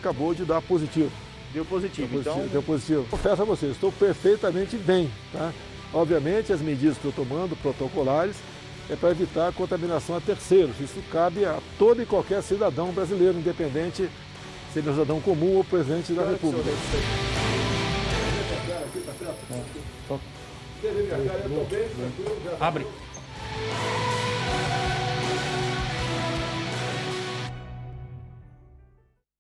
acabou de dar positivo. Deu positivo, então... Deu positivo. Confesso a vocês, estou perfeitamente bem, tá? Obviamente, as medidas que estou tomando, protocolares, é para evitar a contaminação a terceiros. Isso cabe a todo e qualquer cidadão brasileiro, independente se ele é um cidadão comum ou presidente da República. Abre.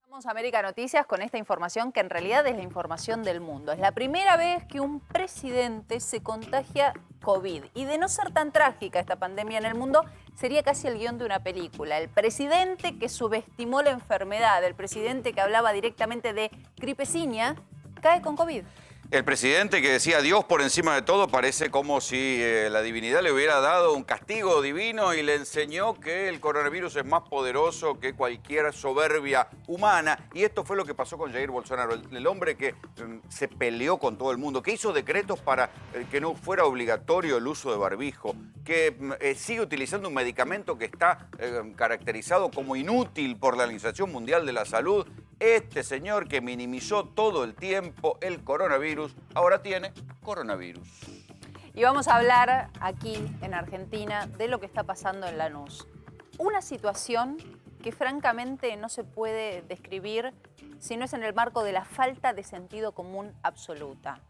Vamos a América Noticias con esta información que en realidad es la información del mundo. Es la primera vez que un presidente se contagia COVID. Y de no ser tan trágica esta pandemia en el mundo, sería casi el guión de una película. El presidente que subestimó la enfermedad, el presidente que hablaba directamente de gripeciña, cae con COVID. El presidente que decía Dios por encima de todo parece como si la divinidad le hubiera dado un castigo divino y le enseñó que el coronavirus es más poderoso que cualquier soberbia humana. Y esto fue lo que pasó con Jair Bolsonaro, el hombre que se peleó con todo el mundo, que hizo decretos para que no fuera obligatorio el uso de barbijo, que sigue utilizando un medicamento que está caracterizado como inútil por la Organización Mundial de la Salud. Este señor que minimizó todo el tiempo el coronavirus, ahora tiene coronavirus. Y vamos a hablar aquí en Argentina de lo que está pasando en Lanús. Una situación que francamente no se puede describir si no es en el marco de la falta de sentido común absoluta.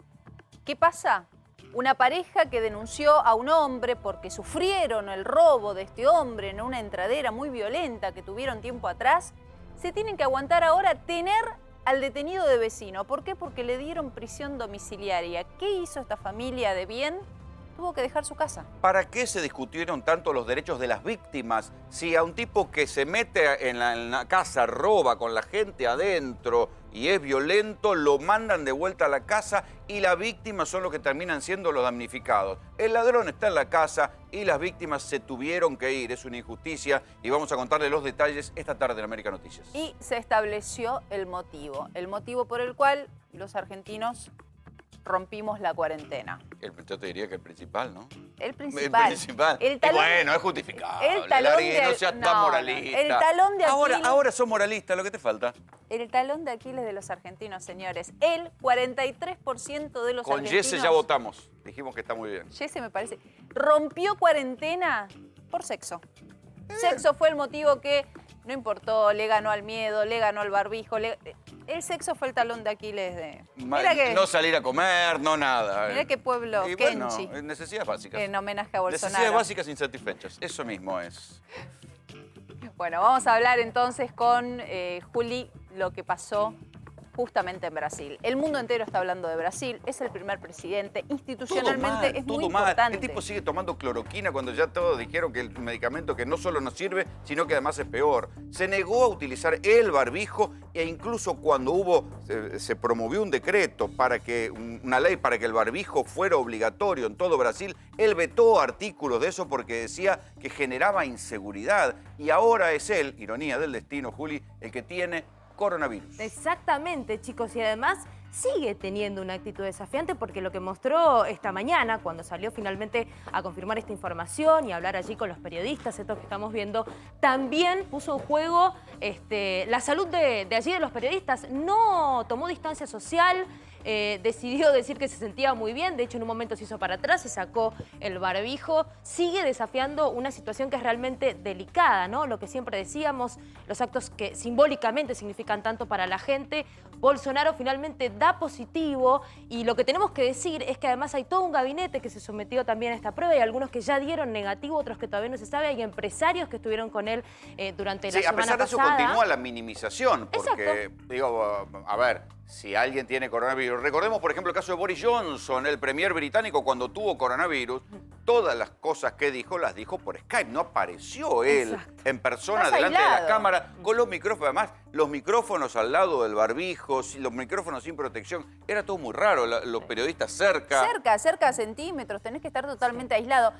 ¿Qué pasa? Una pareja que denunció a un hombre porque sufrieron el robo de este hombre en una entradera muy violenta que tuvieron tiempo atrás, se tienen que aguantar ahora tener al detenido de vecino. ¿Por qué? Porque le dieron prisión domiciliaria. ¿Qué hizo esta familia de bien? Tuvo que dejar su casa. ¿Para qué se discutieron tanto los derechos de las víctimas? Si a un tipo que se mete en la casa, roba con la gente adentro y es violento, lo mandan de vuelta a la casa y las víctimas son los que terminan siendo los damnificados. El ladrón está en la casa y las víctimas se tuvieron que ir. Es una injusticia y vamos a contarle los detalles esta tarde en América Noticias. Y se estableció el motivo por el cual los argentinos rompimos la cuarentena. Yo te diría que el principal, ¿no? El principal. El principal. El talón, bueno, es justificable. El talón de, no seas tan moralista. El talón de Aquiles. Ahora sos moralista, lo que te falta. El talón de Aquiles de los argentinos, señores. El 43% de los Con argentinos... Jesse ya votamos. Dijimos que está muy bien. Jesse me parece. Rompió cuarentena por sexo. Sexo fue el motivo que no importó, le ganó al miedo, le ganó al barbijo. El sexo fue el talón de Aquiles de... No salir a comer, no nada. Mirá qué pueblo, y Kenchi. Bueno, necesidades básicas. En homenaje a Bolsonaro. Necesidades básicas insatisfechas. Eso mismo es. Bueno, vamos a hablar entonces con Juli lo que pasó justamente en Brasil. El mundo entero está hablando de Brasil, es el primer presidente, institucionalmente es muy importante. El tipo sigue tomando cloroquina cuando ya todos dijeron que el medicamento que no solo no sirve, sino que además es peor. Se negó a utilizar el barbijo e incluso cuando se promovió un decreto para que, una ley para que el barbijo fuera obligatorio en todo Brasil, él vetó artículos de eso porque decía que generaba inseguridad. Y ahora es él, ironía del destino, Juli, el que tiene coronavirus. Exactamente, chicos, y además sigue teniendo una actitud desafiante porque lo que mostró esta mañana, cuando salió finalmente a confirmar esta información y hablar allí con los periodistas, esto que estamos viendo, también puso en juego la salud de allí de los periodistas. No tomó distancia social, decidió decir que se sentía muy bien, de hecho en un momento se hizo para atrás, se sacó el barbijo, sigue desafiando una situación que es realmente delicada, ¿no? Lo que siempre decíamos, los actos que simbólicamente significan tanto para la gente. Bolsonaro finalmente da positivo y lo que tenemos que decir es que además hay todo un gabinete que se sometió también a esta prueba y algunos que ya dieron negativo, otros que todavía no se sabe, hay empresarios que estuvieron con él durante la semana pasada. A pesar de eso continúa la minimización, porque, digo, a ver, si alguien tiene coronavirus, recordemos por ejemplo el caso de Boris Johnson, el premier británico cuando tuvo coronavirus, todas las cosas que dijo las dijo por Skype, no apareció él en persona delante de la cámara con los micrófonos, además los micrófonos al lado del barbijo, los micrófonos sin protección, era todo muy raro, los periodistas cerca a centímetros, tenés que estar totalmente aislado.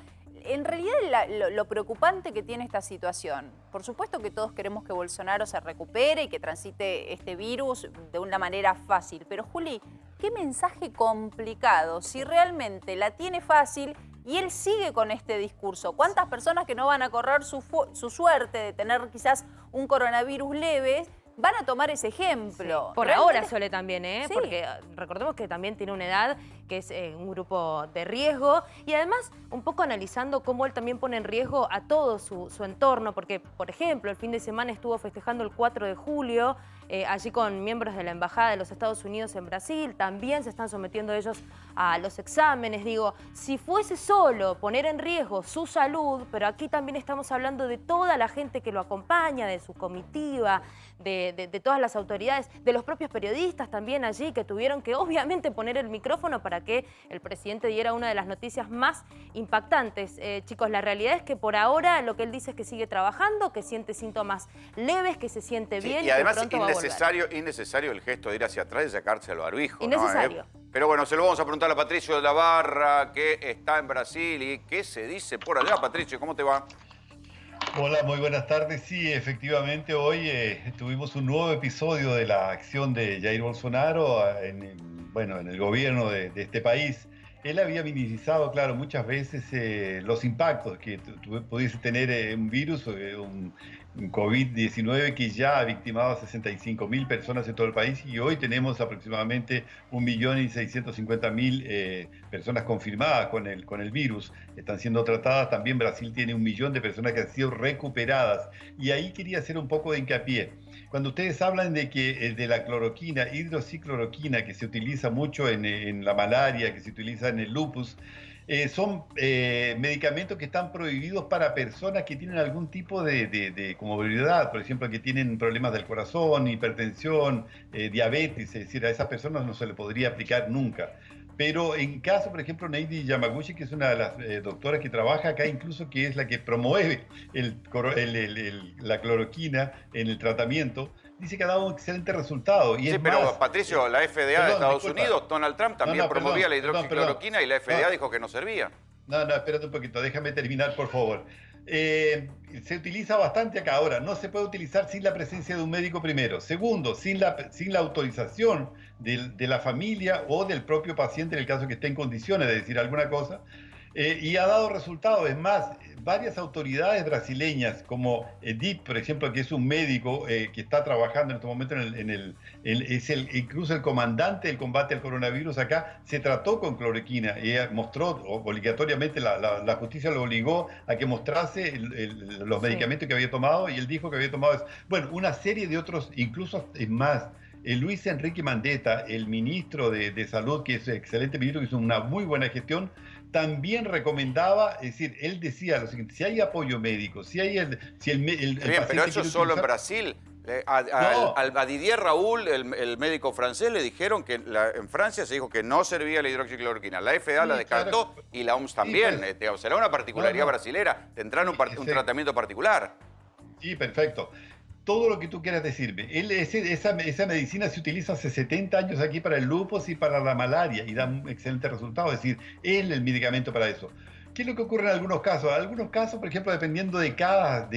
En realidad lo preocupante que tiene esta situación, por supuesto que todos queremos que Bolsonaro se recupere y que transite este virus de una manera fácil, pero Juli, qué mensaje complicado si realmente la tiene fácil y él sigue con este discurso. ¿Cuántas personas que no van a correr su suerte de tener quizás un coronavirus leve van a tomar ese ejemplo. Por Realmente- ahora, Sole, también, ¿eh? Sí. Porque recordemos que también tiene una edad que es un grupo de riesgo y además un poco analizando cómo él también pone en riesgo a todo su entorno, porque, por ejemplo, el fin de semana estuvo festejando el 4 de julio, allí con miembros de la Embajada de los Estados Unidos en Brasil, también se están sometiendo ellos a los exámenes. Digo, si fuese solo poner en riesgo su salud, pero aquí también estamos hablando de toda la gente que lo acompaña, de su comitiva, de todas las autoridades, de los propios periodistas también allí, que tuvieron que obviamente poner el micrófono para que el presidente diera una de las noticias más impactantes. Chicos, la realidad es que por ahora lo que él dice es que sigue trabajando, que siente síntomas leves, que se siente Sí, bien y además que pronto va a volver. innecesario el gesto de ir hacia atrás y sacarse el barbijo. ¿no? Innecesario. Pero bueno, se lo vamos a preguntar a Patricio de la Barra, que está en Brasil y qué se dice por allá. Patricio, ¿cómo te va? Hola, muy buenas tardes. Sí, efectivamente, hoy tuvimos un nuevo episodio de la acción de Jair Bolsonaro en el gobierno de este país. Él había minimizado, claro, muchas veces los impactos que pudiese tener un virus, un COVID-19 que ya ha victimado a 65.000 personas en todo el país y hoy tenemos aproximadamente 1.650.000 personas confirmadas con el virus. Están siendo tratadas. También Brasil tiene 1 millón de personas que han sido recuperadas. Y ahí quería hacer un poco de hincapié. Cuando ustedes hablan de la cloroquina, hidroxicloroquina, que se utiliza mucho en la malaria, que se utiliza en el lupus, son medicamentos que están prohibidos para personas que tienen algún tipo de comorbilidad, por ejemplo, que tienen problemas del corazón, hipertensión, diabetes, es decir, a esas personas no se le podría aplicar nunca. Pero en caso, por ejemplo, Neidi Yamaguchi, que es una de las doctoras que trabaja acá, incluso que es la que promueve la cloroquina en el tratamiento, dice que ha dado un excelente resultado. Y Sí, es pero más, Patricio, la FDA de Estados Unidos, Donald Trump también promovía la hidroxicloroquina y la FDA dijo que no servía. No, espérate un poquito, déjame terminar, por favor. Se utiliza bastante acá. Ahora, no se puede utilizar sin la presencia de un médico primero. Segundo, sin la autorización de la familia o del propio paciente en el caso que esté en condiciones de decir alguna cosa. Y ha dado resultados. Es más, varias autoridades brasileñas, como Edip, por ejemplo, que es un médico que está trabajando en este momento incluso el comandante del combate al coronavirus acá, se trató con cloroquina y mostró obligatoriamente, la justicia lo obligó a que mostrase los medicamentos que había tomado y él dijo que había tomado eso. Bueno, una serie de otros, incluso es más. Luis Enrique Mandetta, el ministro de Salud, que es un excelente ministro, que hizo una muy buena gestión, también recomaba, es decir, él decía lo siguiente: si hay apoyo médico, si hay el Bien, pero paciente eso quiere solo en utilizar- Brasil. No. A Didier Raoult, el médico francés, le dijeron que en Francia se dijo que no servía la hidroxicloroquina. La FDA la Sí, descartó claro. y la OMS también. pues. Será una particularidad No. brasilera. Tendrán un tratamiento particular. Sí, perfecto. Todo lo que tú quieras decirme. Esa medicina se utiliza hace 70 años aquí para el lupus y para la malaria y da un excelente resultado. Es decir, es el medicamento para eso. ¿Qué es lo que ocurre en algunos casos? En algunos casos, por ejemplo, dependiendo de cada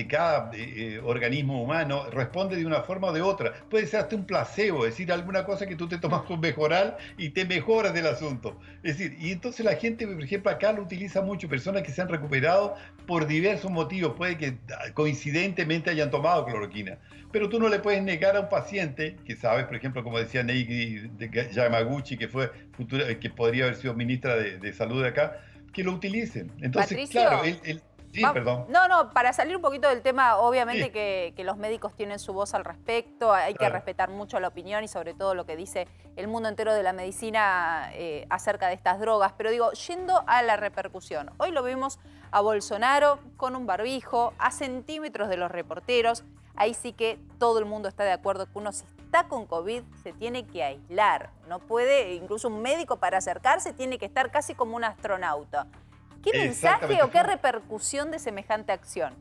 organismo humano, responde de una forma o de otra. Puede ser hasta un placebo, es decir, alguna cosa que tú te tomas con mejoral y te mejoras del asunto. Es decir, y entonces la gente, por ejemplo, acá lo utiliza mucho, personas que se han recuperado por diversos motivos. Puede que coincidentemente hayan tomado cloroquina. Pero tú no le puedes negar a un paciente que sabes, por ejemplo, como decía Neidi Yamaguchi, que que podría haber sido ministra de Salud de acá, que lo utilicen. Entonces, Patricio, claro, sí, perdón. No, para salir un poquito del tema, obviamente Sí. que los médicos tienen su voz al respecto, hay que Claro. respetar mucho la opinión y sobre todo lo que dice el mundo entero de la medicina acerca de estas drogas, pero digo, yendo a la repercusión, hoy lo vimos a Bolsonaro con un barbijo, a centímetros de los reporteros, ahí sí que todo el mundo está de acuerdo que uno si está con COVID se tiene que aislar, no puede, incluso un médico para acercarse tiene que estar casi como un astronauta. ¿Qué mensaje Exactamente. o qué repercusión de semejante acción?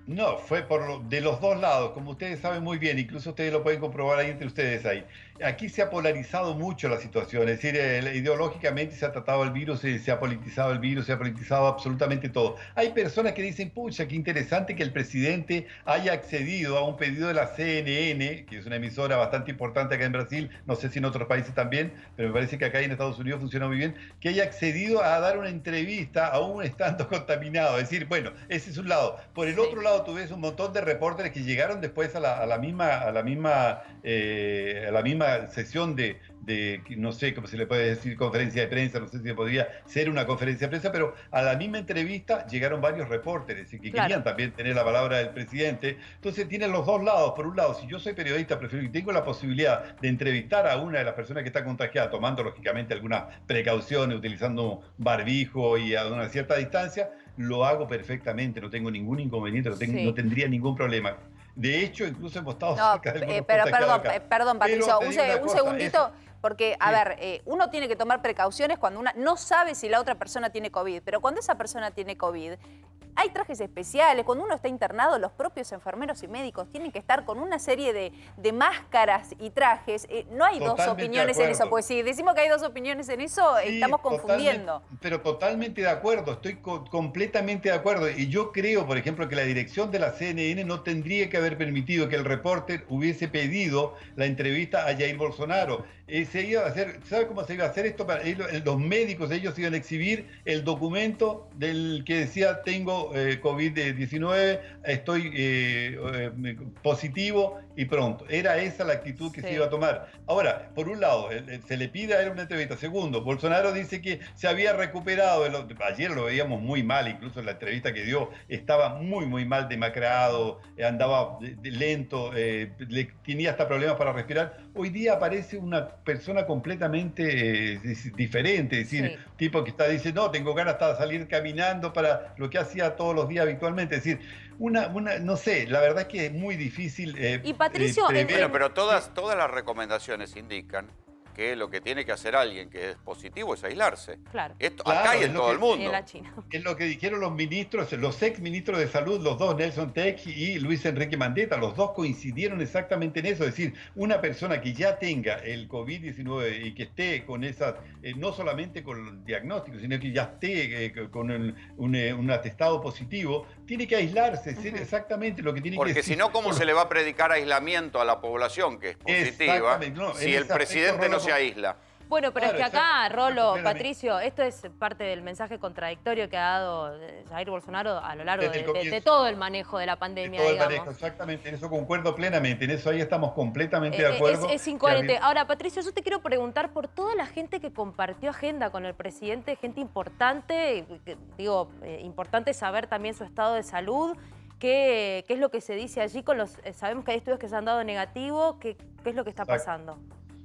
No, fue de los dos lados, como ustedes saben muy bien, incluso ustedes lo pueden comprobar ahí entre ustedes ahí. aquí se ha polarizado mucho la situación, es decir, ideológicamente se ha tratado el virus, se ha politizado el virus, se ha politizado absolutamente todo. Hay personas que dicen, pucha, qué interesante que el presidente haya accedido a un pedido de la CNN, que es una emisora bastante importante acá en Brasil, no sé si en otros países también, pero me parece que acá en Estados Unidos funciona muy bien, que haya accedido a dar una entrevista aún estando contaminado. Es decir, bueno, ese es un lado. Por el otro lado, tú ves un montón de reporteres que llegaron después a la misma sesión de, no sé cómo se le puede decir, conferencia de prensa, no sé si podría ser una conferencia de prensa, pero a la misma entrevista llegaron varios reporteres que querían también tener la palabra del presidente. Entonces tienen los dos lados. Por un lado, si yo soy periodista, prefiero y tengo la posibilidad de entrevistar a una de las personas que está contagiada, tomando lógicamente algunas precauciones, utilizando barbijo y a una cierta distancia, lo hago perfectamente, no tengo ningún inconveniente, no tendría ningún problema. De hecho, incluso hemos estado cerca de algunos contagiados acá. Perdón, Patricio, Pero te digo una un cosa, segundito. Porque, a ver, uno tiene que tomar precauciones cuando uno no sabe si la otra persona tiene COVID, pero cuando esa persona tiene COVID, hay trajes especiales. Cuando uno está internado, los propios enfermeros y médicos tienen que estar con una serie de máscaras y trajes. No hay dos opiniones en eso, pues si decimos que hay dos opiniones en eso, estamos confundiendo. Pero totalmente de acuerdo, estoy completamente de acuerdo. Y yo creo, por ejemplo, que la dirección de la CNN no tendría que haber permitido que el reporter hubiese pedido la entrevista a Jair Bolsonaro. Se iba a hacer, ¿sabe cómo se iba a hacer esto? Los médicos, ellos iban a exhibir el documento del que decía tengo COVID-19, estoy positivo y pronto. Era esa la actitud que se iba a tomar. Ahora, por un lado, se le pide a él una entrevista. Segundo, Bolsonaro dice que se había recuperado. Ayer lo veíamos muy mal, incluso en la entrevista que dio, estaba muy mal demacrado, andaba lento, tenía hasta problemas para respirar. Hoy día aparece una persona completamente diferente, es decir, tipo que dice, no, tengo ganas de salir caminando para lo que hacía todos los días habitualmente, es decir, no sé, la verdad es que es muy difícil. Y Patricio, pero todas las recomendaciones indican que lo que tiene que hacer alguien que es positivo es aislarse. Claro. Acá y en todo el mundo. En la China. Es lo que dijeron los ministros, los ex ministros de salud, los dos, Nelson Tech y Luis Enrique Mandetta, los dos coincidieron exactamente en eso. Es decir, una persona que ya tenga el COVID-19 y que esté con esas, no solamente con el diagnóstico, sino que ya esté con un atestado positivo, tiene que aislarse, es exactamente lo que tiene que decir. Porque si no, ¿cómo se le va a predicar aislamiento a la población que es positiva si el presidente no se aísla? Bueno, pero es que acá, Rolo, Patricio, esto es parte del mensaje contradictorio que ha dado Jair Bolsonaro a lo largo de todo el manejo de la pandemia, de todo el manejo, exactamente, en eso concuerdo plenamente, en eso ahí estamos completamente de acuerdo. Es incoherente. Ahora, Patricio, yo te quiero preguntar por toda la gente que compartió agenda con el presidente, gente importante, importante saber también su estado de salud. ¿Qué es lo que se dice allí? Sabemos que hay estudios que se han dado negativos. ¿Qué es lo que está pasando?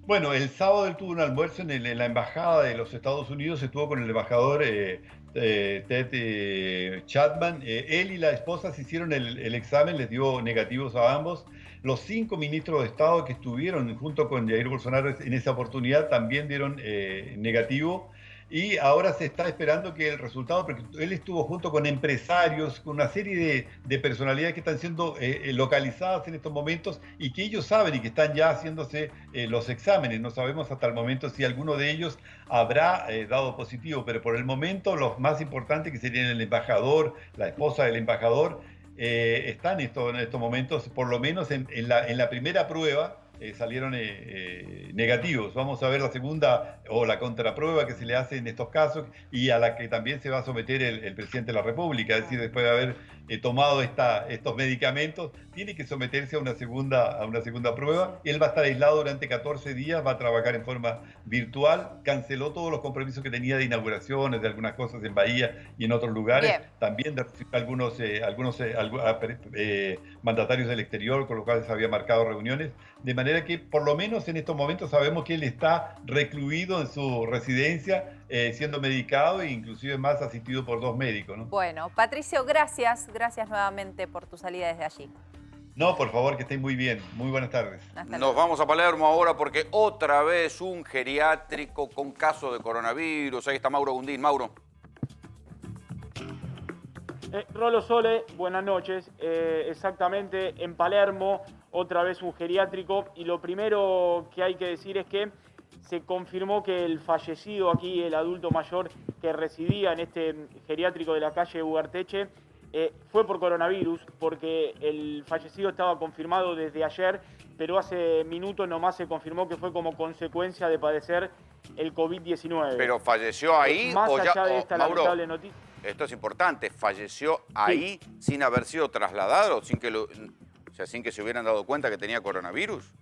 Bueno, el sábado él tuvo un almuerzo en la embajada de los Estados Unidos, estuvo con el embajador Ted Chapman. Él y la esposa se hicieron el examen, les dio negativos a ambos. Los 5 ministros de Estado que estuvieron junto con Jair Bolsonaro en esa oportunidad también dieron negativo. Y ahora se está esperando que el resultado, porque él estuvo junto con empresarios, con una serie de personalidades que están siendo localizadas en estos momentos y que ellos saben y que están ya haciéndose los exámenes. No sabemos hasta el momento si alguno de ellos habrá dado positivo, pero por el momento los más importantes, que serían el embajador, la esposa del embajador, están en estos momentos, por lo menos en la primera prueba, salieron negativos. Vamos a ver la segunda o la contraprueba que se le hace en estos casos y a la que también se va a someter el presidente de la República. Es decir, después de haber tomado estos medicamentos, tiene que someterse a una segunda prueba. Él va a estar aislado durante 14 días, va a trabajar en forma virtual, canceló todos los compromisos que tenía de inauguraciones, de algunas cosas en Bahía y en otros lugares. Bien. También de algunos mandatarios del exterior, con los cuales había marcado reuniones. De manera que, por lo menos en estos momentos, sabemos que él está recluido en su residencia, siendo medicado e inclusive más asistido por 2 médicos, ¿no? Bueno, Patricio, gracias nuevamente por tu salida desde allí. No, por favor, que estén muy bien. Muy buenas tardes. Nos vamos a Palermo ahora porque otra vez un geriátrico con caso de coronavirus. Ahí está Mauro Gundín. Mauro. Rolo Sole, buenas noches. Exactamente, en Palermo, otra vez un geriátrico, y lo primero que hay que decir es que se confirmó que el fallecido aquí, el adulto mayor que residía en este geriátrico de la calle Ugarteche, fue por coronavirus, porque el fallecido estaba confirmado desde ayer, pero hace minutos nomás se confirmó que fue como consecuencia de padecer el COVID-19. ¿Pero falleció ahí Más o ya? allá de esta Mauro, lamentable noticia. esto es importante, ¿falleció ahí sin haber sido trasladado, sin que, sin que se hubieran dado cuenta que tenía coronavirus?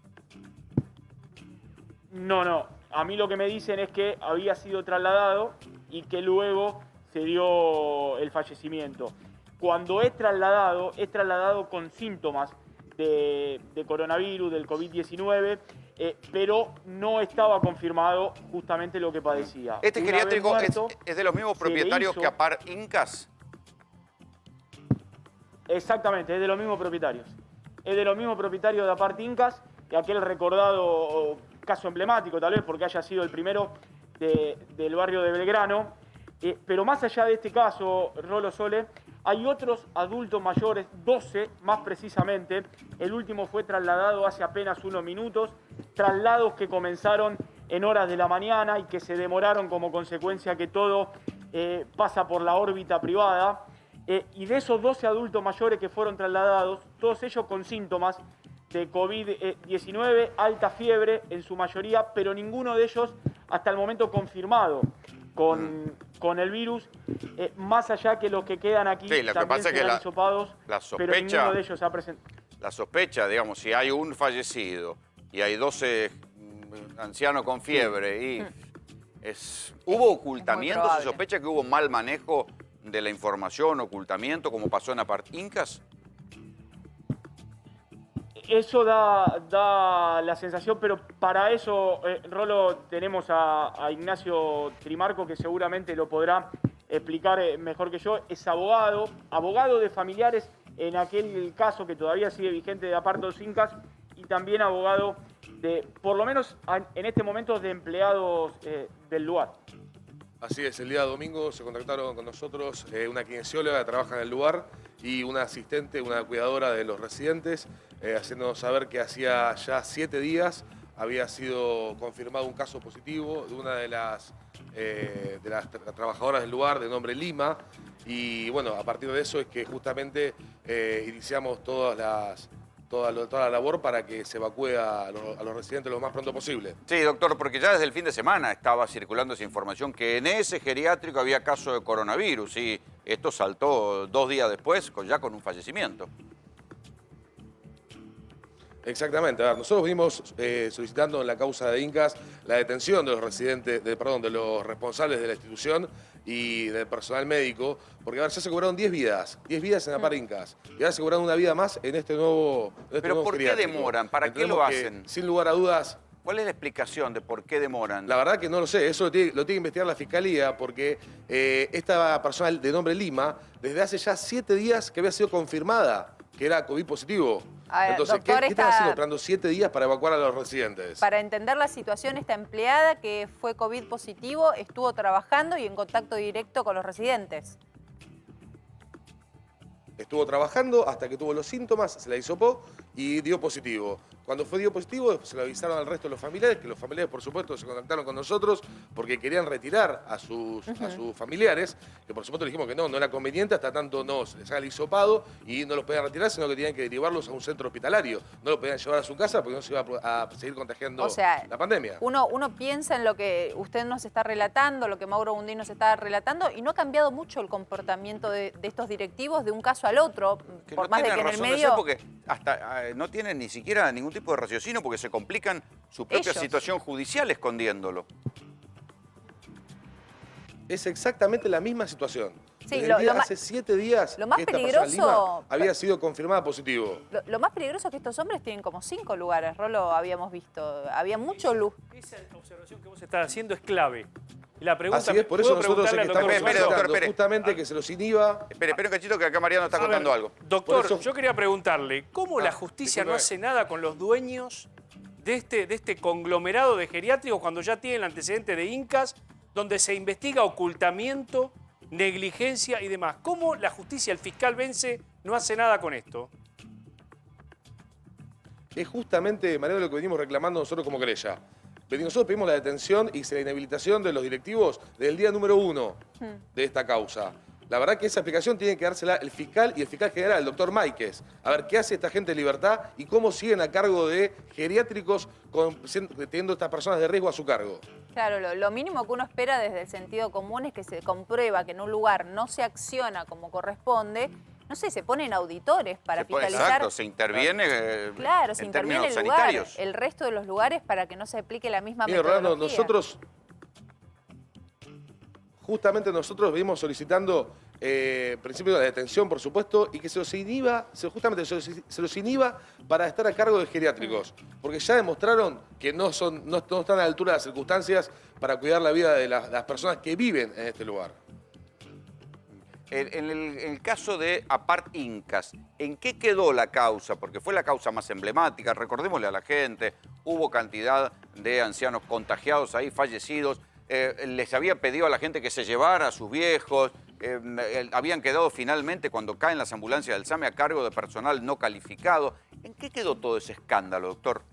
No. A mí lo que me dicen es que había sido trasladado y que luego se dio el fallecimiento. Cuando es trasladado con síntomas de coronavirus, del COVID-19, pero no estaba confirmado justamente lo que padecía. ¿Este Una geriátrico vez muerto, es de los mismos propietarios que Apar Incas? Exactamente, es de los mismos propietarios. Es de los mismos propietarios de Apar Incas, que aquel recordado caso emblemático, tal vez porque haya sido el primero del barrio de Belgrano. Pero más allá de este caso, Rolo Sole, hay otros adultos mayores, 12 más precisamente. El último fue trasladado hace apenas unos minutos, traslados que comenzaron en horas de la mañana y que se demoraron como consecuencia que todo pasa por la órbita privada. Y de esos 12 adultos mayores que fueron trasladados, todos ellos con síntomas de COVID-19, alta fiebre en su mayoría, pero ninguno de ellos hasta el momento confirmado con el virus, más allá que los que quedan aquí Sí, lo que también pasa es que serán hisopados, la pero ninguno sospecha, de ellos ha presentado. la sospecha, digamos, si hay un fallecido y hay 12 ancianos con fiebre y ¿hubo ocultamiento? ¿Se probable. sospecha que hubo mal manejo de la información, ocultamiento, como pasó en Apar Incas? Eso da la sensación, pero para eso, Rolo, tenemos a Ignacio Trimarco, que seguramente lo podrá explicar mejor que yo. Es abogado de familiares en aquel caso que todavía sigue vigente de Apar dos Incas, y también abogado de, por lo menos en este momento, de empleados del lugar. Así es, el día domingo se contactaron con nosotros una kinesióloga que trabaja en el lugar y una asistente, una cuidadora de los residentes, haciéndonos saber que hacía ya 7 días había sido confirmado un caso positivo de una de las trabajadoras del lugar de nombre Lima. Y bueno, a partir de eso es que justamente iniciamos toda la labor para que se evacúe a los residentes lo más pronto posible. Sí, doctor, porque ya desde el fin de semana estaba circulando esa información que en ese geriátrico había caso de coronavirus y esto saltó 2 días después ya con un fallecimiento. Exactamente. A ver, nosotros venimos solicitando en la causa de Incas la detención de los residentes, de los responsables de la institución y del personal médico, porque a ver, ya se cobraron 10 vidas en Apar Incas, y ahora se cobraron una vida más en este nuevo ¿Pero por qué geriátrico. demoran? ¿Para qué Entendemos lo que, hacen? sin lugar a dudas, ¿Cuál es la explicación de por qué demoran? la verdad que no lo sé, eso lo tiene que investigar la Fiscalía, porque esta persona de nombre Lima, desde hace ya 7 días que había sido confirmada que era COVID positivo. A ver, Entonces, doctor, ¿qué están haciendo esperando 7 días para evacuar a los residentes? Para entender la situación, esta empleada que fue COVID positivo estuvo trabajando y en contacto directo con los residentes. Estuvo trabajando hasta que tuvo los síntomas, se la hisopó y dio positivo. Cuando dio positivo, se lo avisaron al resto de los familiares, que los familiares, por supuesto, se contactaron con nosotros porque querían retirar a sus familiares, que por supuesto le dijimos que no era conveniente hasta tanto no se les haga el hisopado y no los podían retirar, sino que tenían que derivarlos a un centro hospitalario. No los podían llevar a su casa porque no se iba a seguir contagiando O sea, la pandemia. Uno piensa en lo que usted nos está relatando, lo que Mauro Bundín nos está relatando, y no ha cambiado mucho el comportamiento de estos directivos de un caso al otro, Que por no más de tienen que en el razón de medio... ser porque hasta no tienen ni siquiera ningún tipo de raciocinio porque se complican su propia Ellos. situación judicial escondiéndolo. Es exactamente la misma situación. Sí, Desde lo el día más- hace 7 días lo más que esta persona peligroso- Lima había sido confirmada positivo. Lo más peligroso es que estos hombres tienen como 5 lugares, Rolo, habíamos visto. Había mucho luz. Esa observación que vos estás haciendo es clave. Y la pregunta, Así es, por eso ¿puedo nosotros es que preguntarle al estamos doctor Espere, Sosa? doctor, solicitando espere. justamente que se los inhiba. Espere un cachito que acá Mariano está A ver, contando algo. Doctor, Por eso- yo quería preguntarle, ¿cómo la justicia no disculpe. hace nada con los dueños de este conglomerado de geriátricos cuando ya tienen el antecedente de Incas, donde se investiga ocultamiento, negligencia y demás? ¿Cómo la justicia, el fiscal Vence, no hace nada con esto? es justamente, Mariano, lo que venimos reclamando nosotros como querella. Nosotros pedimos la detención y la inhabilitación de los directivos desde el día número 1 de esta causa. La verdad que esa explicación tiene que dársela el fiscal y el fiscal general, el doctor Máiquez. A ver qué hace esta gente de libertad y cómo siguen a cargo de geriátricos teniendo estas personas de riesgo a su cargo. Claro, lo mínimo que uno espera desde el sentido común es que se comprueba que en un lugar no se acciona como corresponde. No sé, se ponen auditores para fiscalizar. Exacto, se interviene claro, se en interviene términos el lugar, sanitarios. el resto de los lugares para que no se aplique la misma Mira, metodología. Rolando, nosotros venimos solicitando principio de la detención, por supuesto, y que se los inhiba para estar a cargo de geriátricos. Porque ya demostraron que no están a la altura de las circunstancias para cuidar la vida de las personas que viven en este lugar. En el caso de Apart Incas, ¿en qué quedó la causa? Porque fue la causa más emblemática, recordémosle a la gente, hubo cantidad de ancianos contagiados ahí, fallecidos, les había pedido a la gente que se llevara a sus viejos, habían quedado finalmente, cuando caen las ambulancias del SAME, a cargo de personal no calificado. ¿En qué quedó todo ese escándalo, doctor?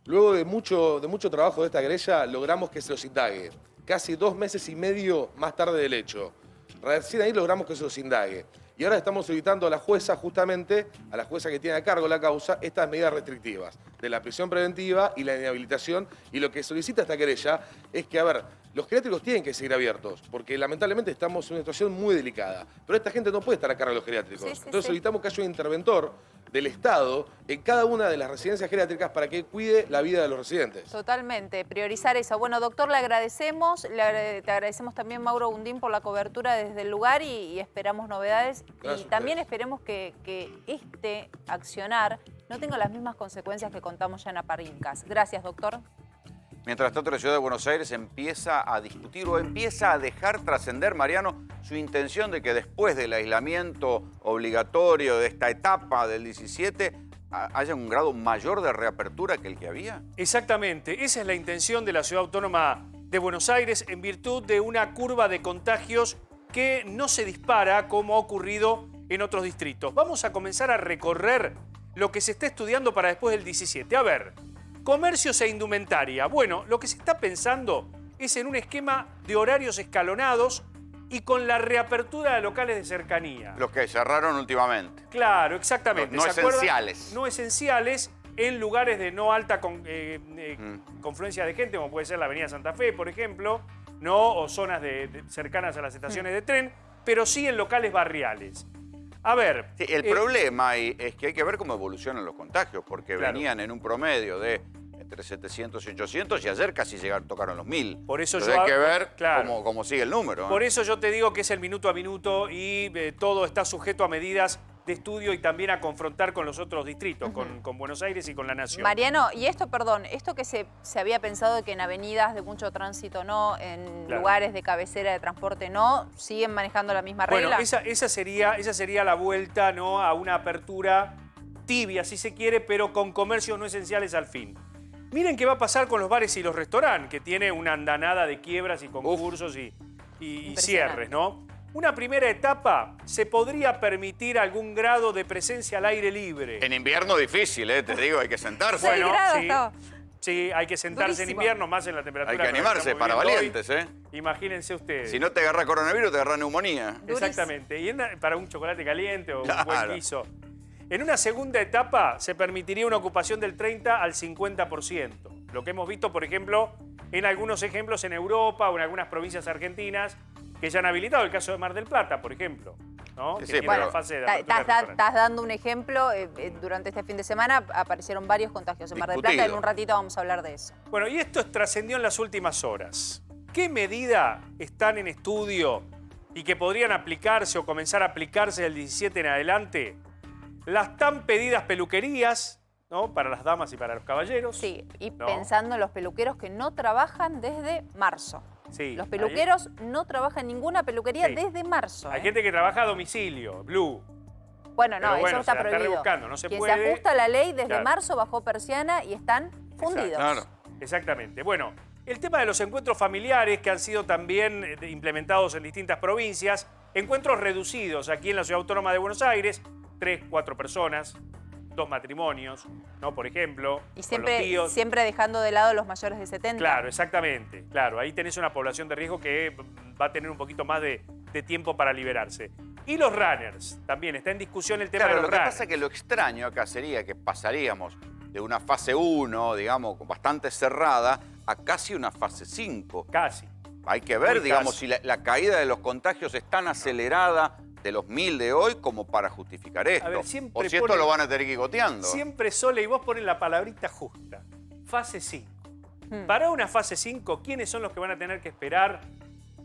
Luego de mucho trabajo de esta querella, logramos que se los indague. Casi 2 meses y medio más tarde del hecho. Recién ahí logramos que se los indague. Y ahora estamos solicitando a la jueza, justamente, a la jueza que tiene a cargo la causa, estas medidas restrictivas de la prisión preventiva y la inhabilitación. Y lo que solicita esta querella es que, a ver, los geriátricos tienen que seguir abiertos, porque lamentablemente estamos en una situación muy delicada. Pero esta gente no puede estar a cargo de los geriátricos. Entonces solicitamos que haya un interventor del Estado en cada una de las residencias geriátricas para que cuide la vida de los residentes. Totalmente, priorizar eso. Bueno, doctor, le agradecemos. Te agradecemos también, Mauro Gundín, por la cobertura desde el lugar y esperamos novedades. Gracias y también esperemos que este accionar no tenga las mismas consecuencias que contamos ya en Apart Incas. Gracias, doctor. Mientras tanto, la ciudad de Buenos Aires empieza a discutir o empieza a dejar trascender, Mariano, su intención de que después del aislamiento obligatorio de esta etapa del 17 haya un grado mayor de reapertura que el que había. Exactamente, esa es la intención de la Ciudad Autónoma de Buenos Aires en virtud de una curva de contagios que no se dispara como ha ocurrido en otros distritos. Vamos a comenzar a recorrer lo que se está estudiando para después del 17. A ver, comercios e indumentaria. Bueno, lo que se está pensando es en un esquema de horarios escalonados y con la reapertura de locales de cercanía. Los que cerraron últimamente. Claro, exactamente. No ¿Se acuerdan? esenciales. No esenciales en lugares de no alta confluencia de gente, como puede ser la Avenida Santa Fe, por ejemplo, ¿no? O zonas cercanas a las estaciones de tren, pero sí en locales barriales. A ver... Sí, el problema es que hay que ver cómo evolucionan los contagios, porque claro, venían en un promedio de entre 700 y 800 y ayer casi tocaron los 1000. Por eso entonces hay que ver claro, cómo sigue el número. Por eso yo te digo que es el minuto a minuto y todo está sujeto a medidas de estudio y también a confrontar con los otros distritos, con Buenos Aires y con la Nación. Mariano, y esto, perdón, esto que se había pensado que en avenidas de mucho tránsito no, en lugares de cabecera de transporte no, ¿siguen manejando la misma regla? Bueno, esa sería la vuelta, ¿no?, a una apertura tibia, si se quiere, pero con comercios no esenciales al fin. Miren qué va a pasar con los bares y los restaurantes, que tiene una andanada de quiebras y concursos y cierres, ¿no? Una primera etapa, se podría permitir algún grado de presencia al aire libre. En invierno difícil, te digo, hay que sentarse. Bueno, sí, hay que sentarse en invierno, más en la temperatura. Hay que animarse, para valientes, Imagínense ustedes. Si no te agarra coronavirus, te agarra neumonía. Exactamente, y para un chocolate caliente o un buen guiso. En una segunda etapa se permitiría una ocupación del 30 al 50%. Lo que hemos visto, por ejemplo, en algunos ejemplos en Europa o en algunas provincias argentinas que ya han habilitado, el caso de Mar del Plata, por ejemplo, ¿no? Sí, que tiene bueno, la fase de apertura estás dando un ejemplo. Durante este fin de semana aparecieron varios contagios en Mar del Plata. En un ratito vamos a hablar de eso. Bueno, y esto trascendió en las últimas horas. ¿Qué medidas están en estudio y que podrían aplicarse o comenzar a aplicarse del 17 en adelante? Las tan pedidas peluquerías, ¿no?, para las damas y para los caballeros. Sí, y ¿no?, pensando en los peluqueros que no trabajan desde marzo. Sí, los peluqueros no trabajan en ninguna peluquería desde marzo. Hay gente que trabaja a domicilio, Blue. Bueno, no, bueno, eso está prohibido. rebuscando, no se Quien puede. se ajusta a la ley desde marzo bajó persiana y están fundidos. Claro. Exactamente. Bueno, el tema de los encuentros familiares que han sido también implementados en distintas provincias, encuentros reducidos aquí en la Ciudad Autónoma de Buenos Aires, 3, 4 personas, 2 matrimonios, ¿no? Por ejemplo, Y con los tíos. siempre dejando de lado los mayores de 70. Claro, exactamente. Claro, ahí tenés una población de riesgo que va a tener un poquito más de tiempo para liberarse. Y los runners, también está en discusión el tema Claro, de los lo que runners. pasa es que lo extraño acá sería que pasaríamos de una fase 1, digamos, bastante cerrada, a casi una fase 5. Casi. Hay que ver, Muy digamos, casi. si la caída de los contagios es tan acelerada de los 1000 de hoy como para justificar esto. A ver, siempre o si esto ponen- lo van a tener que ir goteando. Siempre, Sole, y vos pones la palabrita justa. Fase 5. Para una fase 5, ¿quiénes son los que van a tener que esperar?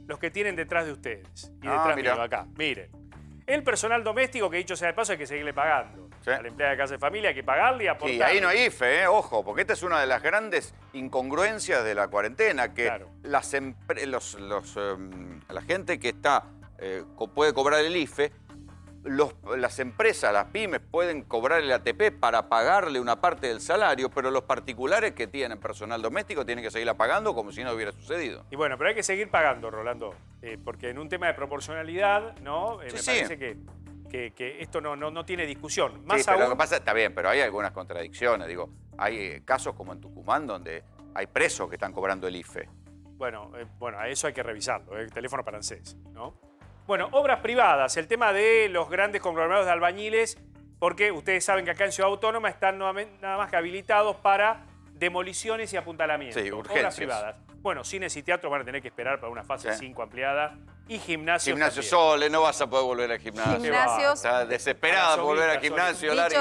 Los que tienen detrás de ustedes. Y detrás mirá. mío, acá. Miren. El personal doméstico, que dicho sea de paso, hay que seguirle pagando. Sí. A la empleada de casa de familia hay que pagarle y aportar. Y ahí no hay IFE, ojo, porque esta es una de las grandes incongruencias de la cuarentena, que Claro. la gente que está puede cobrar el IFE, las empresas, las pymes pueden cobrar el ATP para pagarle una parte del salario, pero los particulares que tienen personal doméstico tienen que seguirla pagando como si no hubiera sucedido. Y bueno, pero hay que seguir pagando, Rolando, porque en un tema de proporcionalidad, ¿no? Me Sí. parece que esto no tiene discusión. Más Sí, pero aún, lo que pasa, está bien, pero hay algunas contradicciones. Digo, hay casos como en Tucumán donde hay presos que están cobrando el IFE. bueno, a eso hay que revisarlo, el teléfono para ANSES, ¿no? Bueno, obras privadas, el tema de los grandes conglomerados de albañiles, porque ustedes saben que acá en Ciudad Autónoma están nada más que habilitados para demoliciones y apuntalamientos. Sí, Obras urgencias. privadas. Bueno, cines y teatros van a tener que esperar para una fase 5 ampliada. Y gimnasios Gimnasio también. Sole, no vas a poder volver al gimnasio. Gimnasios. Está desesperada por volver al gimnasio, Lari.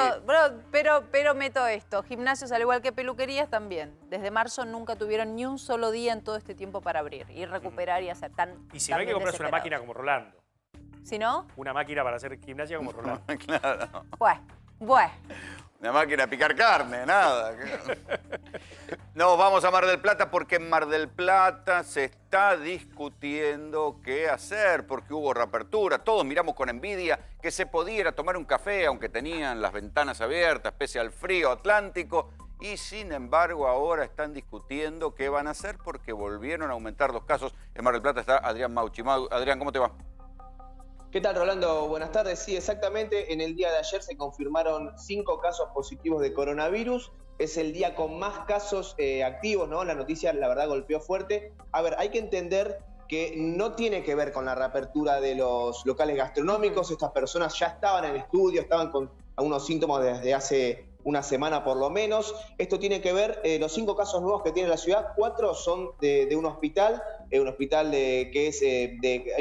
Pero meto esto, gimnasios al igual que peluquerías también. Desde marzo nunca tuvieron ni un solo día en todo este tiempo para abrir y recuperar y hacer tan. Y si no hay que comprarse una máquina como Rolando. Si no, Una máquina para hacer gimnasia como Rolando. Claro. bueno. Una máquina a picar carne, nada. No, vamos a Mar del Plata porque en Mar del Plata se está discutiendo qué hacer porque hubo reapertura. Todos miramos con envidia que se pudiera tomar un café aunque tenían las ventanas abiertas pese al frío atlántico. Y sin embargo ahora están discutiendo qué van a hacer porque volvieron a aumentar los casos. En Mar del Plata está Adrián Mauchi. Adrián, ¿cómo te va? ¿Qué tal, Rolando? Buenas tardes. Sí, exactamente. En el día de ayer se confirmaron 5 casos positivos de coronavirus. Es el día con más casos activos, ¿no? La noticia, la verdad, golpeó fuerte. A ver, hay que entender que no tiene que ver con la reapertura de los locales gastronómicos. Estas personas ya estaban en estudio, estaban con algunos síntomas desde hace una semana por lo menos. Esto tiene que ver, los 5 casos nuevos que tiene la ciudad, 4 son de un hospital hay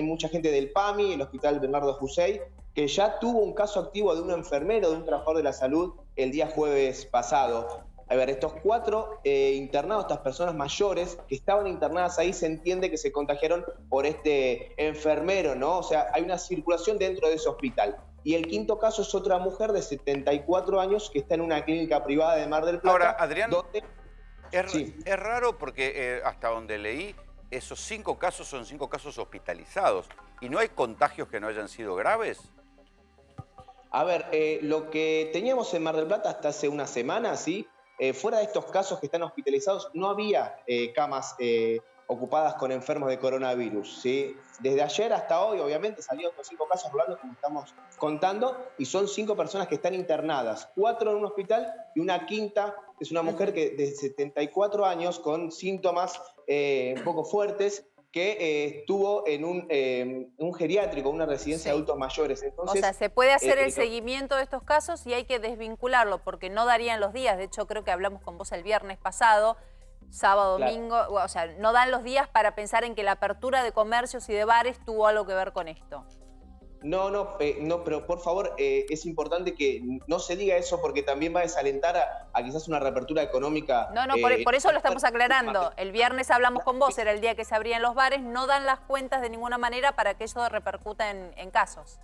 mucha gente del PAMI, el Hospital Bernardo Hussein, que ya tuvo un caso activo de un enfermero, de un trabajador de la salud, el día jueves pasado. A ver, estos 4 internados, estas personas mayores que estaban internadas ahí, se entiende que se contagiaron por este enfermero, ¿no? O sea, hay una circulación dentro de ese hospital. Y el 5.º caso es otra mujer de 74 años que está en una clínica privada de Mar del Plata. Ahora, Adrián, donde... es raro porque hasta donde leí, esos 5 casos son 5 casos hospitalizados. ¿Y no hay contagios que no hayan sido graves? A ver, lo que teníamos en Mar del Plata hasta hace una semana, ¿sí? Fuera de estos casos que están hospitalizados, no había camas ocupadas con enfermos de coronavirus, ¿sí? Desde ayer hasta hoy, obviamente, salieron estos 5 casos rolando, como estamos contando, y son 5 personas que están internadas, 4 en un hospital y una quinta, es una mujer que de 74 años con síntomas un poco fuertes, que estuvo en un geriátrico, una residencia de adultos mayores. Entonces, o sea, se puede hacer el seguimiento de estos casos y hay que desvincularlo porque no darían los días. De hecho, creo que hablamos con vos el viernes pasado, sábado, domingo. O sea, no dan los días para pensar en que la apertura de comercios y de bares tuvo algo que ver con esto. No, pero por favor, es importante que no se diga eso porque también va a desalentar a quizás una reapertura económica. No, por eso lo estamos aclarando. El viernes hablamos con vos, era el día que se abrían los bares, no dan las cuentas de ninguna manera para que eso repercuta en casos.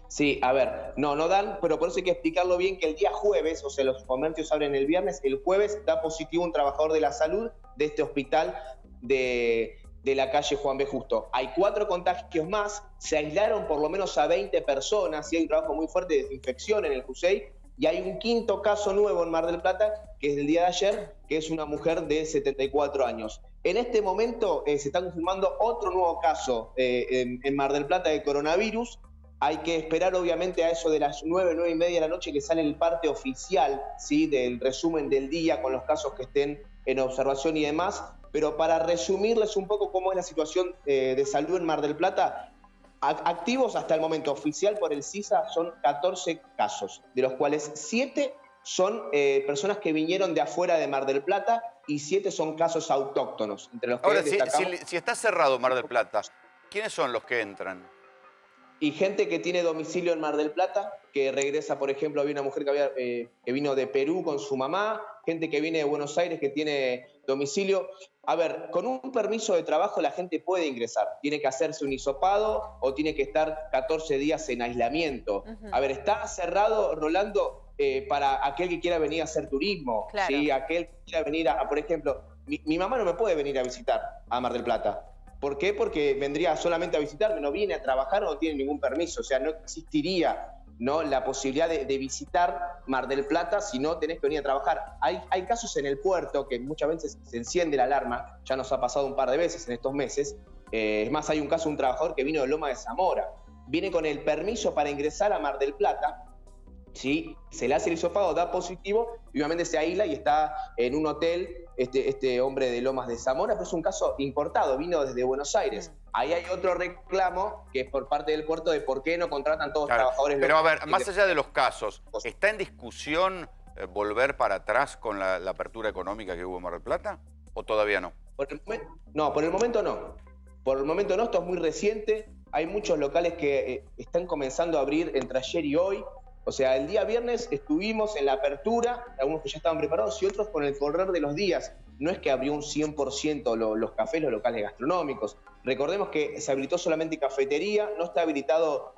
Sí, a ver, no dan, pero por eso hay que explicarlo bien que el día jueves, o sea, los comercios abren el viernes, el jueves da positivo un trabajador de la salud de este hospital de la calle Juan B. Justo. Hay 4 contagios más, se aislaron por lo menos a 20 personas, y hay un trabajo muy fuerte de desinfección en el Hussein, y hay un 5.º caso nuevo en Mar del Plata, que es del día de ayer, que es una mujer de 74 años. En este momento se está confirmando otro nuevo caso en Mar del Plata de coronavirus. Hay que esperar obviamente a eso de las 9 y media de la noche que sale el parte oficial, ¿sí? Del resumen del día con los casos que estén en observación y demás. Pero para resumirles un poco cómo es la situación de salud en Mar del Plata, activos hasta el momento oficial por el CISA son 14 casos, de los cuales 7 son personas que vinieron de afuera de Mar del Plata y 7 son casos autóctonos. Entre los que Ahora, destacamos... si está cerrado Mar del Plata, ¿quiénes son los que entran? Y gente que tiene domicilio en Mar del Plata, que regresa, por ejemplo, había una mujer que vino de Perú con su mamá, gente que viene de Buenos Aires que tiene domicilio. A ver, con un permiso de trabajo la gente puede ingresar, tiene que hacerse un hisopado o tiene que estar 14 días en aislamiento. A ver, está cerrado, Rolando, para aquel que quiera venir a hacer turismo, claro. ¿sí? Aquel que quiera venir por ejemplo, mi mamá no me puede venir a visitar a Mar del Plata. ¿Por qué? Porque vendría solamente a visitarme, no viene a trabajar, no tiene ningún permiso. O sea, no existiría, ¿no?, la posibilidad de visitar Mar del Plata si no tenés que venir a trabajar. Hay casos en el puerto que muchas veces se enciende la alarma, ya nos ha pasado un par de veces en estos meses. Es más, hay un caso de un trabajador que vino de Loma de Zamora. Viene con el permiso para ingresar a Mar del Plata, ¿sí? Se le hace el hisopado, da positivo, y obviamente se aísla y está en un hotel este hombre de Lomas de Zamora, pero es un caso importado, vino desde Buenos Aires. Ahí hay otro reclamo que es por parte del puerto de por qué no contratan todos los trabajadores Pero a locales. ver, más allá de los casos, ¿está en discusión volver para atrás con la apertura económica que hubo en Mar del Plata? ¿O todavía no? Por el momento no. Por el momento no, esto es muy reciente. Hay muchos locales que están comenzando a abrir entre ayer y hoy. O sea, el día viernes estuvimos en la apertura, algunos que ya estaban preparados y otros con el correr de los días. No es que abrió un 100% los cafés, los locales gastronómicos. Recordemos que se habilitó solamente cafetería, no está habilitado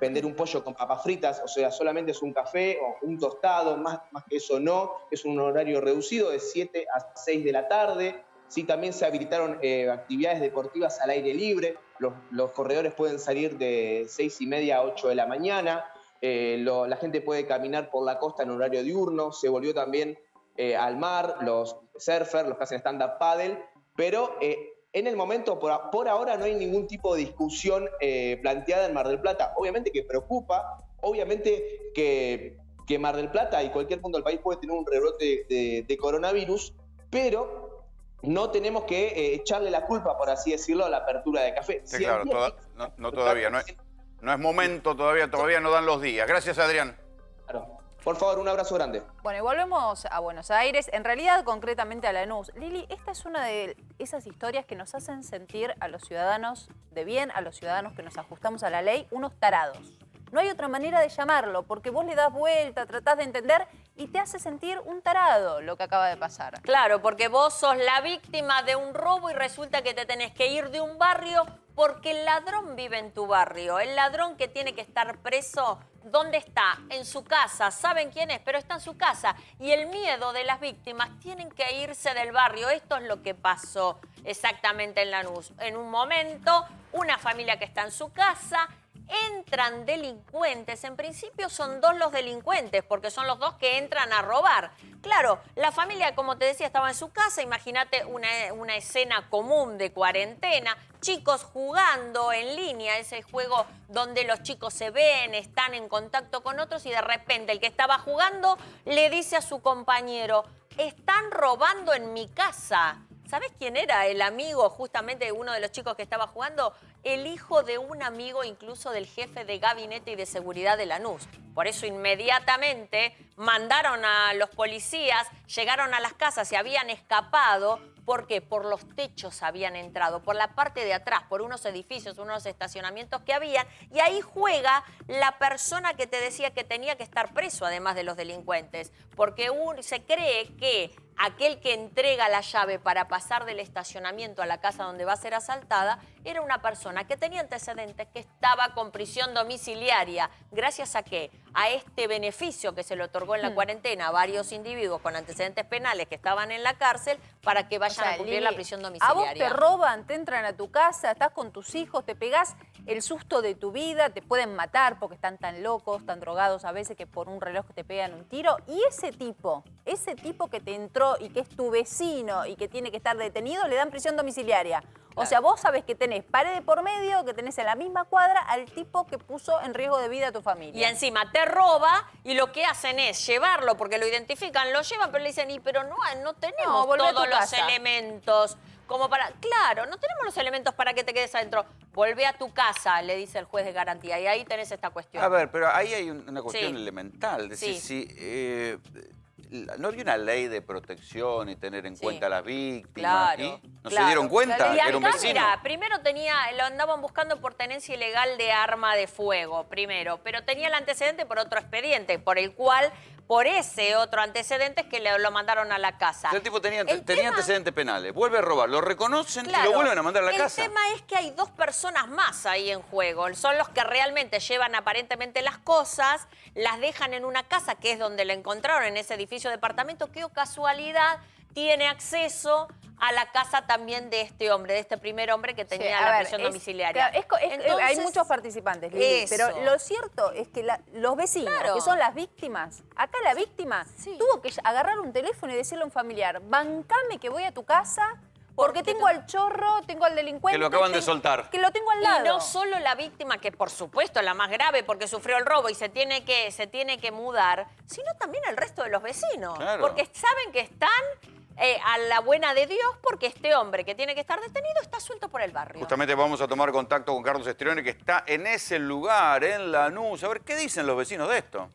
vender un pollo con papas fritas, o sea, solamente es un café o un tostado, más que eso no. Es un horario reducido de 7 a 6 de la tarde. Sí, también se habilitaron actividades deportivas al aire libre. Los corredores pueden salir de 6:30 a 8 de la mañana. La gente puede caminar por la costa en horario diurno, se volvió también al mar, los surfers, los que hacen stand-up paddle, pero en el momento, por ahora, no hay ningún tipo de discusión planteada en Mar del Plata. Obviamente que preocupa, obviamente que Mar del Plata y cualquier punto del país puede tener un rebrote de coronavirus, pero no tenemos que echarle la culpa, por así decirlo, a la apertura de café. Sí, claro, todavía no es momento, todavía no dan los días. Gracias, Adrián. Claro. Por favor, un abrazo grande. Bueno, y volvemos a Buenos Aires, en realidad concretamente a Lanús. Lili, esta es una de esas historias que nos hacen sentir a los ciudadanos de bien, a los ciudadanos que nos ajustamos a la ley, unos tarados. No hay otra manera de llamarlo, porque vos le das vuelta, tratás de entender y te hace sentir un tarado lo que acaba de pasar. Claro, porque vos sos la víctima de un robo y resulta que te tenés que ir de un barrio porque el ladrón vive en tu barrio. El ladrón que tiene que estar preso, ¿dónde está? En su casa. ¿Saben quién es? Pero está en su casa. Y el miedo de las víctimas, tienen que irse del barrio. Esto es lo que pasó exactamente en Lanús. En un momento, una familia que está en su casa, entran delincuentes. En principio son 2 los delincuentes, porque son los 2 que entran a robar. Claro, la familia, como te decía, estaba en su casa. Imagínate una escena común de cuarentena. Chicos jugando en línea, ese juego donde los chicos se ven, están en contacto con otros y de repente el que estaba jugando le dice a su compañero, están robando en mi casa. ¿Sabés quién era el amigo justamente de uno de los chicos que estaba jugando? El hijo de un amigo incluso del jefe de gabinete y de seguridad de Lanús. Por eso inmediatamente mandaron a los policías, llegaron a las casas, se habían escapado. ¿Por qué? Por los techos habían entrado, por la parte de atrás, por unos edificios, unos estacionamientos que había. Y ahí juega la persona que te decía que tenía que estar preso, además de los delincuentes. Porque se cree que aquel que entrega la llave para pasar del estacionamiento a la casa donde va a ser asaltada era una persona que tenía antecedentes, que estaba con prisión domiciliaria. ¿Gracias a qué? A este beneficio que se le otorgó en la cuarentena a varios individuos con antecedentes penales que estaban en la cárcel para que vayan a cumplir la prisión domiciliaria. A vos te roban, te entran a tu casa, estás con tus hijos, te pegás el susto de tu vida, te pueden matar porque están tan locos, tan drogados a veces que por un reloj te pegan un tiro. Y ese tipo que te entró y que es tu vecino y que tiene que estar detenido, le dan prisión domiciliaria. O sea, vos sabés que tenés pared por medio, que tenés en la misma cuadra al tipo que puso en riesgo de vida a tu familia. Y encima te roba y lo que hacen es llevarlo, porque lo identifican, lo llevan, pero le dicen, pero no tenemos volvé a tu todos los casa. elementos como para... Claro, no tenemos los elementos para que te quedes adentro. Volvé a tu casa, le dice el juez de garantía. Y ahí tenés esta cuestión. A ver, pero ahí hay una cuestión Sí. elemental. Es decir, Sí. no había una ley de protección y tener en Sí. cuenta a las víctimas. Claro, ¿Y? ¿No se claro. dieron cuenta? Y Era un acá, vecino. mira, primero lo andaban buscando por tenencia ilegal de arma de fuego, primero, pero tenía el antecedente por otro expediente, por ese otro antecedente es que lo mandaron a la casa. O sea, el tipo tenía tema- antecedentes penales, vuelve a robar, lo reconocen y Claro. lo vuelven a mandar a la casa. El tema es que hay dos personas más ahí en juego. Son los que realmente llevan aparentemente las cosas, las dejan en una casa que es donde la encontraron, en ese edificio de departamento, que, oh casualidad, tiene acceso a la casa también de este hombre, de este primer hombre que tenía Sí, a la ver, prisión es- domiciliaria. claro, hay Entonces, muchos participantes, Lili, eso. pero lo cierto es que los vecinos, Claro. que son las víctimas, acá la víctima Sí. tuvo que agarrar un teléfono y decirle a un familiar, bancame que voy a tu casa porque tengo al chorro, tengo al delincuente. Que lo acaban de soltar. Que lo tengo al lado. Y no solo la víctima, que por supuesto es la más grave porque sufrió el robo y se tiene que mudar, sino también el resto de los vecinos. Claro. Porque saben que están a la buena de Dios porque este hombre que tiene que estar detenido está suelto por el barrio. Justamente vamos a tomar contacto con Carlos Estrione, que está en ese lugar, en Lanús. A ver, ¿qué dicen los vecinos de esto?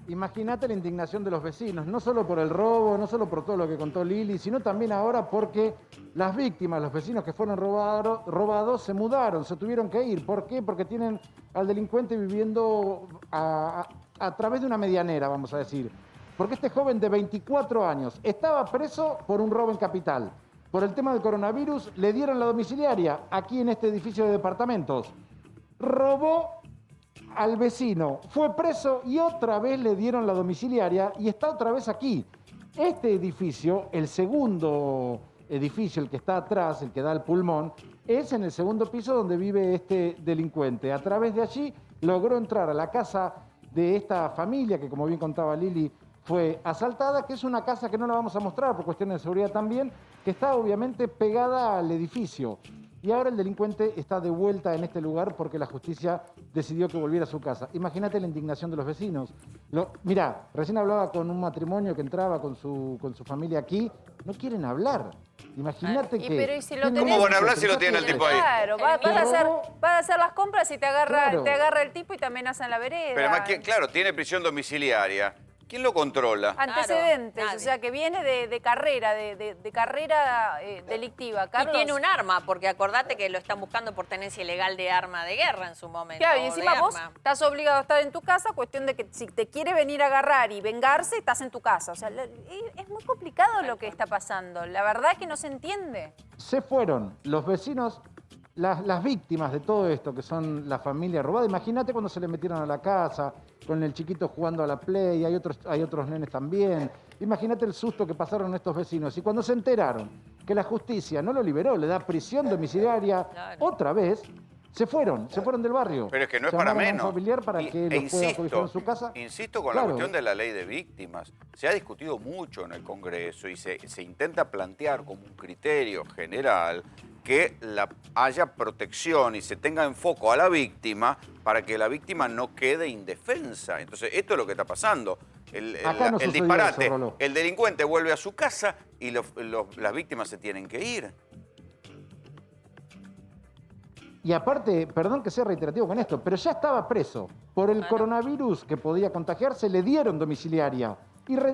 Imagínate la indignación de los vecinos, no solo por el robo, no solo por todo lo que contó Lili, sino también ahora porque las víctimas, los vecinos que fueron robados, se mudaron, se tuvieron que ir. ¿Por qué? Porque tienen al delincuente viviendo a través de una medianera, vamos a decir. Porque este joven de 24 años estaba preso por un robo en Capital. Por el tema del coronavirus le dieron la domiciliaria aquí en este edificio de departamentos. Robó al vecino, fue preso y otra vez le dieron la domiciliaria y está otra vez aquí. Este edificio, el segundo edificio, el que está atrás, el que da al pulmón, es en el segundo piso donde vive este delincuente. A través de allí logró entrar a la casa de esta familia que, como bien contaba Lili, fue asaltada, que es una casa que no la vamos a mostrar por cuestiones de seguridad también, que está obviamente pegada al edificio. Y ahora el delincuente está de vuelta en este lugar porque la justicia decidió que volviera a su casa. Imagínate la indignación de los vecinos. Mirá, recién hablaba con un matrimonio que entraba con su familia aquí. No quieren hablar. Imagínate Y que... pero ¿y si lo ¿quién tenés? ¿Cómo van a hablar si lo tienen al tipo ahí? Claro, vas a hacer las compras y te agarra el tipo y te amenaza en la vereda. Pero además, claro, tiene prisión domiciliaria. ¿Quién lo controla? Antecedentes, Claro, o sea, que viene de carrera, de carrera delictiva. Carlos. Y tiene un arma, porque acordate que lo están buscando por tenencia ilegal de arma de guerra en su momento. Claro, y de encima vos arma. estás obligado a estar en tu casa, cuestión de que si te quiere venir a agarrar y vengarse, estás en tu casa. O sea, es muy complicado lo que está pasando. La verdad es que no se entiende. Se fueron los vecinos, las víctimas de todo esto, que son la familia robada. Imagínate cuando se le metieron a la casa, con el chiquito jugando a la Play, hay otros nenes también. Imagínate el susto que pasaron estos vecinos. Y cuando se enteraron que la justicia no lo liberó, le da prisión domiciliaria otra vez, se fueron del barrio. Pero es que no es para Llamaron a un menos. familiar para que los pueda cobijar en su casa. Insisto con Claro. la cuestión de la ley de víctimas. Se ha discutido mucho en el Congreso y se intenta plantear como un criterio general que haya protección y se tenga en foco a la víctima para que la víctima no quede indefensa. Entonces, esto es lo que está pasando. Acá no El sucedió disparate, eso, Rolo. el delincuente vuelve a su casa y las víctimas se tienen que ir. Y aparte, perdón que sea reiterativo con esto, pero ya estaba preso. Por el coronavirus que podía contagiarse, le dieron domiciliaria.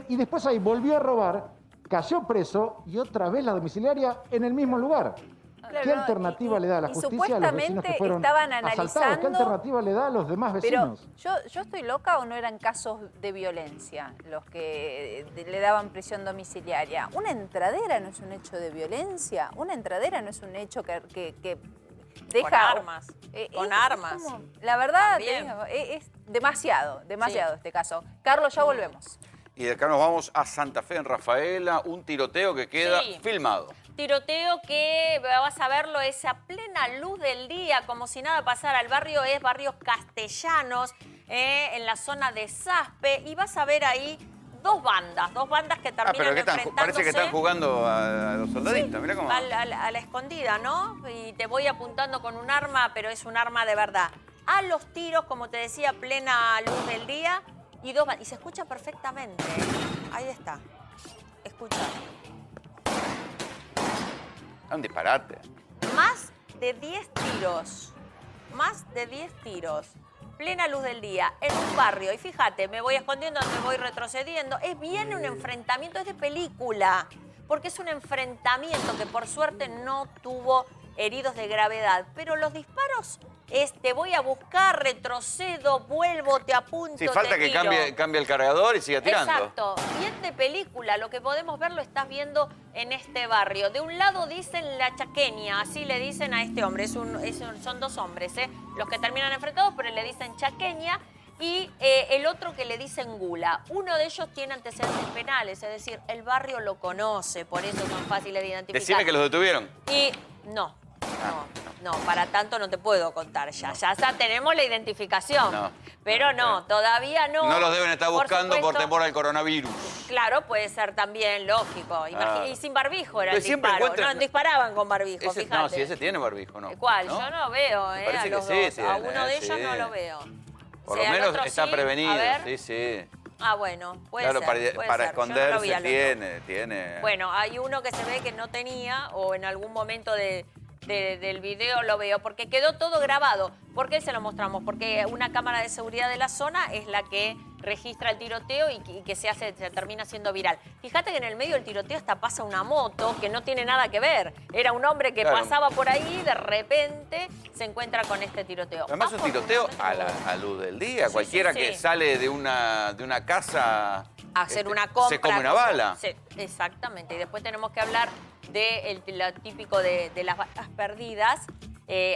Y después ahí volvió a robar, cayó preso y otra vez la domiciliaria en el mismo lugar. Claro, ¿Qué no, alternativa le da a la y justicia a los vecinos que supuestamente fueron estaban asaltados? ¿Qué analizando- alternativa le da a los demás Pero vecinos? yo estoy loca o no eran casos de violencia los que le daban prisión domiciliaria. Una entradera no es un hecho de violencia, una entradera no es un hecho que deja... Con armas, con armas. La verdad, te También. digo, es demasiado este caso. Carlos, ya volvemos. Y de acá nos vamos a Santa Fe, en Rafaela, un tiroteo que queda Sí. filmado. Tiroteo que, vas a verlo, es a plena luz del día, como si nada pasara. El barrio es Barrios Castellanos, en la zona de Saspe, y vas a ver ahí dos bandas que terminan pero ¿qué están? enfrentándose. Parece que están jugando a los soldaditos, Sí, mirá cómo. a la escondida, ¿no? Y te voy apuntando con un arma, pero es un arma de verdad. A los tiros, como te decía, plena luz del día y y se escucha perfectamente. Ahí está. Escucha. Es un disparate. Más de 10 tiros. Más de 10 tiros. Plena luz del día, en un barrio. Y fíjate, me voy escondiendo, me voy retrocediendo. Es bien un enfrentamiento, es de película. Porque es un enfrentamiento que por suerte no tuvo heridos de gravedad. Pero los disparos es te voy a buscar, retrocedo, vuelvo, te apunto, Sí, falta te que tiro. cambie el cargador y siga tirando. Exacto. Bien de película. Lo que podemos ver lo estás viendo en este barrio. De un lado dicen la chaqueña, así le dicen a este hombre. Son dos hombres, los que terminan enfrentados, pero le dicen chaqueña. Y el otro que le dicen gula. Uno de ellos tiene antecedentes penales, es decir, el barrio lo conoce, por eso son fáciles de identificar. Decime que los detuvieron. Y no, para tanto no te puedo contar ya. Ya tenemos la identificación. No. Pero no, todavía no. No los deben estar buscando por supuesto. temor al coronavirus. Claro, puede ser también, lógico. Y sin barbijo era el Pero siempre disparo. encuentran- No disparaban con barbijo, Ese, fíjate. no, si ese tiene barbijo, ¿no? ¿Cuál? ¿No? Yo no veo, Me parece a que los sí dos. A tiene, uno de ellos sí. no lo veo. Por Sí, lo al menos otro está sí. prevenido, A ver. sí, sí. Ah, bueno, puede Claro, ser. puede para ser. Yo no lo vi esconderse al otro. tiene. Bueno, hay uno que se ve que no tenía, o en algún momento del video lo veo, porque quedó todo grabado. ¿Por qué se lo mostramos? Porque una cámara de seguridad de la zona es la que registra el tiroteo y que se termina siendo viral. Fíjate que en el medio del tiroteo hasta pasa una moto que no tiene nada que ver. Era un hombre que Claro. pasaba por ahí y de repente se encuentra con este tiroteo. Además un tiroteo a luz del día. Sí, Cualquiera sí, que sí. sale de una casa Hacer una compra. se come una bala. Sí, exactamente. Y después tenemos que hablar de lo típico de las balas perdidas.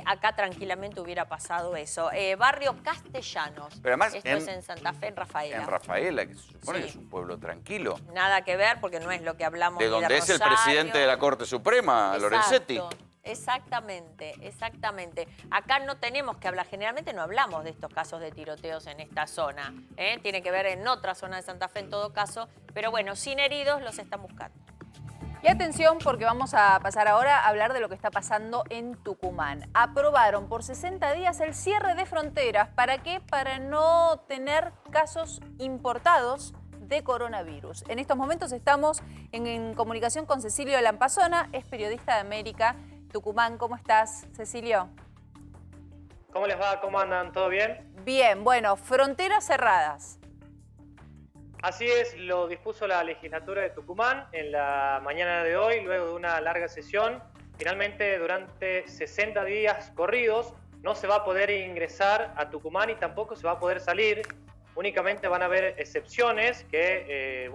Acá tranquilamente hubiera pasado eso. Barrio Castellanos. Pero además Esto es en Santa Fe, en Rafaela. En Rafaela, que se supone Sí. que es un pueblo tranquilo. Nada que ver porque no es lo que hablamos De ni donde es el Rosario. presidente de la Corte Suprema, Exacto. Lorenzetti. Exactamente. Acá no tenemos que hablar, generalmente no hablamos de estos casos de tiroteos en esta zona. Tiene que ver en otra zona de Santa Fe en todo caso, pero bueno, sin heridos los están buscando. Y atención porque vamos a pasar ahora a hablar de lo que está pasando en Tucumán. Aprobaron por 60 días el cierre de fronteras. ¿Para qué? Para no tener casos importados de coronavirus. En estos momentos estamos en comunicación con Cecilio Lampazona, es periodista de América Tucumán. ¿Cómo estás, Cecilio? ¿Cómo les va? ¿Cómo andan? ¿Todo bien? Bien, bueno, fronteras cerradas. Así es, lo dispuso la legislatura de Tucumán en la mañana de hoy, luego de una larga sesión. Finalmente, durante 60 días corridos, no se va a poder ingresar a Tucumán y tampoco se va a poder salir. Únicamente van a haber excepciones que,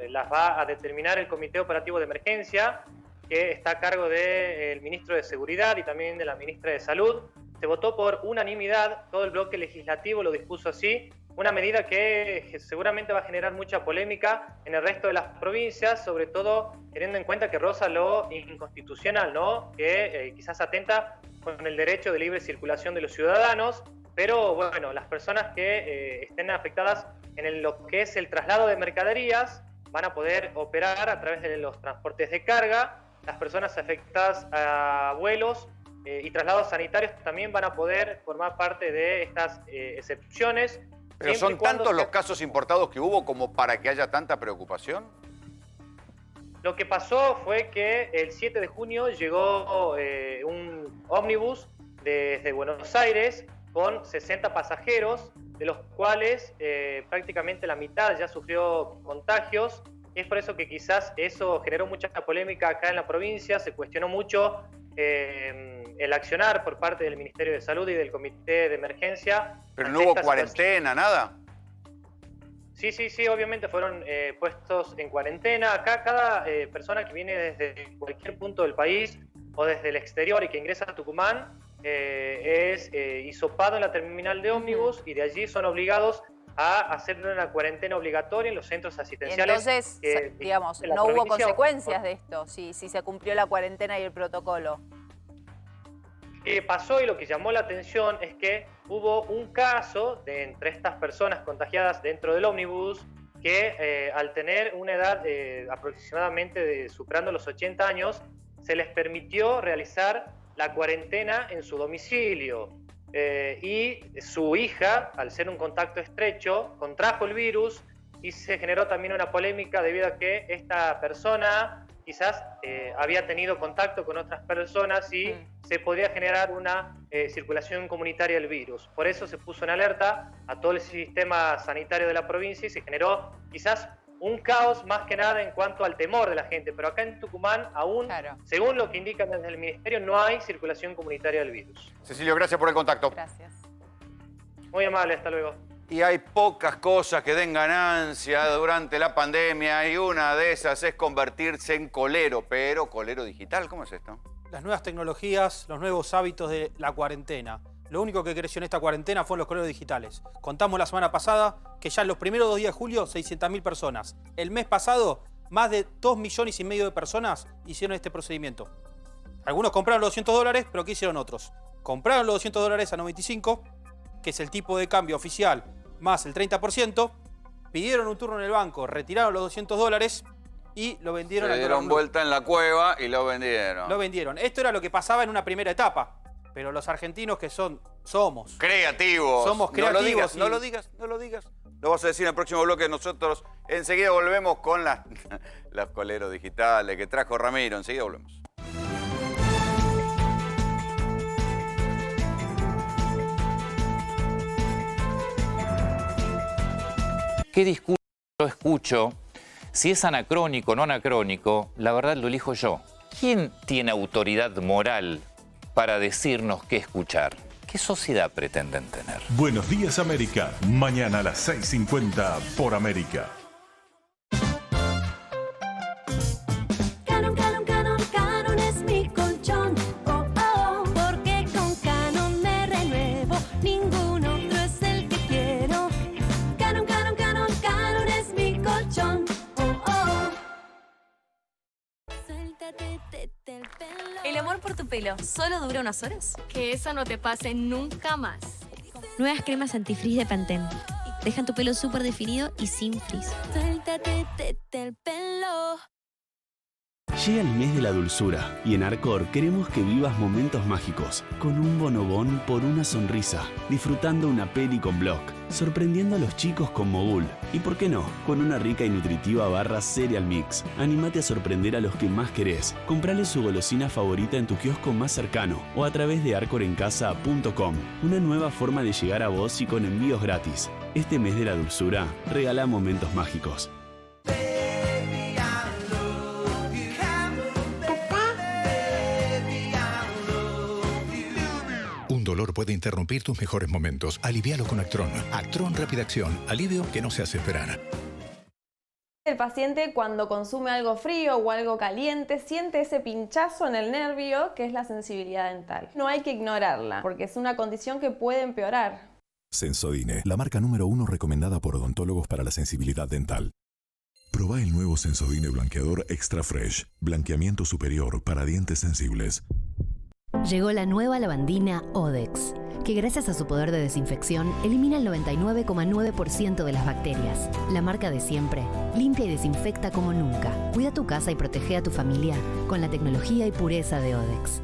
las va a determinar el Comité Operativo de Emergencia, que está a cargo del ministro de Seguridad y también de la ministra de Salud. Se votó por unanimidad, todo el bloque legislativo lo dispuso así. Una medida que seguramente va a generar mucha polémica en el resto de las provincias, sobre todo teniendo en cuenta que roza lo inconstitucional, ¿no? Que quizás atenta con el derecho de libre circulación de los ciudadanos, pero bueno, las personas que estén afectadas en lo que es el traslado de mercaderías van a poder operar a través de los transportes de carga. Las personas afectadas a vuelos y traslados sanitarios también van a poder formar parte de estas excepciones. Pero ¿son tantos los casos importados que hubo como para que haya tanta preocupación? Lo que pasó fue que el 7 de junio llegó un ómnibus desde Buenos Aires con 60 pasajeros, de los cuales prácticamente la mitad ya sufrió contagios. Y es por eso que quizás eso generó mucha polémica acá en la provincia, se cuestionó mucho el accionar por parte del Ministerio de Salud y del Comité de Emergencia. ¿Pero no hubo cuarentena, nada? Sí, obviamente fueron puestos en cuarentena. Acá cada persona que viene desde cualquier punto del país o desde el exterior y que ingresa a Tucumán es hisopado en la terminal de ómnibus y de allí son obligados a hacer una cuarentena obligatoria en los centros asistenciales. Entonces, digamos, no hubo consecuencias de esto, si se cumplió la cuarentena y el protocolo. Pasó y lo que llamó la atención es que hubo un caso de entre estas personas contagiadas dentro del ómnibus que al tener una edad aproximadamente superando los 80 años, se les permitió realizar la cuarentena en su domicilio. Y su hija, al ser un contacto estrecho, contrajo el virus y se generó también una polémica debido a que esta persona quizás había tenido contacto con otras personas y se podría generar una circulación comunitaria del virus. Por eso se puso en alerta a todo el sistema sanitario de la provincia y se generó quizás un caos más que nada en cuanto al temor de la gente. Pero acá en Tucumán aún, según lo que indican desde el Ministerio, no hay circulación comunitaria del virus. Cecilio, gracias por el contacto. Gracias. Muy amable, hasta luego. Y hay pocas cosas que den ganancia durante la pandemia y una de esas es convertirse en colero, pero colero digital. ¿Cómo es esto? Las nuevas tecnologías, los nuevos hábitos de la cuarentena. Lo único que creció en esta cuarentena fueron los coleros digitales. Contamos la semana pasada que ya en los primeros 2 días de julio, 600.000 personas. El mes pasado, más de 2,5 millones de personas hicieron este procedimiento. Algunos compraron los $200, pero ¿qué hicieron otros? Compraron los $200 a 95, que es el tipo de cambio oficial, más el 30%, pidieron un turno en el banco, retiraron los $200 y lo vendieron al Se dólar dieron blue. vuelta en la cueva y lo vendieron. Lo vendieron. Esto era lo que pasaba en una primera etapa. Pero los argentinos que somos creativos. Somos creativos. No lo digas. Lo vas a decir en el próximo bloque. Nosotros enseguida volvemos con los coleros digitales que trajo Ramiro. Enseguida volvemos. ¿Qué discurso yo escucho? Si es anacrónico o no anacrónico, la verdad lo elijo yo. ¿Quién tiene autoridad moral para decirnos qué escuchar? ¿Qué sociedad pretenden tener? Buenos días, América. Mañana a las 6:50 por América. Canon es mi colchón. Oh, oh, porque con Canon me renuevo. Ningún otro es el que quiero. Canon es mi colchón. Oh, oh. Suéltate del pelo. ¿El amor por tu pelo solo dura unas horas? Que eso no te pase nunca más. Nuevas cremas antifrizz de Pantene. Dejan tu pelo súper definido y sin frizz. Suéltate del pelo. Llega el mes de la dulzura y en Arcor queremos que vivas momentos mágicos con un bonobón por una sonrisa, disfrutando una peli con Block, sorprendiendo a los chicos con Mogul y, ¿por qué no?, con una rica y nutritiva barra Cereal Mix. Anímate a sorprender a los que más querés. Comprale su golosina favorita en tu kiosco más cercano o a través de arcorencasa.com. Una nueva forma de llegar a vos y con envíos gratis. Este mes de la dulzura, regala momentos mágicos. Un dolor puede interrumpir tus mejores momentos. Alivialo con Actron. Actron Rápida Acción. Alivio que no se hace esperar. El paciente, cuando consume algo frío o algo caliente, siente ese pinchazo en el nervio que es la sensibilidad dental. No hay que ignorarla, porque es una condición que puede empeorar. Sensodine, la marca número 1 recomendada por odontólogos para la sensibilidad dental. Proba el nuevo Sensodine Blanqueador Extra Fresh. Blanqueamiento superior para dientes sensibles. Llegó la nueva lavandina Odex, que gracias a su poder de desinfección elimina el 99,9% de las bacterias. La marca de siempre, limpia y desinfecta como nunca. Cuida tu casa y protege a tu familia con la tecnología y pureza de Odex.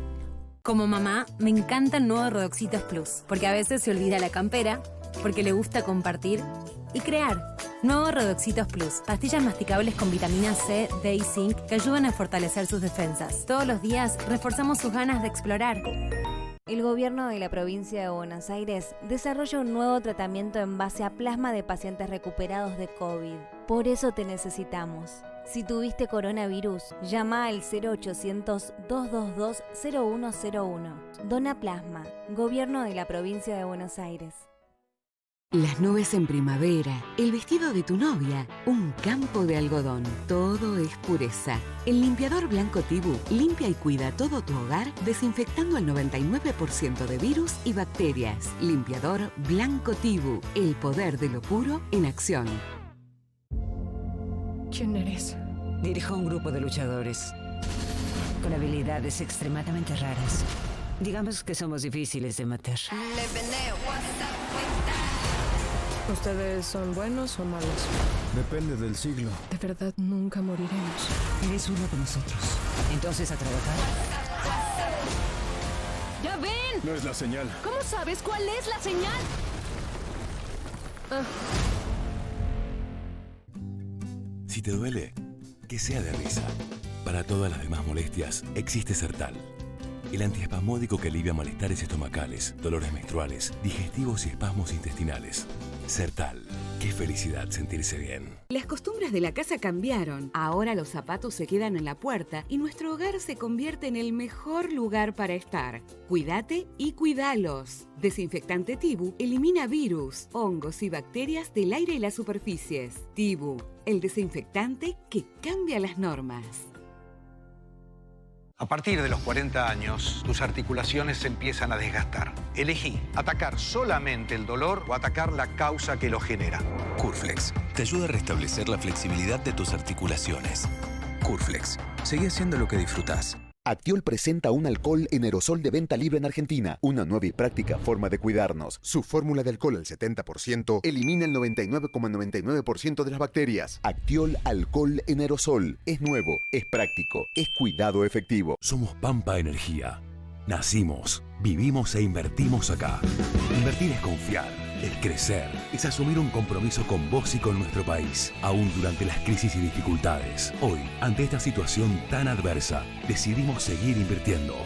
Como mamá, me encanta el nuevo Rodoxitos Plus, porque a veces se olvida la campera, porque le gusta compartir y crear. Nuevo Rodoxitos Plus, pastillas masticables con vitamina C, D y zinc que ayudan a fortalecer sus defensas. Todos los días reforzamos sus ganas de explorar. El gobierno de la provincia de Buenos Aires desarrolla un nuevo tratamiento en base a plasma de pacientes recuperados de COVID. Por eso te necesitamos. Si tuviste coronavirus, llama al 0800-222-0101. Dona plasma. Gobierno de la provincia de Buenos Aires. Las nubes en primavera, el vestido de tu novia, un campo de algodón. Todo es pureza. El limpiador Blanco Tibú limpia y cuida todo tu hogar, desinfectando el 99% de virus y bacterias. Limpiador Blanco Tibú, el poder de lo puro en acción. ¿Quién eres? Dirijo un grupo de luchadores con habilidades extremadamente raras. Digamos que somos difíciles de matar. ¿Ustedes son buenos o malos? Depende del siglo. De verdad, nunca moriremos. Eres uno de nosotros. Entonces, a trabajar. ¡Ya ven! No es la señal. ¿Cómo sabes cuál es la señal? Ah. Si te duele, que sea de risa. Para todas las demás molestias, existe Sertal. El antiespasmódico que alivia malestares estomacales, dolores menstruales, digestivos y espasmos intestinales. Sertal. Qué felicidad sentirse bien. Las costumbres de la casa cambiaron. Ahora los zapatos se quedan en la puerta y nuestro hogar se convierte en el mejor lugar para estar. Cuídate y cuidalos. Desinfectante Tibu elimina virus, hongos y bacterias del aire y las superficies. Tibu, el desinfectante que cambia las normas. A partir de los 40 años, tus articulaciones se empiezan a desgastar. Elegí atacar solamente el dolor o atacar la causa que lo genera. Curflex te ayuda a restablecer la flexibilidad de tus articulaciones. Curflex, seguí haciendo lo que disfrutás. Actiol presenta un alcohol en aerosol de venta libre en Argentina. Una nueva y práctica forma de cuidarnos. Su fórmula de alcohol al 70% elimina el 99,99% de las bacterias. Actiol alcohol en aerosol. Es nuevo, es práctico, es cuidado efectivo. Somos Pampa Energía. Nacimos, vivimos e invertimos acá. Invertir es confiar, es crecer, es asumir un compromiso con vos y con nuestro país, aún durante las crisis y dificultades. Hoy, ante esta situación tan adversa, decidimos seguir invirtiendo.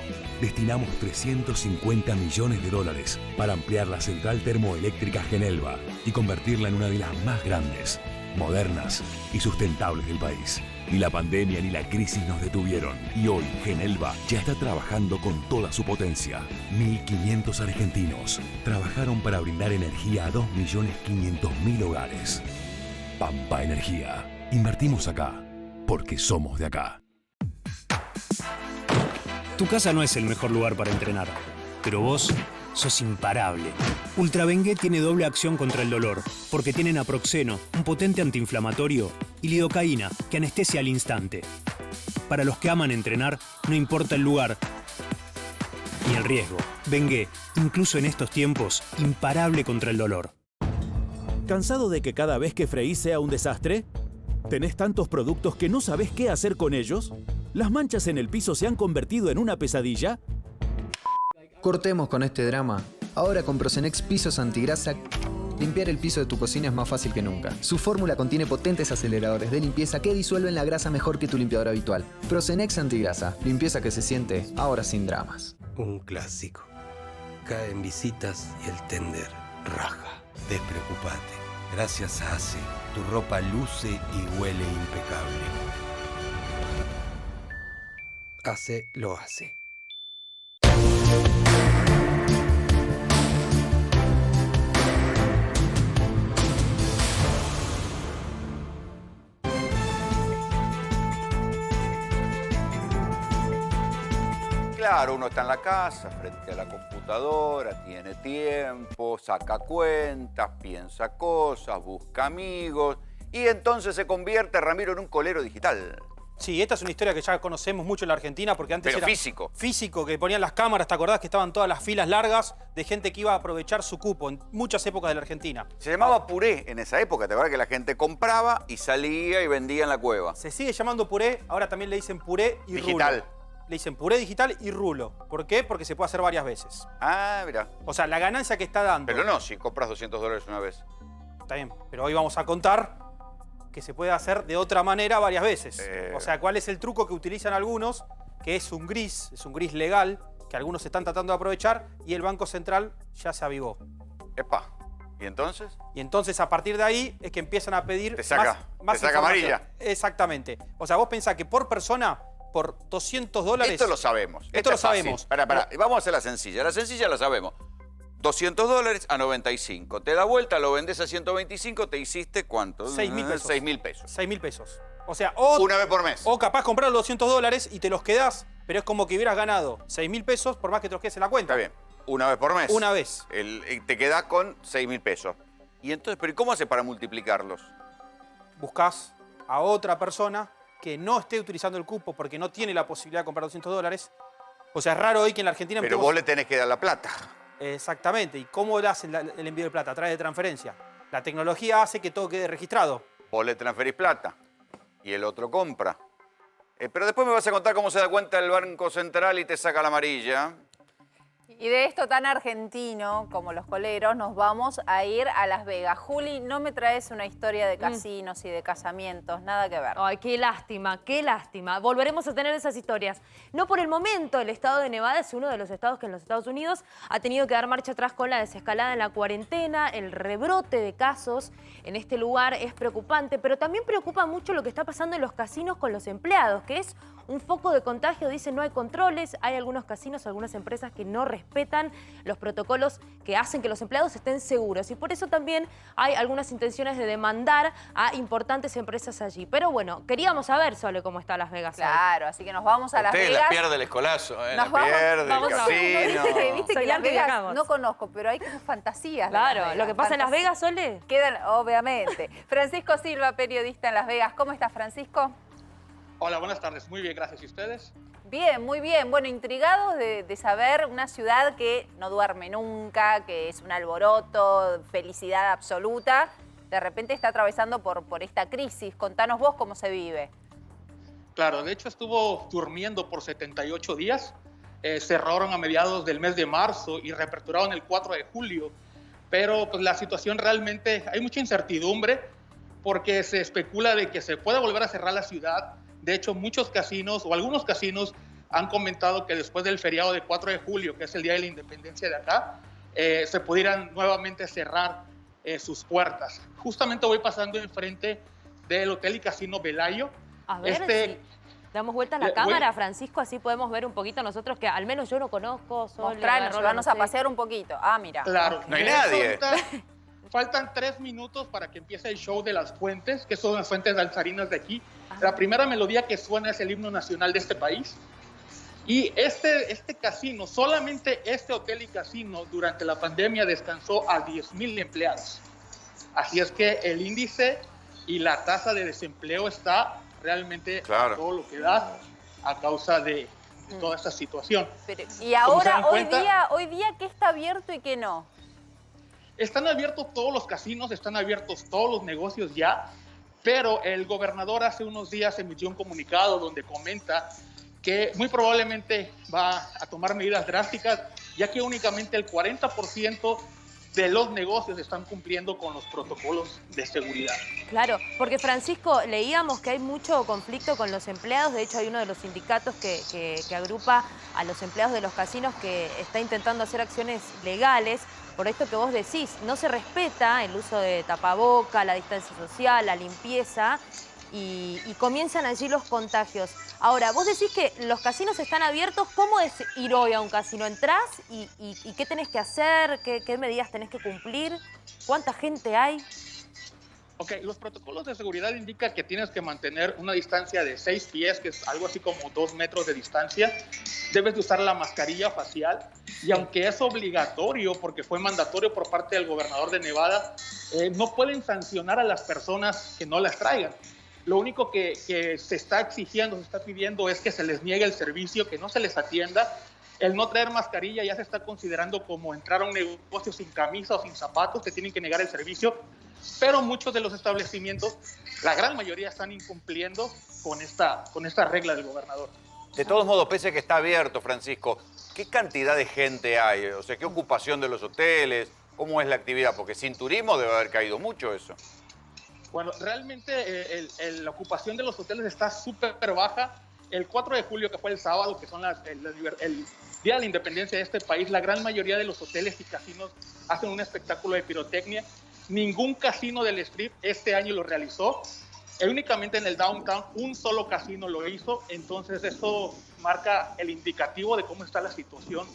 Destinamos $350 millones para ampliar la central termoeléctrica Genelva y convertirla en una de las más grandes, modernas y sustentables del país. Ni la pandemia ni la crisis nos detuvieron. Y hoy Genelva ya está trabajando con toda su potencia. 1.500 argentinos trabajaron para brindar energía a 2.500.000 hogares. Pampa Energía. Invertimos acá porque somos de acá. Tu casa no es el mejor lugar para entrenar, pero vos sos imparable. Ultra Bengué tiene doble acción contra el dolor, porque tiene naproxeno, un potente antiinflamatorio, y lidocaína, que anestesia al instante. Para los que aman entrenar, no importa el lugar ni el riesgo. Bengué, incluso en estos tiempos, imparable contra el dolor. ¿Cansado de que cada vez que freís sea un desastre? ¿Tenés tantos productos que no sabés qué hacer con ellos? ¿Las manchas en el piso se han convertido en una pesadilla? Cortemos con este drama. Ahora con Procenex Pisos Antigrasa, limpiar el piso de tu cocina es más fácil que nunca. Su fórmula contiene potentes aceleradores de limpieza que disuelven la grasa mejor que tu limpiador habitual. Procenex Antigrasa, limpieza que se siente, ahora sin dramas. Un clásico. Caen visitas y el tender raja. Despreocupate. Gracias a ACE, tu ropa luce y huele impecable. ACE lo hace. Claro, uno está en la casa, frente a la computadora, tiene tiempo, saca cuentas, piensa cosas, busca amigos y entonces se convierte, Ramiro, en un colero digital. Sí, esta es una historia que ya conocemos mucho en la Argentina porque antes Pero era físico. Físico, que ponían las cámaras, ¿te acordás que estaban todas las filas largas de gente que iba a aprovechar su cupo en muchas épocas de la Argentina? Se llamaba puré en esa época, ¿te acuerdas que la gente compraba y salía y vendía en la cueva? Se sigue llamando puré, ahora también le dicen puré y Digital. rulo. Le dicen puré digital y rulo. ¿Por qué? Porque se puede hacer varias veces. Ah, mira. O sea, la ganancia que está dando... Pero no, si compras $200 una vez. Está bien, pero hoy vamos a contar que se puede hacer de otra manera varias veces. O sea, ¿cuál es el truco que utilizan algunos? Que es un gris legal, que algunos están tratando de aprovechar y el Banco Central ya se avivó. Epa. ¿Y entonces? Y entonces a partir de ahí es que empiezan a pedir Te saca información. amarilla. Exactamente. O sea, vos pensás que por persona, por $200... Esto lo sabemos. Esto lo sabemos. Pará. Vamos a hacer la sencilla. La sencilla la sabemos. $200 a 95. Te da vuelta, lo vendés a 125, te hiciste ¿cuánto? 6.000 pesos. 6.000 pesos. 6.000 pesos. O sea, una vez por mes. O capaz comprar los $200 y te los quedás, pero es como que hubieras ganado 6.000 pesos por más que te los quedes en la cuenta. Está bien. Una vez por mes. Una vez. Te quedás con 6.000 pesos. Y entonces, ¿pero cómo haces para multiplicarlos? Buscás a otra persona que no esté utilizando el cupo porque no tiene la posibilidad de comprar $200. O sea, es raro hoy que en la Argentina... Pero vos le tenés que dar la plata. Exactamente. ¿Y cómo le hacen el envío de plata? A través de transferencia. La tecnología hace que todo quede registrado. vos le transferís plata y el otro compra. Pero después me vas a contar cómo se da cuenta el Banco Central y te saca la amarilla. Y de esto tan argentino como los coleros nos vamos a ir a Las Vegas. Juli, no me traes una historia de casinos y de casamientos, nada que ver. Ay, qué lástima, qué lástima. Volveremos a tener esas historias. No por el momento, el estado de Nevada es uno de los estados que en los Estados Unidos ha tenido que dar marcha atrás con la desescalada en la cuarentena. El rebrote de casos en este lugar es preocupante, pero también preocupa mucho lo que está pasando en los casinos con los empleados, que es un foco de contagio. Dicen no hay controles, hay algunos casinos, algunas empresas que no respetan los protocolos que hacen que los empleados estén seguros. Y por eso también hay algunas intenciones de demandar a importantes empresas allí. Pero bueno, queríamos saber, Sole, cómo está Las Vegas. Claro, así que nos vamos a Las Usted Vegas. la pierde el escolazo, ¿eh? La Nos vamos- pierde, vamos el a- casino. Viste que Las Vegas no conozco, pero hay como fantasías. de Claro, Las Vegas. lo que pasa en Las Vegas, Sole. Quedan, obviamente. Francisco Silva, periodista en Las Vegas. ¿Cómo estás, Francisco? Hola, buenas tardes. Muy bien, gracias. ¿Y ustedes? Bien, muy bien. Bueno, intrigados de saber una ciudad que no duerme nunca, que es un alboroto, felicidad absoluta. De repente está atravesando por esta crisis. Contanos vos cómo se vive. Claro, de hecho estuvo durmiendo por 78 días. Cerraron a mediados del mes de marzo y reaperturaron el 4 de julio. Pero pues, la situación realmente, hay mucha incertidumbre porque se especula de que se pueda volver a cerrar la ciudad. De hecho, muchos casinos o algunos casinos han comentado que después del feriado de 4 de julio, que es el Día de la Independencia de acá, se pudieran nuevamente cerrar sus puertas. Justamente voy pasando enfrente del Hotel y Casino Velayo. A ver si damos vuelta a la cámara, Francisco, así podemos ver un poquito nosotros, que al menos yo no conozco. Sole, Mostranos, Rola, llévanos no a sé. pasear un poquito. Ah, mira. Claro. No hay nadie. Faltan 3 minutos para que empiece el show de las fuentes, que son las fuentes danzarinas de aquí. La primera melodía que suena es el himno nacional de este país. Y este casino, solamente este hotel y casino, durante la pandemia descansó a 10,000 empleados. Así es que el índice y la tasa de desempleo está realmente a todo lo que da a causa de toda esta situación. Y ahora, dan cuenta, hoy día, ¿qué está abierto y qué no? Están abiertos todos los casinos, están abiertos todos los negocios ya, pero el gobernador hace unos días emitió un comunicado donde comenta que muy probablemente va a tomar medidas drásticas, ya que únicamente el 40% de los negocios están cumpliendo con los protocolos de seguridad. Claro, porque Francisco, leíamos que hay mucho conflicto con los empleados. De hecho, hay uno de los sindicatos que agrupa a los empleados de los casinos que está intentando hacer acciones legales. Por esto que vos decís, no se respeta el uso de tapaboca, la distancia social, la limpieza y comienzan allí los contagios. Ahora, vos decís que los casinos están abiertos. ¿Cómo es ir hoy a un casino? ¿Entrás y qué tenés que hacer? ¿Qué medidas tenés que cumplir? ¿Cuánta gente hay? Ok, los protocolos de seguridad indican que tienes que mantener una distancia de 6 pies, que es algo así como 2 metros de distancia. Debes de usar la mascarilla facial y aunque es obligatorio, porque fue mandatorio por parte del gobernador de Nevada, no pueden sancionar a las personas que no las traigan. Lo único que se está exigiendo, se está pidiendo es que se les niegue el servicio, que no se les atienda. El no traer mascarilla ya se está considerando como entrar a un negocio sin camisa o sin zapatos, te tienen que negar el servicio. Pero muchos de los establecimientos, la gran mayoría, están incumpliendo con esta regla del gobernador. De todos modos, pese a que está abierto, Francisco, ¿qué cantidad de gente hay? O sea, ¿qué ocupación de los hoteles? ¿Cómo es la actividad? Porque sin turismo debe haber caído mucho eso. Bueno, realmente la ocupación de los hoteles está súper baja. El 4 de julio, que fue el sábado, que son el Día de la Independencia de este país, la gran mayoría de los hoteles y casinos hacen un espectáculo de pirotecnia. Ningún casino del Strip este año lo realizó. Únicamente en el Downtown un solo casino lo hizo. Entonces eso marca el indicativo de cómo está la situación.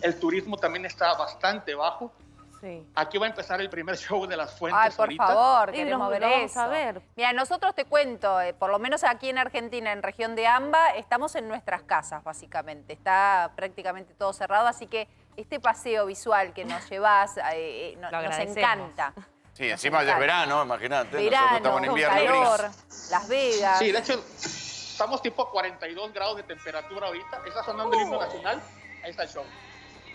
El turismo también está bastante bajo. Sí. Aquí va a empezar el primer show de las fuentes. Ay, por ahorita. favor, queremos ver vamos eso. a ver. Mira, nosotros te cuento, por lo menos aquí en Argentina, en región de AMBA, estamos en nuestras casas, básicamente. Está prácticamente todo cerrado, así que este paseo visual que nos llevas nos encanta. Sí, encima ya es verano, imagínate. Verano, nosotros estamos en invierno calor, gris. Las Vegas. Sí, de hecho, estamos tipo a 42 grados de temperatura ahorita. Está sonando el himno nacional. Ahí está el show.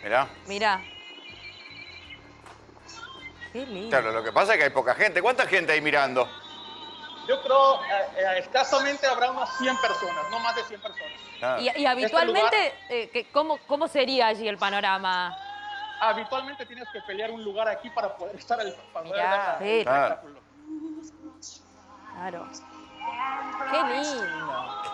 Mirá. Mirá. Qué lindo. Claro, lo que pasa es que hay poca gente. ¿Cuánta gente hay mirando? Yo creo escasamente habrá unas 100 personas, no más de 100 personas. Y habitualmente, ¿cómo sería allí el panorama? Habitualmente tienes que pelear un lugar aquí para poder estar al espectáculo. Claro. Qué lindo lugar,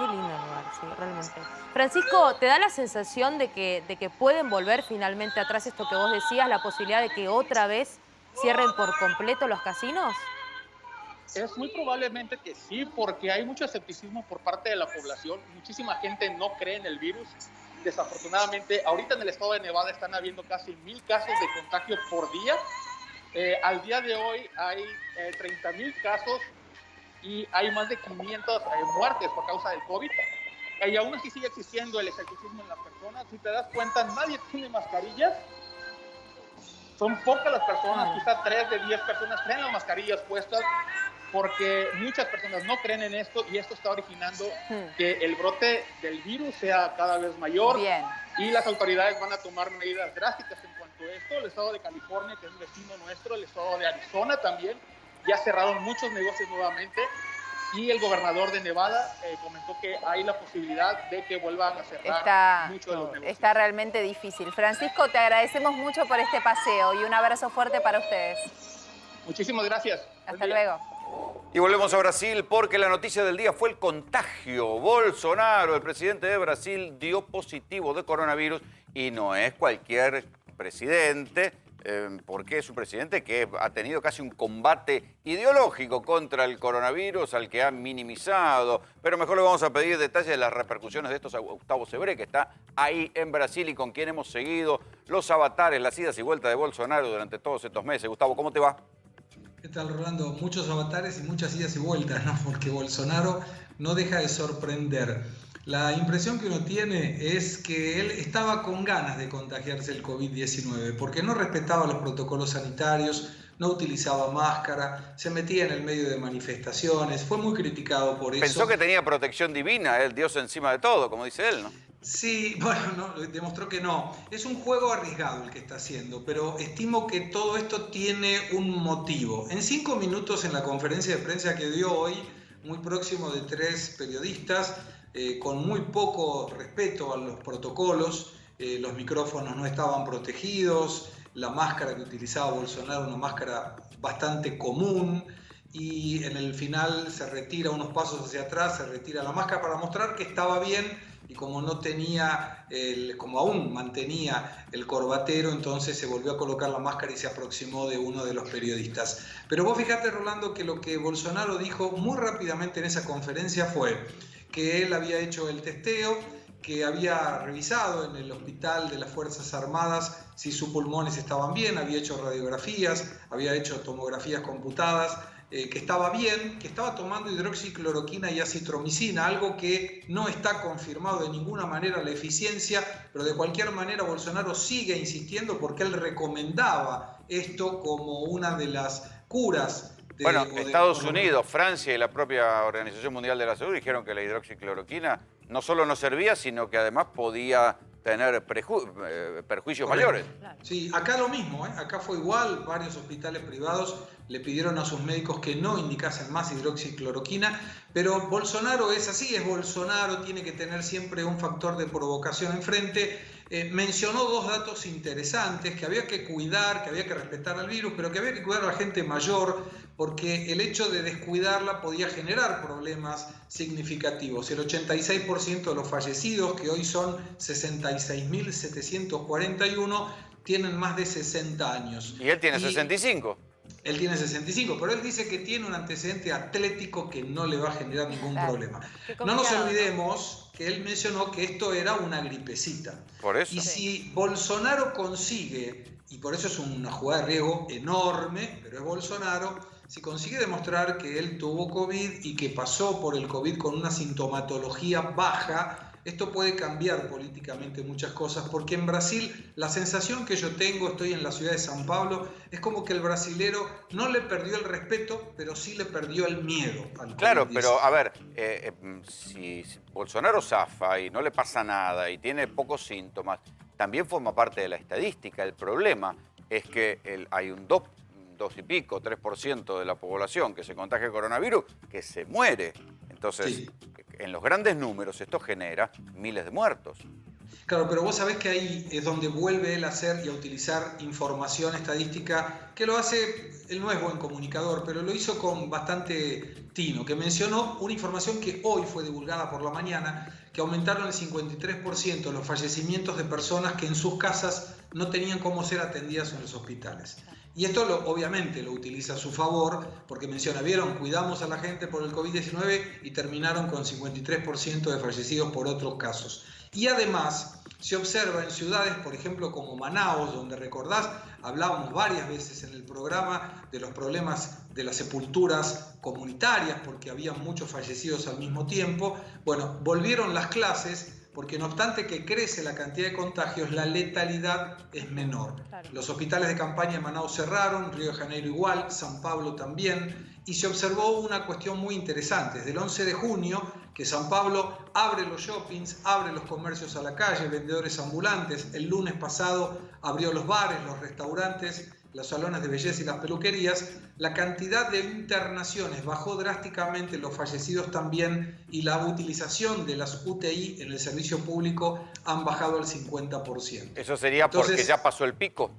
sí, realmente. Francisco, ¿te da la sensación de que pueden volver finalmente atrás esto que vos decías, la posibilidad de que otra vez cierren por completo los casinos? Es muy probablemente que sí, porque hay mucho escepticismo por parte de la población. Muchísima gente no cree en el virus. Desafortunadamente, ahorita en el estado de Nevada están habiendo casi 1000 casos de contagio por día. Al día de hoy hay 30,000 casos y hay más de 500 muertes por causa del COVID. Y aún así sigue existiendo el escepticismo en las personas. Si te das cuenta, nadie tiene mascarillas. Son pocas las personas, quizás 3 de 10 personas traen las mascarillas puestas, porque muchas personas no creen en esto y esto está originando que el brote del virus sea cada vez mayor. Bien. Y las autoridades van a tomar medidas drásticas en cuanto a esto. El estado de California, que es un vecino nuestro, el estado de Arizona también, ya cerraron muchos negocios nuevamente. Y el gobernador de Nevada comentó que hay la posibilidad de que vuelvan a cerrar muchos de los negocios. Está realmente difícil. Francisco, te agradecemos mucho por este paseo y un abrazo fuerte para ustedes. Muchísimas gracias. Hasta luego. Y volvemos a Brasil porque la noticia del día fue el contagio. Bolsonaro, el presidente de Brasil, dio positivo de coronavirus y no es cualquier presidente, porque es un presidente que ha tenido casi un combate ideológico contra el coronavirus, al que ha minimizado. Pero mejor le vamos a pedir detalles de las repercusiones de estos a Gustavo Sebré, que está ahí en Brasil y con quien hemos seguido los avatares, las idas y vueltas de Bolsonaro durante todos estos meses. Gustavo, ¿cómo te va? ¿Qué tal, Rolando? Muchos avatares y muchas idas y vueltas, ¿no? Porque Bolsonaro no deja de sorprender. La impresión que uno tiene es que él estaba con ganas de contagiarse el COVID-19 porque no respetaba los protocolos sanitarios, no utilizaba máscara, se metía en el medio de manifestaciones, fue muy criticado por eso. Pensó que tenía protección divina, el Dios encima de todo, como dice él, ¿no? Sí, bueno, no, demostró que no. Es un juego arriesgado el que está haciendo, pero estimo que todo esto tiene un motivo. En 5 minutos en la conferencia de prensa que dio hoy, muy próximo de 3 periodistas, con muy poco respeto a los protocolos, los micrófonos no estaban protegidos, la máscara que utilizaba Bolsonaro, una máscara bastante común, y en el final se retira unos pasos hacia atrás, se retira la máscara para mostrar que estaba bien, y como no tenía, como aún mantenía el corbatero, entonces se volvió a colocar la máscara y se aproximó de uno de los periodistas. Pero vos fíjate, Rolando, que lo que Bolsonaro dijo muy rápidamente en esa conferencia fue que él había hecho el testeo, que había revisado en el hospital de las Fuerzas Armadas si sus pulmones estaban bien, había hecho radiografías, había hecho tomografías computadas, que estaba bien, que estaba tomando hidroxicloroquina y acitromicina, algo que no está confirmado de ninguna manera la eficiencia, pero de cualquier manera Bolsonaro sigue insistiendo porque él recomendaba esto como una de las curas. Bueno, Estados Unidos, Francia y la propia Organización Mundial de la Salud dijeron que la hidroxicloroquina no solo no servía, sino que además podía tener perjuicios mayores. Sí, acá lo mismo, acá fue igual, varios hospitales privados le pidieron a sus médicos que no indicasen más hidroxicloroquina, pero Bolsonaro es así, es Bolsonaro, tiene que tener siempre un factor de provocación enfrente. Mencionó 2 datos interesantes, que había que cuidar, que había que respetar al virus, pero que había que cuidar a la gente mayor, porque el hecho de descuidarla podía generar problemas significativos. El 86% de los fallecidos, que hoy son 66.741, tienen más de 60 años. Y él tiene 65. Él tiene 65, pero él dice que tiene un antecedente atlético que no le va a generar ningún problema. No nos olvidemos que él mencionó que esto era una gripecita. Por eso. Y si Bolsonaro consigue, y por eso es una jugada de riesgo enorme, pero es Bolsonaro, si consigue demostrar que él tuvo COVID y que pasó por el COVID con una sintomatología baja, esto puede cambiar políticamente muchas cosas, porque en Brasil la sensación que yo tengo, estoy en la ciudad de San Pablo, es como que el brasilero no le perdió el respeto, pero sí le perdió el miedo al COVID-19. Claro, pero a ver, si Bolsonaro zafa y no le pasa nada y tiene pocos síntomas, también forma parte de la estadística. El problema es que hay un 2 y pico, 3% de la población que se contagia de coronavirus, que se muere. Entonces, en los grandes números esto genera miles de muertos. Claro, pero vos sabés que ahí es donde vuelve él a hacer y a utilizar información estadística, que lo hace, él no es buen comunicador, pero lo hizo con bastante tino, que mencionó una información que hoy fue divulgada por la mañana, que aumentaron el 53% los fallecimientos de personas que en sus casas no tenían cómo ser atendidas en los hospitales. Y esto obviamente lo utiliza a su favor, porque menciona, vieron, cuidamos a la gente por el COVID-19 y terminaron con 53% de fallecidos por otros casos. Y además se observa en ciudades, por ejemplo, como Manaos, donde recordás, hablábamos varias veces en el programa de los problemas de las sepulturas comunitarias, porque había muchos fallecidos al mismo tiempo. Bueno, volvieron las clases, porque no obstante que crece la cantidad de contagios, la letalidad es menor. Claro. Los hospitales de campaña de Manaus cerraron, Río de Janeiro igual, San Pablo también, y se observó una cuestión muy interesante. Desde el 11 de junio, que San Pablo abre los shoppings, abre los comercios a la calle, vendedores ambulantes. El lunes pasado abrió los bares, los restaurantes, los salones de belleza y las peluquerías. La cantidad de internaciones bajó drásticamente, los fallecidos también, y la utilización de las UTI en el servicio público han bajado al 50%. ¿Eso sería porque ya pasó el pico?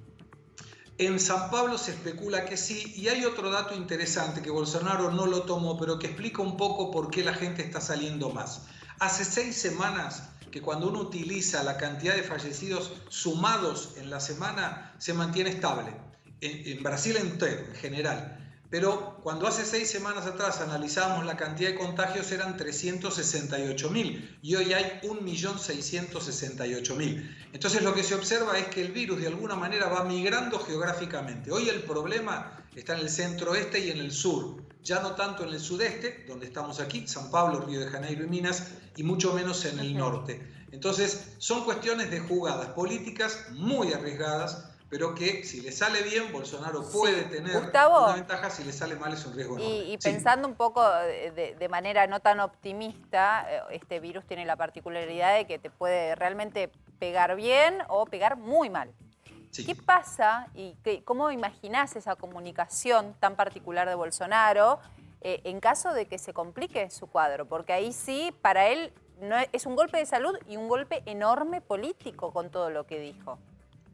En San Pablo se especula que sí, y hay otro dato interesante que Bolsonaro no lo tomó, pero que explica un poco por qué la gente está saliendo más. Hace 6 semanas que cuando uno utiliza la cantidad de fallecidos sumados en la semana, se mantiene estable. En Brasil entero, en general. Pero cuando hace 6 semanas atrás analizábamos la cantidad de contagios eran 368.000 y hoy hay 1.668.000. Entonces lo que se observa es que el virus de alguna manera va migrando geográficamente. Hoy el problema está en el centro-oeste y en el sur, ya no tanto en el sudeste, donde estamos aquí, San Pablo, Río de Janeiro y Minas, y mucho menos en el norte. Entonces son cuestiones de jugadas políticas muy arriesgadas, pero que si le sale bien, Bolsonaro puede tener Gustavo, una ventaja, si le sale mal es un riesgo enorme. Y pensando un poco de manera no tan optimista, este virus tiene la particularidad de que te puede realmente pegar bien o pegar muy mal. Sí. ¿Qué pasa y cómo imaginás esa comunicación tan particular de Bolsonaro en caso de que se complique su cuadro? Porque ahí sí, para él no es un golpe de salud y un golpe enorme político con todo lo que dijo.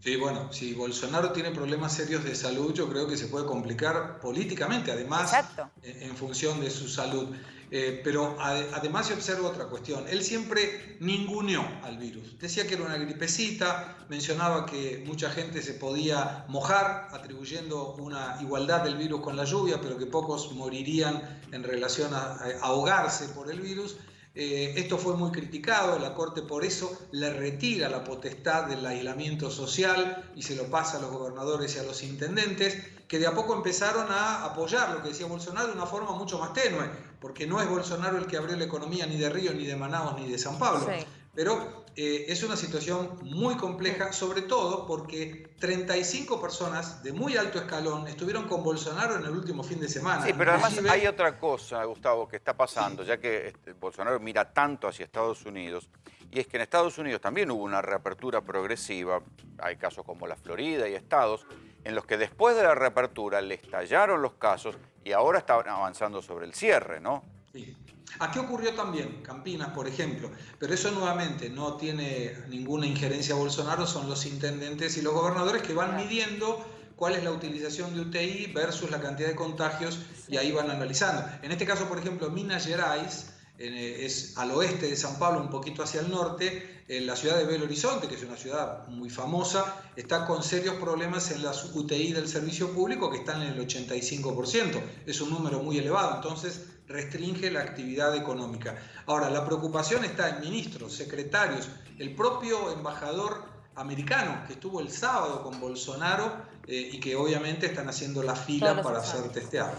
Sí, bueno, si Bolsonaro tiene problemas serios de salud, yo creo que se puede complicar políticamente, además, en función de su salud. Pero además se observa otra cuestión. Él siempre ninguneó al virus. Decía que era una gripecita, mencionaba que mucha gente se podía mojar, atribuyendo una igualdad del virus con la lluvia, pero que pocos morirían en relación a ahogarse por el virus. Esto fue muy criticado, la Corte por eso le retira la potestad del aislamiento social y se lo pasa a los gobernadores y a los intendentes, que de a poco empezaron a apoyar lo que decía Bolsonaro de una forma mucho más tenue, porque no es Bolsonaro el que abrió la economía ni de Río, ni de Manaos, ni de San Pablo. Sí. Pero es una situación muy compleja, sobre todo porque 35 personas de muy alto escalón estuvieron con Bolsonaro en el último fin de semana. Sí, pero además hay otra cosa, Gustavo, que está pasando, ya que Bolsonaro mira tanto hacia Estados Unidos, y es que en Estados Unidos también hubo una reapertura progresiva. Hay casos como la Florida y estados en los que después de la reapertura le estallaron los casos y ahora están avanzando sobre el cierre, ¿no? Sí. Aquí ocurrió también, Campinas, por ejemplo, pero eso nuevamente no tiene ninguna injerencia Bolsonaro, son los intendentes y los gobernadores que van midiendo cuál es la utilización de UTI versus la cantidad de contagios y ahí van analizando. En este caso, por ejemplo, Minas Gerais, es al oeste de San Pablo, un poquito hacia el norte, en la ciudad de Belo Horizonte, que es una ciudad muy famosa, está con serios problemas en las UTI del servicio público, que están en el 85%. Es un número muy elevado, entonces restringe la actividad económica. Ahora, la preocupación está en ministros, secretarios, el propio embajador americano que estuvo el sábado con Bolsonaro y que obviamente están haciendo la fila para ser testeados.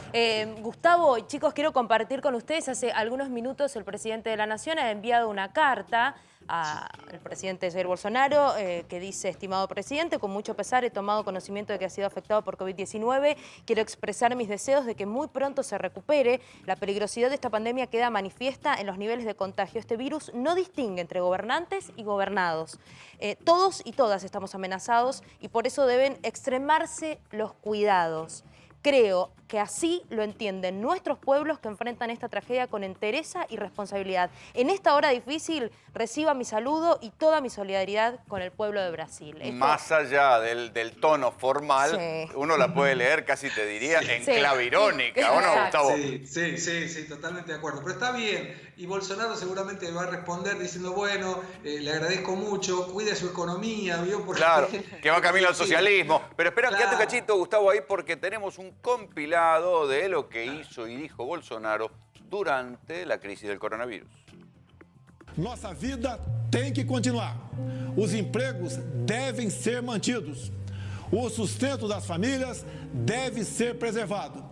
Gustavo, chicos, quiero compartir con ustedes, hace algunos minutos el presidente de la Nación ha enviado una carta al presidente Jair Bolsonaro, que dice: estimado presidente, con mucho pesar he tomado conocimiento de que ha sido afectado por COVID-19. Quiero expresar mis deseos de que muy pronto se recupere. La peligrosidad de esta pandemia queda manifiesta en los niveles de contagio. Este virus no distingue entre gobernantes y gobernados. Todos y todas estamos amenazados y por eso deben extremarse los cuidados. Creo que así lo entienden nuestros pueblos que enfrentan esta tragedia con entereza y responsabilidad. En esta hora difícil, reciba mi saludo y toda mi solidaridad con el pueblo de Brasil. Más allá del tono formal, Sí. uno la puede leer, casi te diría, en Sí. clave irónica, ¿o no, Gustavo? Sí, totalmente de acuerdo. Pero está bien. Y Bolsonaro seguramente va a responder diciendo, bueno, le agradezco mucho, cuide su economía, ¿vio? Porque... Claro, que va camino al socialismo. Pero espera, Claro. quédate un cachito, Gustavo, ahí, porque tenemos un compilado de lo que hizo y dijo Bolsonaro durante la crisis del coronavirus. Nossa vida tem que continuar. Os empregos devem ser mantidos. O sustento das famílias deve ser preservado.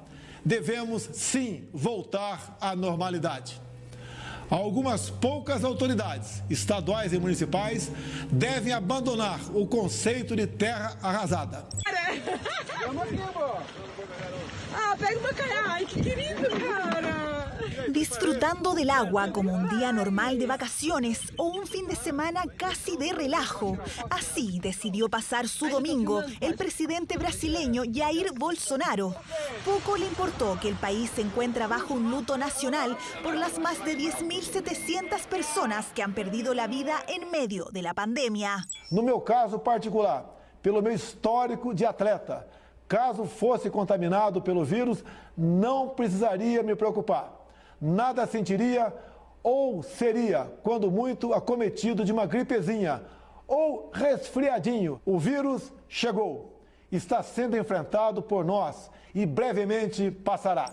Devemos, sim, voltar à normalidade. Algumas poucas autoridades, estaduais e municipais, devem abandonar o conceito de terra arrasada. Ah, pega uma caia. Ai, que querido, cara. Disfrutando del agua como un día normal de vacaciones o un fin de semana casi de relajo. Así decidió pasar su domingo el presidente brasileño Jair Bolsonaro. Poco le importó que el país se encuentra bajo un luto nacional por las más de 10.700 personas que han perdido la vida en medio de la pandemia. No meu caso particular, pelo meu histórico de atleta, caso fosse contaminado pelo vírus, não precisaria me preocupar. Nada sentiria ou seria, quando muito, acometido de uma gripezinha ou resfriadinho. O vírus chegou, está sendo enfrentado por nós e brevemente passará.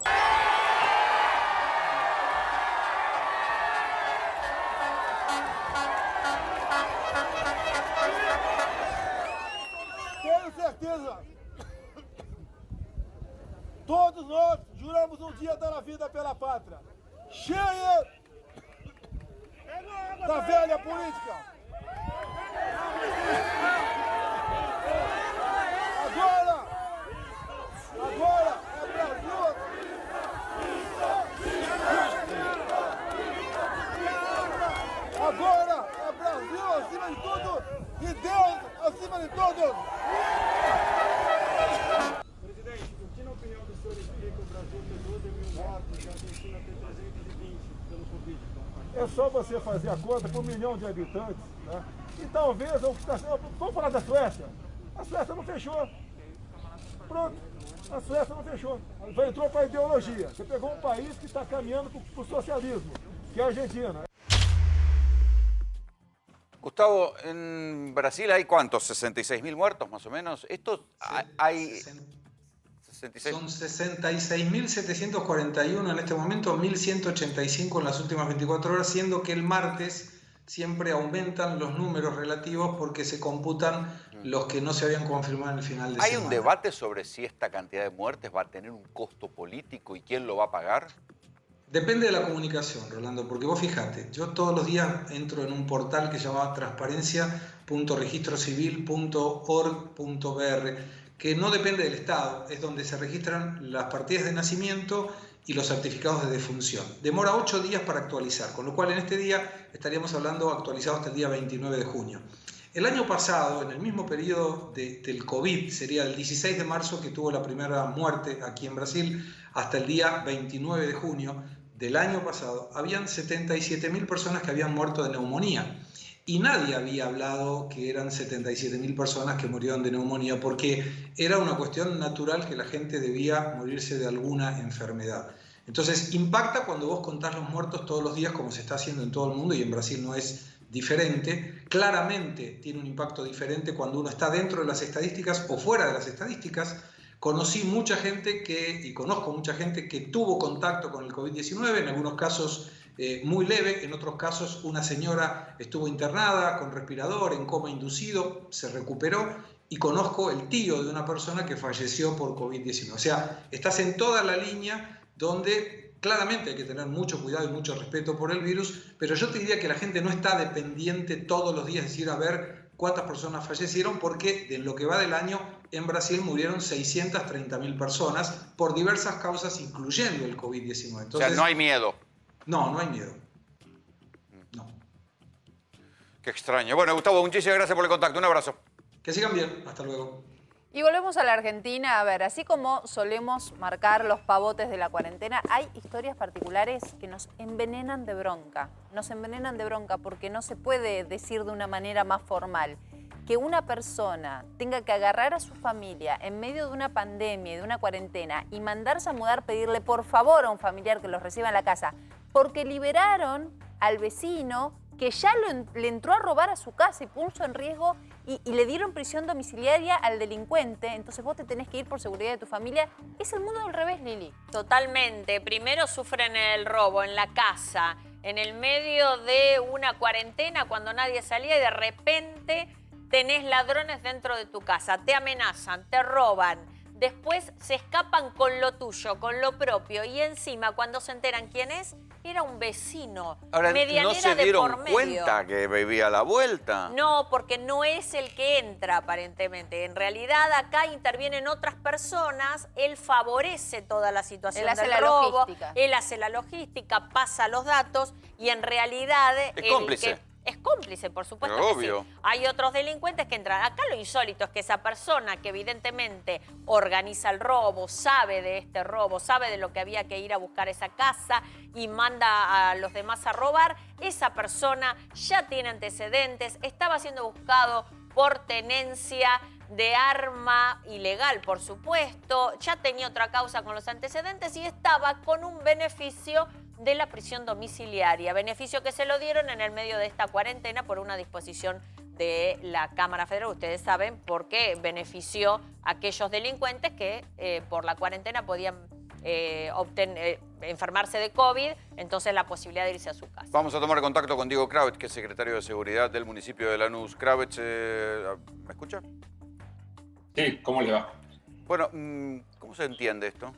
Tenho certeza. Todos nós juramos um dia dar a vida pela pátria. Cheia da velha política. Agora é Brasil. Agora é Brasil acima de tudo e Deus acima de todos. Presidente, o que na opinião do senhor explica o Brasil ter 12 mil mortos e a Argentina ter 320 pelo Covid? É só você fazer a conta por 1 milhão de habitantes, né? E talvez, vamos falar da Suécia. A Suécia não fechou. Pronto, a Suécia não fechou. Entrou para a ideologia. Você pegou um país que está caminhando para o socialismo, que é a Argentina. Gustavo, en Brasil hay ¿cuántos? ¿66.000 muertos más o menos? Estos hay... 66. Son 66.741 en este momento, 1.185 en las últimas 24 horas, siendo que el martes siempre aumentan los números relativos porque se computan los que no se habían confirmado en el final de semana. ¿Hay un debate sobre si esta cantidad de muertes va a tener un costo político y quién lo va a pagar? Depende de la comunicación, Rolando, porque vos fijate, yo todos los días entro en un portal que se llama transparencia.registrocivil.org.br, que no depende del Estado, es donde se registran las partidas de nacimiento y los certificados de defunción. Demora 8 días para actualizar, con lo cual en este día estaríamos hablando actualizado hasta el día 29 de junio. El año pasado, en el mismo periodo del COVID, sería el 16 de marzo que tuvo la primera muerte aquí en Brasil, hasta el día 29 de junio del año pasado, habían 77.000 personas que habían muerto de neumonía. Y nadie había hablado que eran 77.000 personas que murieron de neumonía, porque era una cuestión natural que la gente debía morirse de alguna enfermedad. Entonces impacta cuando vos contás los muertos todos los días, como se está haciendo en todo el mundo, y en Brasil no es diferente. Claramente tiene un impacto diferente cuando uno está dentro de las estadísticas o fuera de las estadísticas. Conocí mucha gente y conozco mucha gente que tuvo contacto con el COVID-19, en algunos casos muy leve, en otros casos una señora estuvo internada con respirador, en coma inducido, se recuperó, y conozco el tío de una persona que falleció por COVID-19. O sea, estás en toda la línea donde claramente hay que tener mucho cuidado y mucho respeto por el virus, pero yo te diría que la gente no está dependiente todos los días de decir a ver cuántas personas fallecieron, porque de lo que va del año en Brasil murieron 630.000 personas por diversas causas, incluyendo el COVID-19. Entonces, o sea, no hay miedo. No, no hay miedo. No. Qué extraño. Bueno, Gustavo, muchísimas gracias por el contacto. Un abrazo. Que sigan bien. Hasta luego. Y volvemos a la Argentina. A ver, así como solemos marcar los pavotes de la cuarentena, hay historias particulares que nos envenenan de bronca. Nos envenenan de bronca porque no se puede decir de una manera más formal que una persona tenga que agarrar a su familia en medio de una pandemia y de una cuarentena y mandarse a mudar, pedirle por favor a un familiar que los reciba en la casa, porque liberaron al vecino que ya le entró a robar a su casa y puso en riesgo y le dieron prisión domiciliaria al delincuente. Entonces vos te tenés que ir por seguridad de tu familia. Es el mundo al revés, Lili. Totalmente. Primero sufren el robo en la casa, en el medio de una cuarentena cuando nadie salía y de repente tenés ladrones dentro de tu casa, te amenazan, te roban, después se escapan con lo tuyo, con lo propio y encima cuando se enteran quién es, era un vecino. Ahora, medianera ¿no se de dieron por medio. cuenta que vivía a la vuelta? No, porque no es el que entra aparentemente. En realidad acá intervienen otras personas, él favorece toda la situación Él hace del la robo, logística. él hace la logística, pasa los datos y en realidad Es cómplice. es cómplice, por supuesto Pero que obvio. sí. Hay otros delincuentes que entran. Acá lo insólito es que esa persona que evidentemente organiza el robo, sabe de este robo, sabe de lo que había que ir a buscar esa casa y manda a los demás a robar, esa persona ya tiene antecedentes, estaba siendo buscado por tenencia de arma ilegal, por supuesto, ya tenía otra causa con los antecedentes y estaba con un beneficio de la prisión domiciliaria, beneficio que se lo dieron en el medio de esta cuarentena por una disposición de la Cámara Federal. Ustedes saben por qué benefició a aquellos delincuentes que por la cuarentena podían enfermarse de COVID, entonces la posibilidad de irse a su casa. Vamos a tomar contacto con Diego Kravet, que es secretario de Seguridad del municipio de Lanús. Kravet, ¿me escucha? Sí, ¿cómo le va? Bueno, ¿cómo se entiende esto?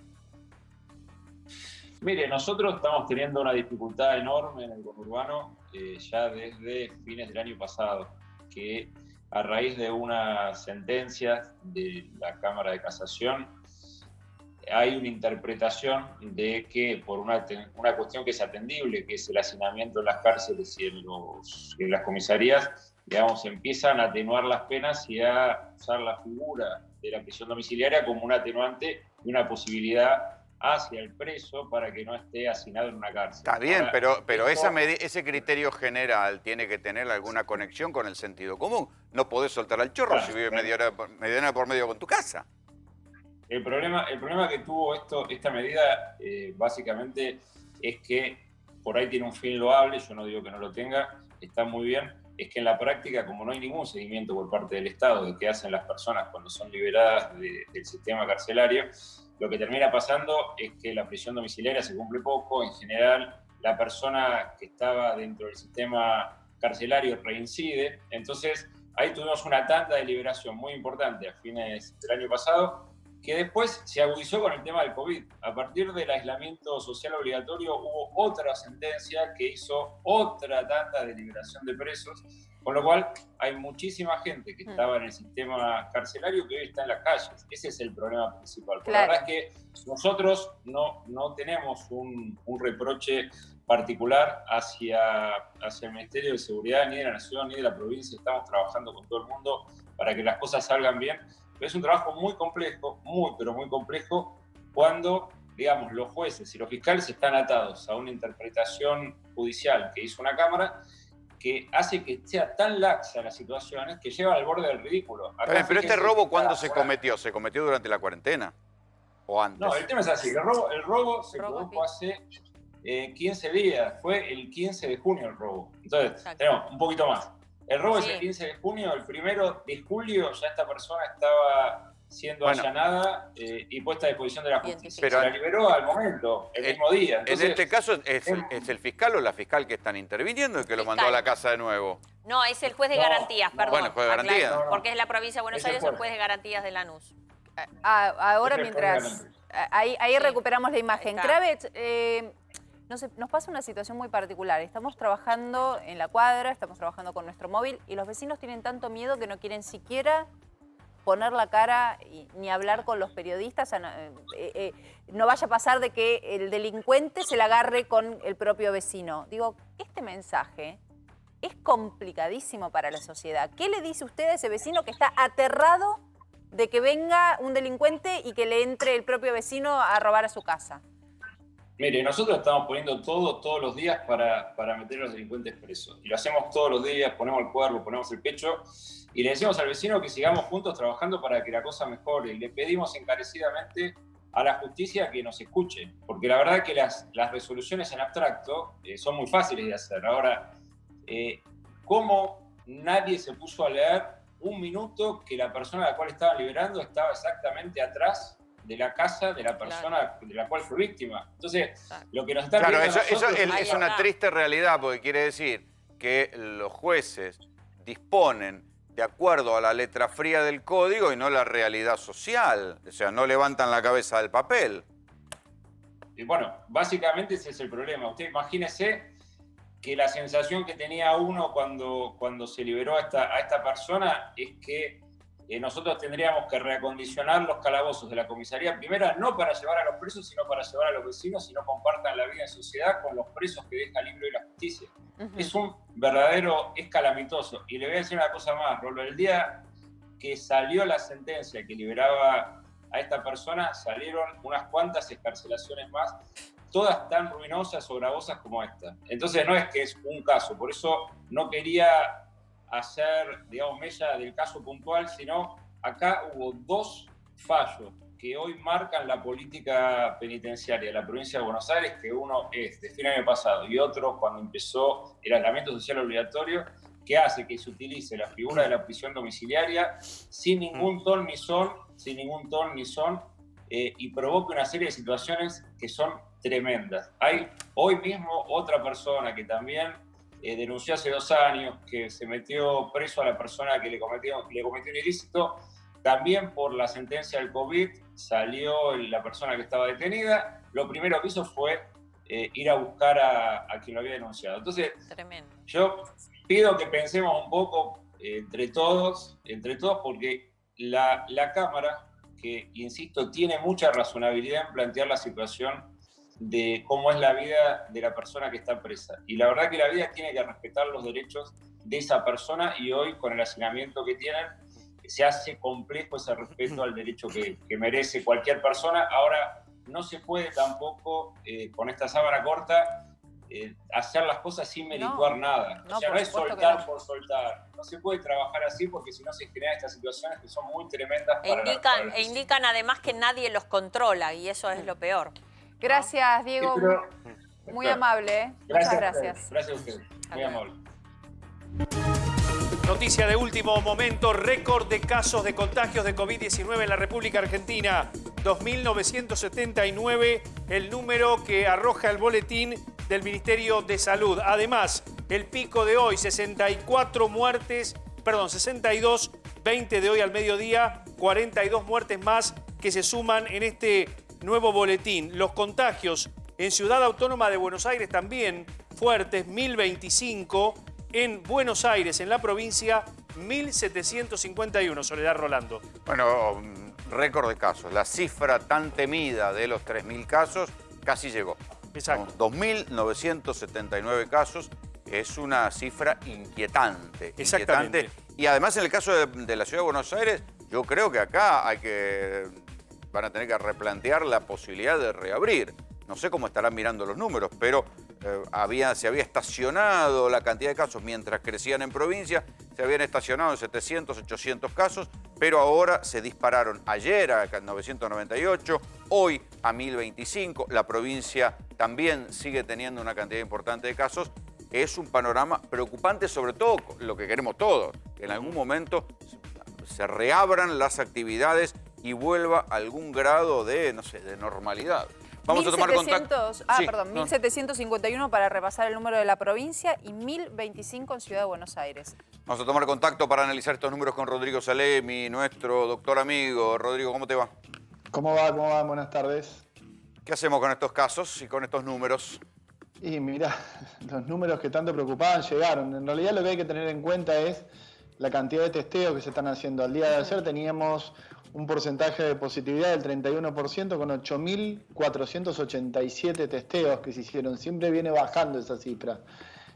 Mire, nosotros estamos teniendo una dificultad enorme en el conurbano ya desde fines del año pasado, que a raíz de una sentencia de la Cámara de Casación hay una interpretación de que por una cuestión que es atendible, que es el hacinamiento en las cárceles y en las comisarías, digamos, empiezan a atenuar las penas y a usar la figura de la prisión domiciliaria como un atenuante y una posibilidad hacia el preso para que no esté hacinado en una cárcel. Está bien, Ahora, pero esto- ese criterio general tiene que tener alguna conexión con el sentido común. No podés soltar al chorro Claro, si vive claro. mediana por medio con tu casa. El problema que tuvo esta medida básicamente es que por ahí tiene un fin loable, yo no digo que no lo tenga, está muy bien, es que en la práctica, como no hay ningún seguimiento por parte del Estado de qué hacen las personas cuando son liberadas del sistema carcelario, lo que termina pasando es que la prisión domiciliaria se cumple poco, en general la persona que estaba dentro del sistema carcelario reincide, entonces ahí tuvimos una tanda de liberación muy importante a fines del año pasado, que después se agudizó con el tema del COVID. A partir del aislamiento social obligatorio hubo otra sentencia que hizo otra tanda de liberación de presos, con lo cual hay muchísima gente que estaba en el sistema carcelario que hoy está en las calles. Ese es el problema principal. Porque Claro. la verdad es que nosotros no tenemos un reproche particular hacia el Ministerio de Seguridad, ni de la Nación, ni de la provincia. Estamos trabajando con todo el mundo para que las cosas salgan bien. Pero es un trabajo muy complejo, pero muy complejo, cuando, digamos, los jueces y los fiscales están atados a una interpretación judicial que hizo una Cámara que hace que sea tan laxa la situación que lleva al borde del ridículo. Acá, Pero este fíjense, robo, ¿cuándo se ahora- cometió? ¿Se cometió durante la cuarentena? ¿O antes? No, el tema es así. El robo se produjo hace 15 días. Fue el 15 de junio el robo. Entonces, tenemos un poquito más. El robo es el 15 de junio. El 1 de julio ya esta persona estaba siendo Bueno. allanada y puesta a disposición de la justicia. Pero- se la liberó al momento, el mismo día. Entonces, en este caso, ¿es el fiscal o la fiscal que están interviniendo y que lo mandó a la casa de nuevo? No, es el juez de garantías, perdón. Bueno, el juez de aclaro, garantías. porque es la provincia de Buenos Es el Aires, el juez. juez de garantías de Lanús. Ahora, Es el mientras... Ahí recuperamos la imagen. Está. Kravet, nos pasa una situación muy particular. Estamos trabajando en la cuadra, estamos trabajando con nuestro móvil y los vecinos tienen tanto miedo que no quieren siquiera poner la cara ni hablar con los periodistas. No vaya a pasar de que el delincuente se la agarre con el propio vecino. Digo, este mensaje es complicadísimo para la sociedad. ¿Qué le dice usted a ese vecino que está aterrado de que venga un delincuente y que le entre el propio vecino a robar a su casa? Mire, nosotros estamos poniendo todo todos los días para meter a los delincuentes presos. Y lo hacemos todos los días, ponemos el cuerpo, ponemos el pecho y le decimos al vecino que sigamos juntos trabajando para que la cosa mejore. Y le pedimos encarecidamente a la justicia que nos escuche. Porque la verdad que las resoluciones en abstracto son muy fáciles de hacer. Ahora, ¿cómo nadie se puso a leer un minuto que la persona a la cual estaban liberando estaba exactamente atrás de la casa de la persona de la cual fue víctima? Entonces, lo que nos está pidiendo eso es una triste realidad, porque quiere decir que los jueces disponen de acuerdo a la letra fría del código y no la realidad social. O sea, no levantan la cabeza del papel. Y bueno, básicamente ese es el problema. Usted imagínese que la sensación que tenía uno cuando se liberó a esta persona es que nosotros tendríamos que reacondicionar los calabozos de la comisaría primera, no para llevar a los presos, sino para llevar a los vecinos y no compartan la vida en sociedad con los presos que deja libre la justicia. Es un verdadero, es calamitoso. Y le voy a decir una cosa más, Rolo, el día que salió la sentencia que liberaba a esta persona, salieron unas cuantas excarcelaciones más, todas tan ruinosas o gravosas como esta. Entonces no es que es un caso, por eso no quería hacer, digamos, mella del caso puntual, sino acá hubo dos fallos que hoy marcan la política penitenciaria de la provincia de Buenos Aires, que uno es de fin de año pasado y otro cuando empezó el aislamiento social obligatorio, que hace que se utilice la figura de la prisión domiciliaria sin ningún ton ni son, y provoca una serie de situaciones que son tremendas. Hay hoy mismo otra persona que también denunció hace 2 años que se metió preso a la persona que le cometió un ilícito. También por la sentencia del COVID salió la persona que estaba detenida. Lo primero que hizo fue ir a buscar a quien lo había denunciado. Entonces, tremendo. Yo pido que pensemos un poco entre todos, porque la Cámara, que, insisto, tiene mucha razonabilidad en plantear la situación de cómo es la vida de la persona que está presa. Y la verdad que la vida tiene que respetar los derechos de esa persona, y hoy, con el hacinamiento que tienen, se hace complejo ese respeto al derecho que merece cualquier persona. Ahora, no se puede tampoco, con esta sábana corta, hacer las cosas sin merituar nada. O sea, no es soltar por soltar. No se puede trabajar así, porque si no se generan estas situaciones que son muy tremendas para indican además que nadie los controla, y eso es lo peor. Gracias, Diego. Muy amable. Muchas gracias. Gracias a usted. Muy amable. Noticia de último momento, récord de casos de contagios de COVID-19 en la República Argentina. 2.979, el número que arroja el boletín del Ministerio de Salud. Además, el pico de hoy, 62, 20 de hoy al mediodía, 42 muertes más que se suman en este nuevo boletín. Los contagios en Ciudad Autónoma de Buenos Aires también fuertes, 1025. En Buenos Aires, en la provincia, 1751. Soledad Rolando. Bueno, récord de casos. La cifra tan temida de los 3.000 casos casi llegó. Exacto. 2.979 casos es una cifra inquietante. Exactamente. Y además, en el caso de la Ciudad de Buenos Aires, yo creo que acá van a tener que replantear la posibilidad de reabrir. No sé cómo estarán mirando los números, pero se había estacionado la cantidad de casos mientras crecían en provincia. Se habían estacionado en 700, 800 casos, pero ahora se dispararon ayer a 998, hoy a 1025. La provincia también sigue teniendo una cantidad importante de casos. Es un panorama preocupante, sobre todo lo que queremos todos, que en algún momento se reabran las actividades y vuelva algún grado de, no sé, de normalidad. Vamos a tomar contacto. 1751 para repasar el número de la provincia y 1025 en Ciudad de Buenos Aires. Vamos a tomar contacto para analizar estos números con Rodrigo Salemi, nuestro doctor amigo. Rodrigo, ¿cómo te va? ¿Cómo va? ¿Cómo va? Buenas tardes. ¿Qué hacemos con estos casos y con estos números? Y mirá, los números que tanto preocupaban llegaron. En realidad lo que hay que tener en cuenta es la cantidad de testeos que se están haciendo. Al día de ayer teníamos un porcentaje de positividad del 31% con 8.487 testeos que se hicieron. Siempre viene bajando esa cifra.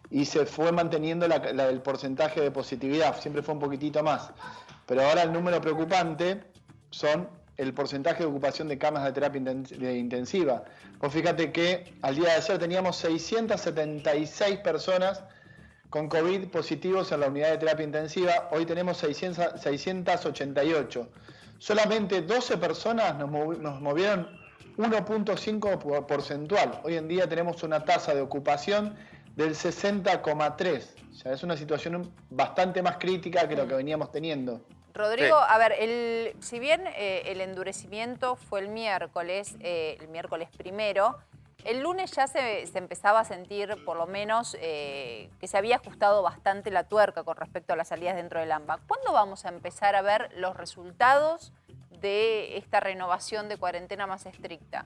Y se fue manteniendo el porcentaje de positividad. Siempre fue un poquitito más. Pero ahora el número preocupante son el porcentaje de ocupación de camas de terapia intensiva. Vos fíjate que al día de ayer teníamos 676 personas con COVID positivos en la unidad de terapia intensiva, hoy tenemos 688. Solamente 12 personas nos movieron 1.5 porcentual. Hoy en día tenemos una tasa de ocupación del 60,3. O sea, es una situación bastante más crítica que lo que veníamos teniendo. Rodrigo, a ver, si bien el endurecimiento fue el miércoles primero, el lunes ya se empezaba a sentir, por lo menos, que se había ajustado bastante la tuerca con respecto a las salidas dentro del AMBA. ¿Cuándo vamos a empezar a ver los resultados de esta renovación de cuarentena más estricta?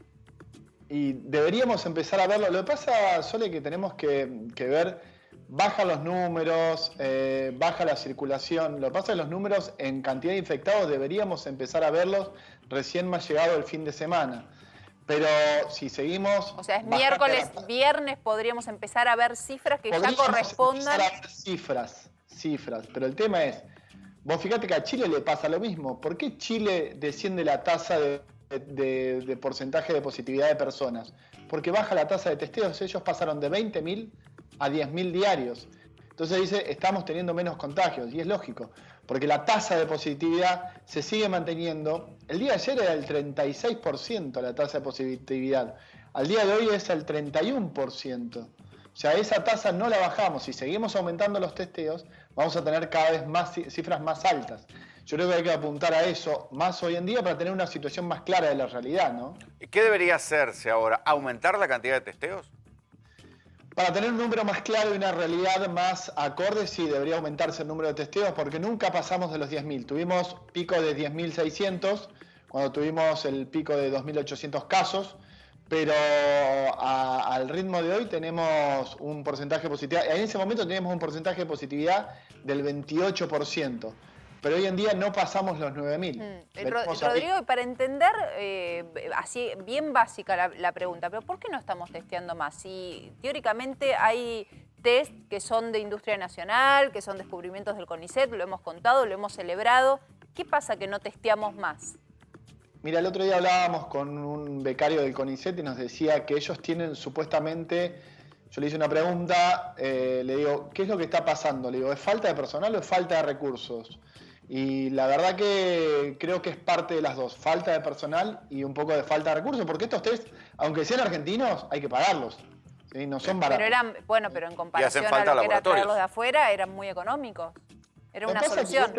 Y deberíamos empezar a verlo. Lo que pasa, Sole, que tenemos que ver, bajan los números, baja la circulación. Lo que pasa es que los números en cantidad de infectados deberíamos empezar a verlos recién más llegado el fin de semana. Pero si seguimos... O sea, es miércoles, viernes podríamos empezar a ver cifras que ya correspondan... Empezar a ver cifras. Pero el tema es, vos fíjate que a Chile le pasa lo mismo. ¿Por qué Chile desciende la tasa de porcentaje de positividad de personas? Porque baja la tasa de testeos. Ellos pasaron de 20.000 a 10.000 diarios. Entonces dice, estamos teniendo menos contagios. Y es lógico, porque la tasa de positividad se sigue manteniendo. El día de ayer era el 36% la tasa de positividad. Al día de hoy es el 31%. O sea, esa tasa no la bajamos. Si seguimos aumentando los testeos, vamos a tener cada vez más cifras más altas. Yo creo que hay que apuntar a eso más hoy en día para tener una situación más clara de la realidad, ¿no? ¿Qué debería hacerse ahora? ¿Aumentar la cantidad de testeos? Para tener un número más claro y una realidad más acorde, sí, debería aumentarse el número de testeos porque nunca pasamos de los 10.000. Tuvimos pico de 10.600 cuando tuvimos el pico de 2.800 casos, pero al ritmo de hoy tenemos un porcentaje de positividad. En ese momento teníamos un porcentaje de positividad del 28%. Pero hoy en día no pasamos los 9.000. Rodrigo, y para entender, así bien básica la pregunta, pero ¿por qué no estamos testeando más? Si teóricamente hay test que son de industria nacional, que son descubrimientos del CONICET, lo hemos contado, lo hemos celebrado, ¿qué pasa que no testeamos más? Mira, el otro día hablábamos con un becario del CONICET y nos decía que ellos tienen supuestamente... Yo le hice una pregunta, le digo, ¿qué es lo que está pasando? Le digo, ¿es falta de personal o es falta de recursos? Y la verdad que creo que es parte de las dos, falta de personal y un poco de falta de recursos, porque estos test, aunque sean argentinos, hay que pagarlos, ¿sí? No son baratos. Pero en comparación a lo que era traerlos de afuera, eran muy económicos. Era una solución.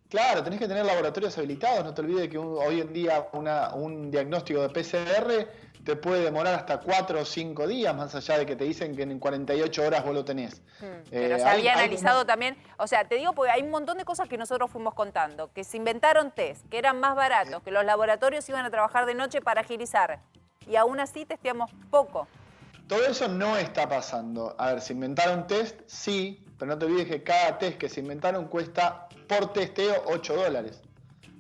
Claro, tenés que tener laboratorios habilitados, no te olvides que hoy en día un diagnóstico de PCR te puede demorar hasta 4 o 5 días, más allá de que te dicen que en 48 horas vos lo tenés. Pero se había analizado también, o sea, te digo porque hay un montón de cosas que nosotros fuimos contando, que se inventaron test, que eran más baratos, que los laboratorios iban a trabajar de noche para agilizar, y aún así testeamos poco. Todo eso no está pasando. A ver, se inventaron test, sí, pero no te olvides que cada test que se inventaron cuesta por testeo $8.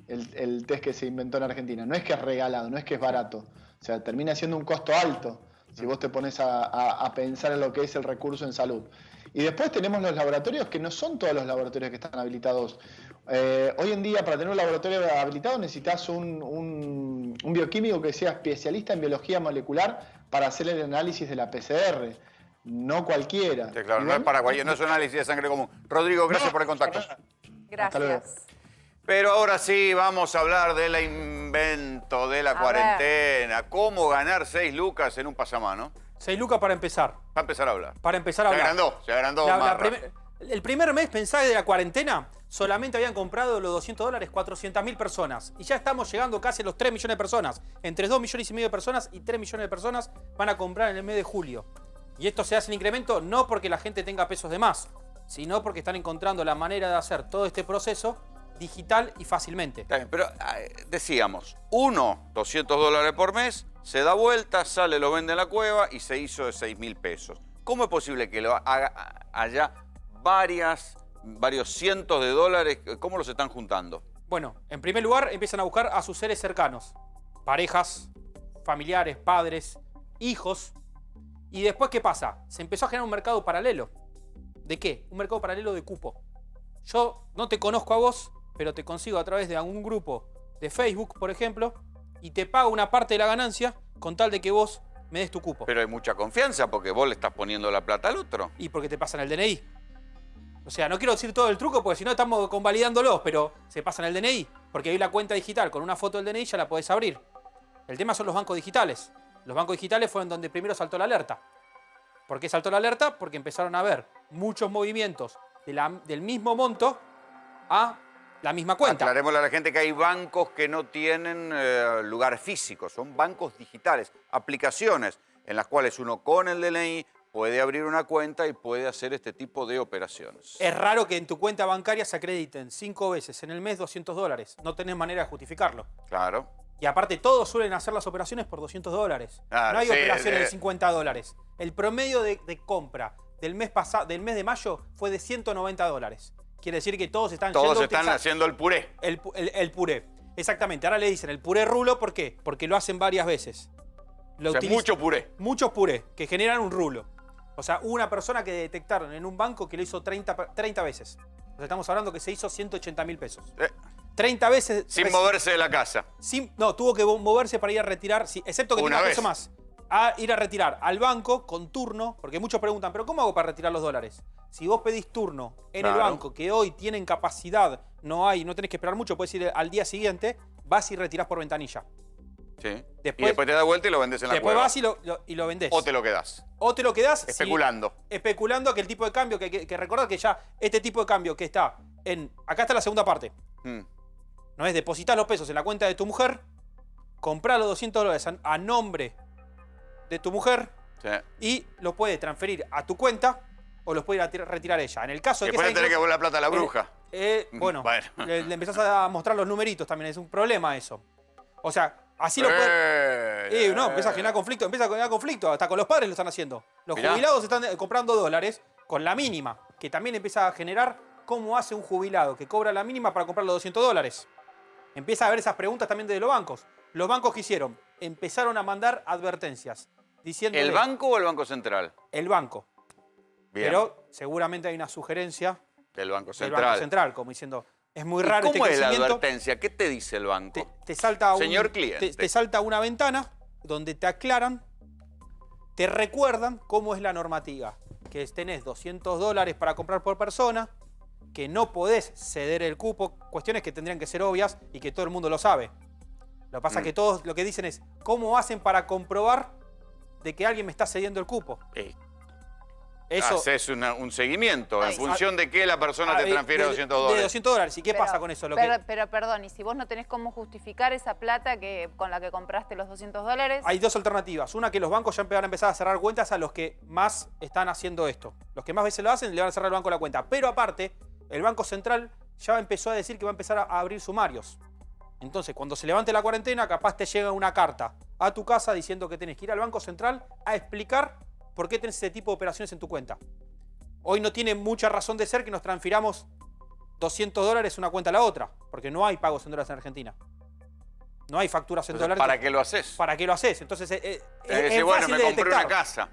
El test que se inventó en Argentina. No es que es regalado, no es que es barato. O sea, termina siendo un costo alto si vos te pones a pensar en lo que es el recurso en salud. Y después tenemos los laboratorios, que no son todos los laboratorios que están habilitados. Hoy en día, para tener un laboratorio habilitado, necesitas un bioquímico que sea especialista en biología molecular para hacer el análisis de la PCR. No cualquiera. Sí, claro, no es para cualquiera, no es un análisis de sangre común. Rodrigo, gracias por el contacto. Gracias. Pero ahora sí, vamos a hablar del invento de la cuarentena. ¿Cómo ganar 6 lucas en un pasamano? 6 lucas para empezar. Para empezar a hablar. Para empezar a hablar. Se agrandó. El primer mes, pensá, de la cuarentena, solamente habían comprado los $200 400.000 personas. Y ya estamos llegando casi a los 3 millones de personas. Entre 2,5 millones de personas y 3 millones de personas van a comprar en el mes de julio. Y esto se hace el incremento no porque la gente tenga pesos de más, sino porque están encontrando la manera de hacer todo este proceso digital y fácilmente. Está bien, pero decíamos, $200 por mes, se da vuelta, sale, lo vende en la cueva y se hizo de 6.000 pesos. ¿Cómo es posible que haya varios cientos de dólares? ¿Cómo los están juntando? Bueno, en primer lugar empiezan a buscar a sus seres cercanos, parejas, familiares, padres, hijos. Y después, ¿qué pasa? Se empezó a generar un mercado paralelo. ¿De qué? Un mercado paralelo de cupo. Yo no te conozco a vos, pero te consigo a través de algún grupo de Facebook, por ejemplo, y te pago una parte de la ganancia con tal de que vos me des tu cupo. Pero hay mucha confianza porque vos le estás poniendo la plata al otro. Y porque te pasan el DNI. O sea, no quiero decir todo el truco porque si no estamos convalidándolos, pero se pasan el DNI. Porque ahí la cuenta digital con una foto del DNI ya la podés abrir. El tema son los bancos digitales. Los bancos digitales fueron donde primero saltó la alerta. ¿Por qué saltó la alerta? Porque empezaron a ver muchos movimientos del mismo monto a la misma cuenta. Aclarémosle a la gente que hay bancos que no tienen lugar físico, son bancos digitales, aplicaciones en las cuales uno con el DNI puede abrir una cuenta y puede hacer este tipo de operaciones. Es raro que en tu cuenta bancaria se acrediten 5 veces en el mes $200. No tenés manera de justificarlo. Claro. Y aparte todos suelen hacer las operaciones por $200. Claro, no hay sí, operaciones de $50. El promedio de compra del mes de mayo fue de $190. Quiere decir que todos están haciendo el puré. El puré. Exactamente. Ahora le dicen el puré rulo, ¿por qué? Porque lo hacen varias veces. Mucho puré. Muchos puré que generan un rulo. O sea, hubo una persona que detectaron en un banco que lo hizo 30 veces. O sea, estamos hablando que se hizo 180.000 pesos. 30 veces. Sin moverse de la casa. No, tuvo que moverse para ir a retirar, excepto que tenga peso más. A ir a retirar al banco con turno, porque muchos preguntan, ¿pero cómo hago para retirar los dólares? Si vos pedís turno en el banco, que hoy tienen capacidad, no tenés que esperar mucho, puedes ir al día siguiente, vas y retirás por ventanilla. Sí. Y después te das vuelta y lo vendés en la cueva. Después vas y lo vendés. O te lo quedás. O te lo quedás. Especulando. Especulando que el tipo de cambio, que recordad que ya este tipo de cambio que está acá está la segunda parte. No es depositar los pesos en la cuenta de tu mujer, comprar los $200 a nombre de tu mujer y los puede transferir a tu cuenta o los puede ir a retirar ella. En el caso de que después tenés que volver la plata a la bruja. Bueno. Le empezás a mostrar los numeritos también, es un problema eso. O sea, así lo puede. No, empieza a generar conflicto, hasta con los padres lo están haciendo. Los jubilados están comprando dólares con la mínima, que también empieza a generar cómo hace un jubilado que cobra la mínima para comprar los $200. Empieza a haber esas preguntas también de los bancos. Los bancos, ¿qué hicieron? Empezaron a mandar advertencias diciendo. ¿El banco o el Banco Central? El banco. Bien. Pero seguramente hay una sugerencia del Banco Central, como diciendo, es muy raro ¿Cómo es la advertencia? ¿Qué te dice el banco? Te salta Señor cliente. Te salta una ventana donde te aclaran, te recuerdan cómo es la normativa. Que tenés $200 para comprar por persona, que no podés ceder el cupo, cuestiones que tendrían que ser obvias y que todo el mundo lo sabe. Lo que pasa es que todos lo que dicen es, ¿cómo hacen para comprobar de que alguien me está cediendo el cupo? Eso, haces un seguimiento en función de que la persona te transfiere $200. De $200. ¿Y qué pasa con eso? Pero perdón, ¿y si vos no tenés cómo justificar esa plata con la que compraste los $200? Hay dos alternativas. Una, que los bancos ya van a empezar a cerrar cuentas a los que más están haciendo esto. Los que más veces lo hacen, le van a cerrar al banco la cuenta. Pero aparte, el Banco Central ya empezó a decir que va a empezar a abrir sumarios. Entonces, cuando se levante la cuarentena, capaz te llega una carta a tu casa diciendo que tenés que ir al Banco Central a explicar por qué tenés ese tipo de operaciones en tu cuenta. Hoy no tiene mucha razón de ser que nos transfiramos $200 de una cuenta a la otra, porque no hay pagos en dólares en Argentina. No hay facturas en dólares. ¿Para qué lo haces? ¿Para qué lo haces? Entonces, es bueno, fácil me de compré detectar. una casa.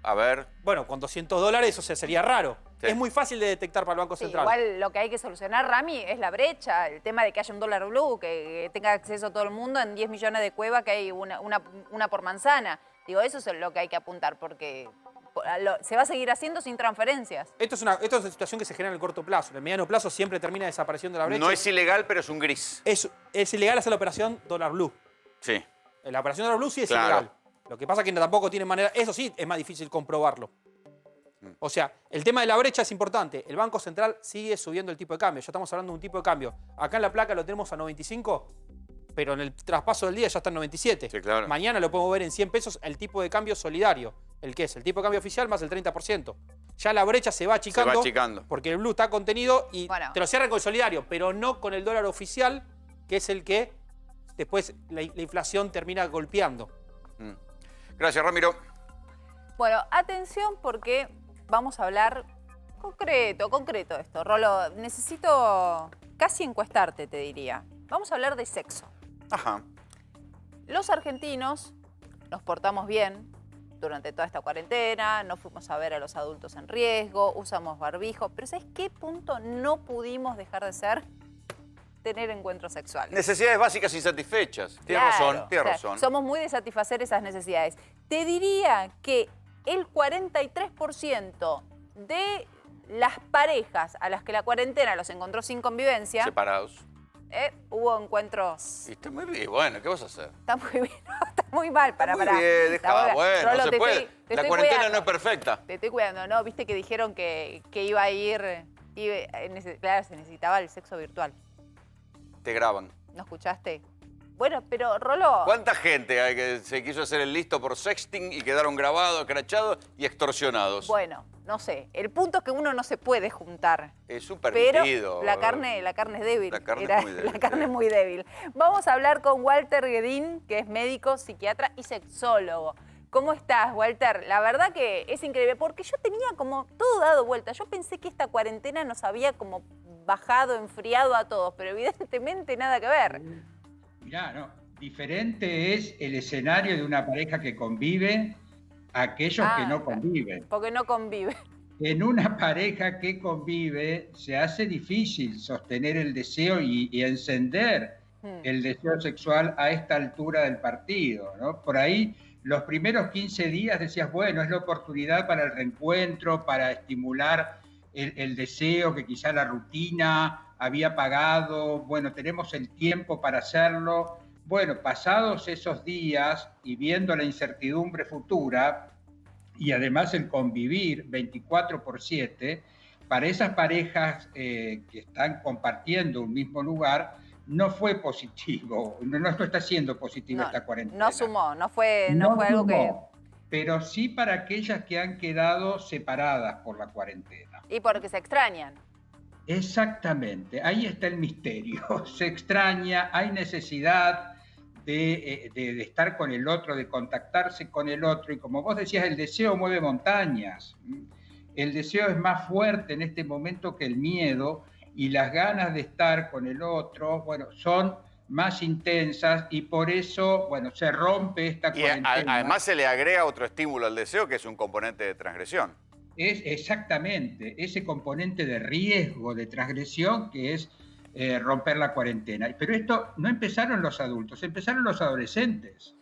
A ver. Bueno, con $200 eso sería raro. Sí. Es muy fácil de detectar para el Banco Central. Igual lo que hay que solucionar, Rami, es la brecha, el tema de que haya un dólar blue, que tenga acceso todo el mundo en 10 millones de cuevas, que hay una por manzana. Digo, eso es lo que hay que apuntar, porque se va a seguir haciendo sin transferencias. Esto es una situación que se genera en el corto plazo. En el mediano plazo siempre termina desapareciendo la brecha. No es ilegal, pero es un gris. Es ilegal hacer la operación dólar blue. Sí. La operación dólar blue sí es ilegal. Lo que pasa es que tampoco tiene manera. Eso sí, es más difícil comprobarlo. O sea, el tema de la brecha es importante. El Banco Central sigue subiendo el tipo de cambio. Ya estamos hablando de un tipo de cambio. Acá en la placa lo tenemos a 95, pero en el traspaso del día ya está en 97. Sí, claro. Mañana lo podemos ver en 100 pesos el tipo de cambio solidario. ¿El qué es? El tipo de cambio oficial más el 30%. Ya la brecha se va achicando. Se va achicando. Porque el blue está contenido y te lo cierran con el solidario, pero no con el dólar oficial, que es el que después la inflación termina golpeando. Gracias, Ramiro. Bueno, atención porque vamos a hablar concreto esto. Rolo, necesito casi encuestarte, te diría. Vamos a hablar de sexo. Ajá. Los argentinos nos portamos bien durante toda esta cuarentena, no fuimos a ver a los adultos en riesgo, usamos barbijo, pero ¿sabes qué punto no pudimos dejar de ser? tener encuentros sexuales. Necesidades básicas insatisfechas. Tienes razón, tienes razón. Somos muy de satisfacer esas necesidades. Te diría que el 43% de las parejas a las que la cuarentena los encontró sin convivencia... Separados. Hubo encuentros... Y está muy bien, bueno, ¿qué vas a hacer? Está muy bien, está muy mal. Está muy bien, deja, bueno, no se puede. La cuarentena no es perfecta. Te estoy cuidando, ¿no? Viste que dijeron que iba a ir... Claro, se necesitaba el sexo virtual. Te graban. ¿No escuchaste? Bueno, pero Rolo... ¿Cuánta gente hay que se quiso hacer el listo por sexting y quedaron grabados, escrachados y extorsionados? Bueno, no sé. El punto es que uno no se puede juntar. Es un permitido. Pero la carne es débil. La carne es muy débil. La carne es muy débil. Vamos a hablar con Walter Guedín, que es médico, psiquiatra y sexólogo. ¿Cómo estás, Walter? La verdad que es increíble, porque yo tenía como todo dado vuelta. Yo pensé que esta cuarentena nos había como bajado, enfriado a todos, pero evidentemente nada que ver. Mirá, no. Diferente es el escenario de una pareja que convive a aquellos que no conviven. Porque no convive. En una pareja que convive se hace difícil sostener el deseo y encender el deseo sexual a esta altura del partido, ¿no? Por ahí, los primeros 15 días decías, bueno, es la oportunidad para el reencuentro, para estimular el deseo que quizá la rutina había pagado, bueno, tenemos el tiempo para hacerlo. Bueno, pasados esos días y viendo la incertidumbre futura y además el convivir 24/7, para esas parejas que están compartiendo un mismo lugar, no fue positivo, no está siendo positivo esta cuarentena. No sumó, no fue algo que... Pero sí para aquellas que han quedado separadas por la cuarentena. Y porque se extrañan. Exactamente, ahí está el misterio. Se extraña, hay necesidad de estar con el otro, de contactarse con el otro. Y como vos decías, el deseo mueve montañas. El deseo es más fuerte en este momento que el miedo y las ganas de estar con el otro, bueno, son más intensas y por eso, bueno, se rompe esta cuarentena. Y además se le agrega otro estímulo al deseo que es un componente de transgresión. Es exactamente ese componente de riesgo de transgresión que es romper la cuarentena. Pero esto no empezaron los adultos, empezaron los adolescentes.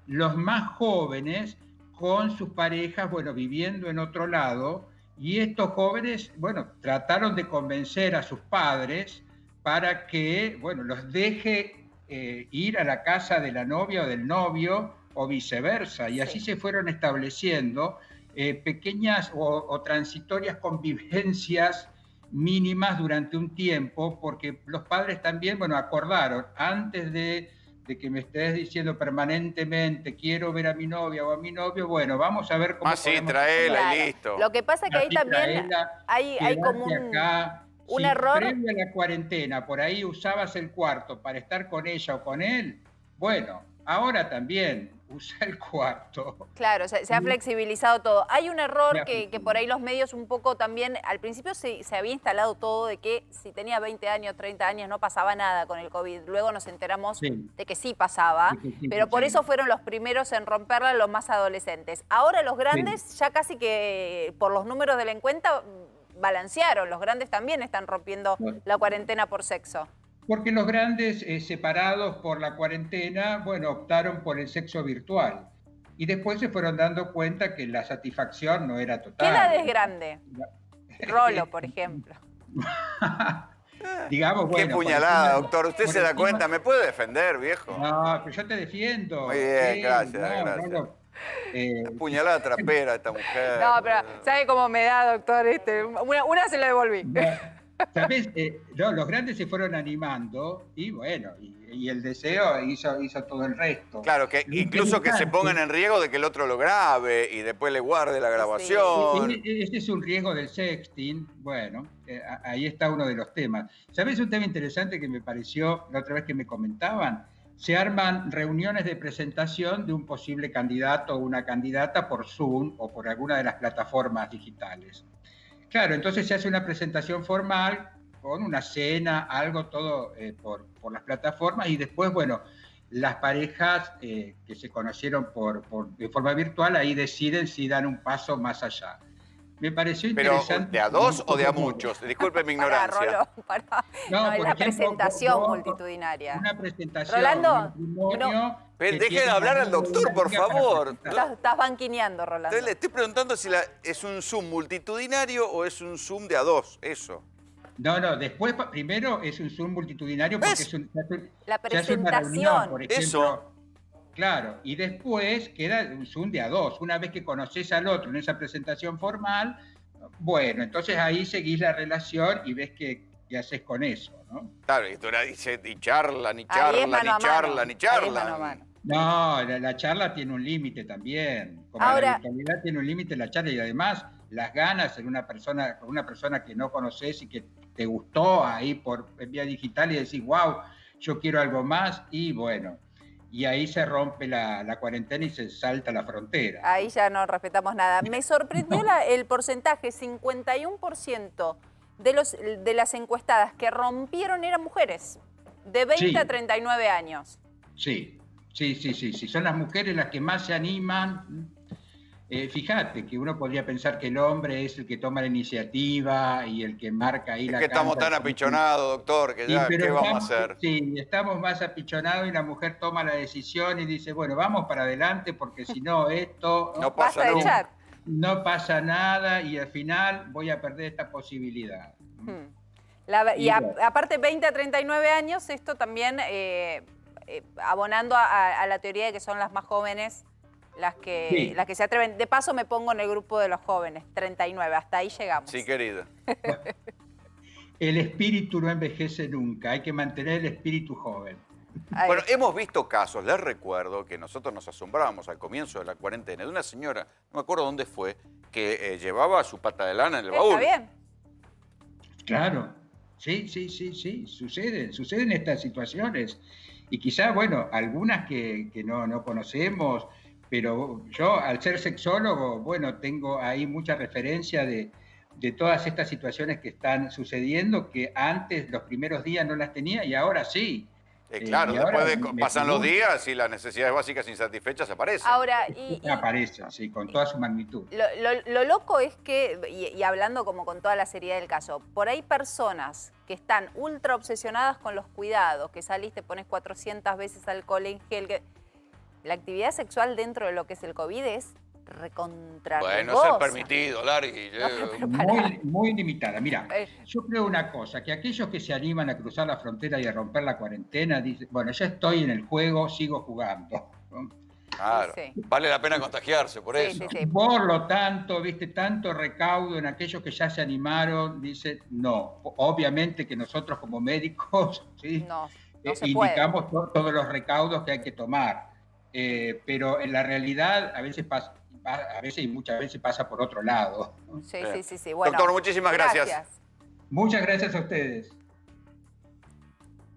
Los más jóvenes con sus parejas, bueno, viviendo en otro lado, y estos jóvenes, bueno, trataron de convencer a sus padres para que, bueno, los deje ir a la casa de la novia o del novio o viceversa. Y así se fueron estableciendo pequeñas o transitorias convivencias mínimas durante un tiempo, porque los padres también, bueno, acordaron, antes de que me estés diciendo permanentemente quiero ver a mi novia o a mi novio, bueno, vamos a ver cómo sí, traela y listo. Lo que pasa es que ahí también hay como un error. Previo a la cuarentena, por ahí usabas el cuarto para estar con ella o con él, bueno, ahora también usa el cuarto. Claro, se ha flexibilizado todo. Hay un error que por ahí los medios un poco también, al principio se había instalado todo de que si tenía 20 años, 30 años no pasaba nada con el COVID. Luego nos enteramos de que sí pasaba, pero por eso fueron los primeros en romperla los más adolescentes. Ahora los grandes ya casi que por los números de la encuesta balancearon. Los grandes también están rompiendo la cuarentena por sexo. Porque los grandes separados por la cuarentena, bueno, optaron por el sexo virtual. Y después se fueron dando cuenta que la satisfacción no era total. ¿Qué edad es grande? Rolo, por ejemplo. Digamos, bueno, qué puñalada, doctor. Usted se da cuenta. ¿Me puede defender, viejo? No, pero yo te defiendo. Muy bien, gracias. Puñalada trapera esta mujer. No, pero ¿sabe cómo me da, doctor? Una se la devolví. ¿Sabes? Los grandes se fueron animando y bueno, y el deseo hizo todo el resto. Claro, que incluso que se pongan en riesgo de que el otro lo grabe y después le guarde la grabación. Ese es un riesgo del sexting. Bueno, ahí está uno de los temas. ¿Sabes un tema interesante que me pareció la otra vez que me comentaban? Se arman reuniones de presentación de un posible candidato o una candidata por Zoom o por alguna de las plataformas digitales. Claro, entonces se hace una presentación formal con una cena, algo todo por las plataformas y después, bueno, las parejas que se conocieron de forma virtual ahí deciden si dan un paso más allá. Me pareció Pero, interesante. ¿de a dos o de a muchos? Disculpe mi ignorancia. No, es por la ejemplo, presentación multitudinaria. Una presentación, Rolando, un matrimonio que Deje tiene de hablar una al doctor, por dinámica para favor. presentar. Estás banquineando, Rolando. Entonces le estoy preguntando si es un Zoom multitudinario o es un Zoom de a dos, eso. No, después, primero es un Zoom multitudinario porque se La hace una presentación. reunión, por ejemplo. Eso. Claro, y después queda un Zoom de a dos. Una vez que conoces al otro en esa presentación formal, bueno, entonces ahí seguís la relación y ves qué haces con eso, ¿no? Claro, y tú dice ni charla, ni Ahí es charla, mano ni a charla, mano. ni Ahí es mano a charla. mano. No, la charla tiene un límite también. Como Ahora- la virtualidad tiene un límite la charla y además las ganas en con una persona que no conoces y que te gustó ahí por vía digital y decís, wow, yo quiero algo más y bueno, y ahí se rompe la cuarentena y se salta la frontera. Ahí ya no respetamos nada. Me sorprendió el porcentaje, 51% de las encuestadas que rompieron eran mujeres, de 20 Sí. a 39 años. Sí. Son las mujeres las que más se animan. Fíjate que uno podría pensar que el hombre es el que toma la iniciativa y el que marca ahí Es la que estamos cancha. tan apichonados, doctor, que Sí, ya, pero ¿qué vamos a estamos- hacer? Sí, estamos más apichonados y la mujer toma la decisión y dice, bueno, vamos para adelante porque si no esto No pasa Basta de nada. echar. no pasa nada y al final voy a perder esta posibilidad. Y bueno. aparte, 20 a 39 años, esto también abonando a la teoría de que son las más jóvenes las que se atreven. De paso me pongo en el grupo de los jóvenes, 39, hasta ahí llegamos. Sí, querida. El espíritu no envejece nunca, hay que mantener el espíritu joven. Bueno, hemos visto casos, les recuerdo que nosotros nos asombrábamos al comienzo de la cuarentena de una señora, no me acuerdo dónde fue, que llevaba su pata de lana en el baúl. Está bien. Claro, sí, suceden estas situaciones. Y quizá, bueno, algunas que no conocemos, pero yo al ser sexólogo, bueno, tengo ahí mucha referencia de todas estas situaciones que están sucediendo, que antes, los primeros días no las tenía y ahora sí. Claro, Y ahora después me pasan los pregunto- días y las necesidades básicas insatisfechas aparecen. Ahora, Aparecen, sí, con toda su magnitud. Lo loco es que, y hablando como con toda la seriedad del caso, por ahí personas que están ultra obsesionadas con los cuidados, que salís, te pones 400 veces alcohol en gel, la actividad sexual dentro de lo que es el COVID es recontra Bueno, eso es riesgosa. permitido, Larry. Muy limitada. Mira, yo creo una cosa, que aquellos que se animan a cruzar la frontera y a romper la cuarentena, dicen, bueno, ya estoy en el juego, sigo jugando. Claro, vale la pena contagiarse por eso. Por lo tanto, viste, tanto recaudo en aquellos que ya se animaron, dice, no. Obviamente que nosotros como médicos ¿sí? se indicamos todos los recaudos que hay que tomar. Pero en la realidad a veces y muchas veces pasa por otro lado. Sí. Bueno, doctor, muchísimas gracias. Muchas gracias a ustedes.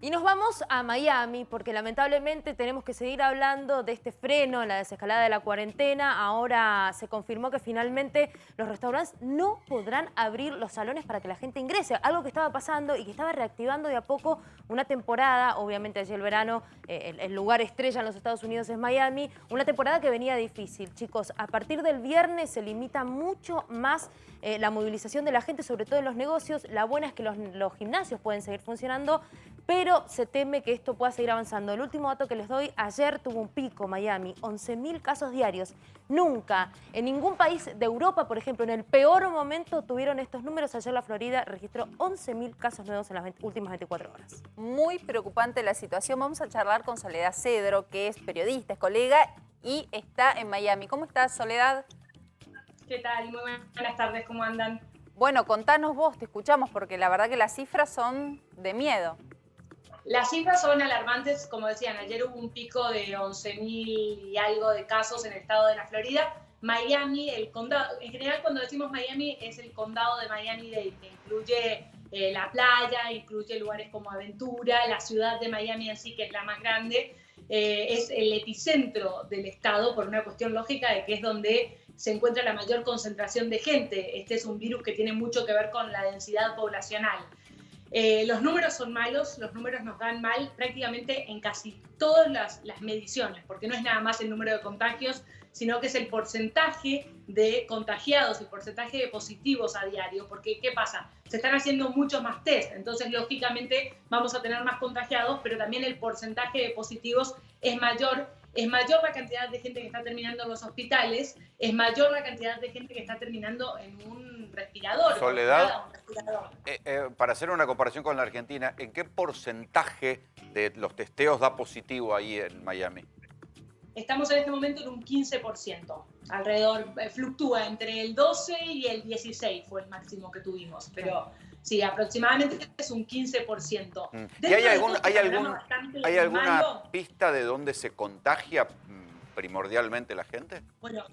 Y nos vamos a Miami porque lamentablemente tenemos que seguir hablando de este freno en la desescalada de la cuarentena. Ahora se confirmó que finalmente los restaurantes no podrán abrir los salones para que la gente ingrese. Algo que estaba pasando y que estaba reactivando de a poco una temporada. Obviamente allí el verano, el lugar estrella en los Estados Unidos es Miami. Una temporada que venía difícil. Chicos, a partir del viernes se limita mucho más la movilización de la gente, sobre todo en los negocios. La buena es que los gimnasios pueden seguir funcionando, pero se teme que esto pueda seguir avanzando. El último dato que les doy, ayer tuvo un pico Miami, 11.000 casos diarios. Nunca, en ningún país de Europa, por ejemplo, en el peor momento tuvieron estos números. Ayer la Florida registró 11.000 casos nuevos en las últimas 24 horas. Muy preocupante la situación. Vamos a charlar con Soledad Cedro, que es periodista, es colega y está en Miami. ¿Cómo estás, Soledad? ¿Qué tal? Muy buenas tardes, ¿cómo andan? Bueno, contanos vos, te escuchamos, porque la verdad que las cifras son de miedo. Las cifras son alarmantes, como decían, ayer hubo un pico de 11.000 y algo de casos en el estado de la Florida. Miami, el condado, en general cuando decimos Miami es el condado de Miami-Dade, que incluye la playa, incluye lugares como Aventura, la ciudad de Miami en sí, que es la más grande, es el epicentro del estado por una cuestión lógica de que es donde se encuentra la mayor concentración de gente. Este es un virus que tiene mucho que ver con la densidad poblacional. Los números son malos, los números nos dan mal prácticamente en casi todas las mediciones, porque no es nada más el número de contagios, sino que es el porcentaje de contagiados, el porcentaje de positivos a diario, porque ¿qué pasa? Se están haciendo muchos más test, entonces lógicamente vamos a tener más contagiados, pero también el porcentaje de positivos es mayor la cantidad de gente que está terminando en los hospitales, es mayor la cantidad de gente que está terminando en un respirador. Soledad, para hacer una comparación con la Argentina, ¿en qué porcentaje de los testeos da positivo ahí en Miami? Estamos en este momento en un 15%, alrededor, fluctúa entre el 12 y el 16 fue el máximo que tuvimos, pero sí, aproximadamente es un 15%. ¿Y hay alguna pista de dónde se contagia primordialmente la gente? Bueno,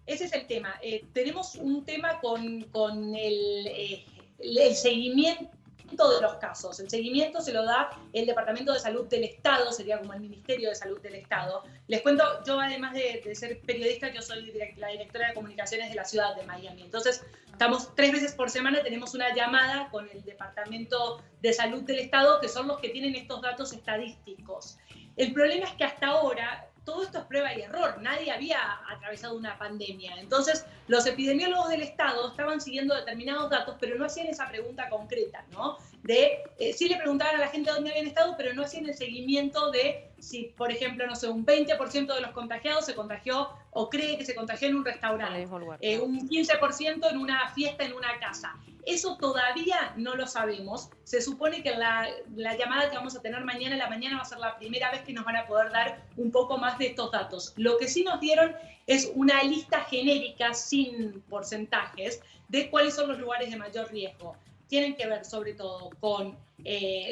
ese es el tema. Tenemos un tema con el seguimiento de los casos. El seguimiento se lo da el Departamento de Salud del Estado, sería como el Ministerio de Salud del Estado. Les cuento, yo además de ser periodista, yo soy la directora de comunicaciones de la ciudad de Miami. Entonces, estamos 3 veces por semana, tenemos una llamada con el Departamento de Salud del Estado, que son los que tienen estos datos estadísticos. El problema es que hasta ahora todo esto es prueba y error, nadie había atravesado una pandemia. Entonces, los epidemiólogos del Estado estaban siguiendo determinados datos, pero no hacían esa pregunta concreta, ¿no? Sí le preguntaban a la gente dónde habían estado, pero no hacían el seguimiento de si, por ejemplo, no sé, un 20% de los contagiados se contagió o cree que se contagió en un restaurante, un 15% en una fiesta en una casa. Eso todavía no lo sabemos. Se supone que la llamada que vamos a tener mañana en la mañana va a ser la primera vez que nos van a poder dar un poco más de estos datos. Lo que sí nos dieron es una lista genérica sin porcentajes de cuáles son los lugares de mayor riesgo. Tienen que ver sobre todo con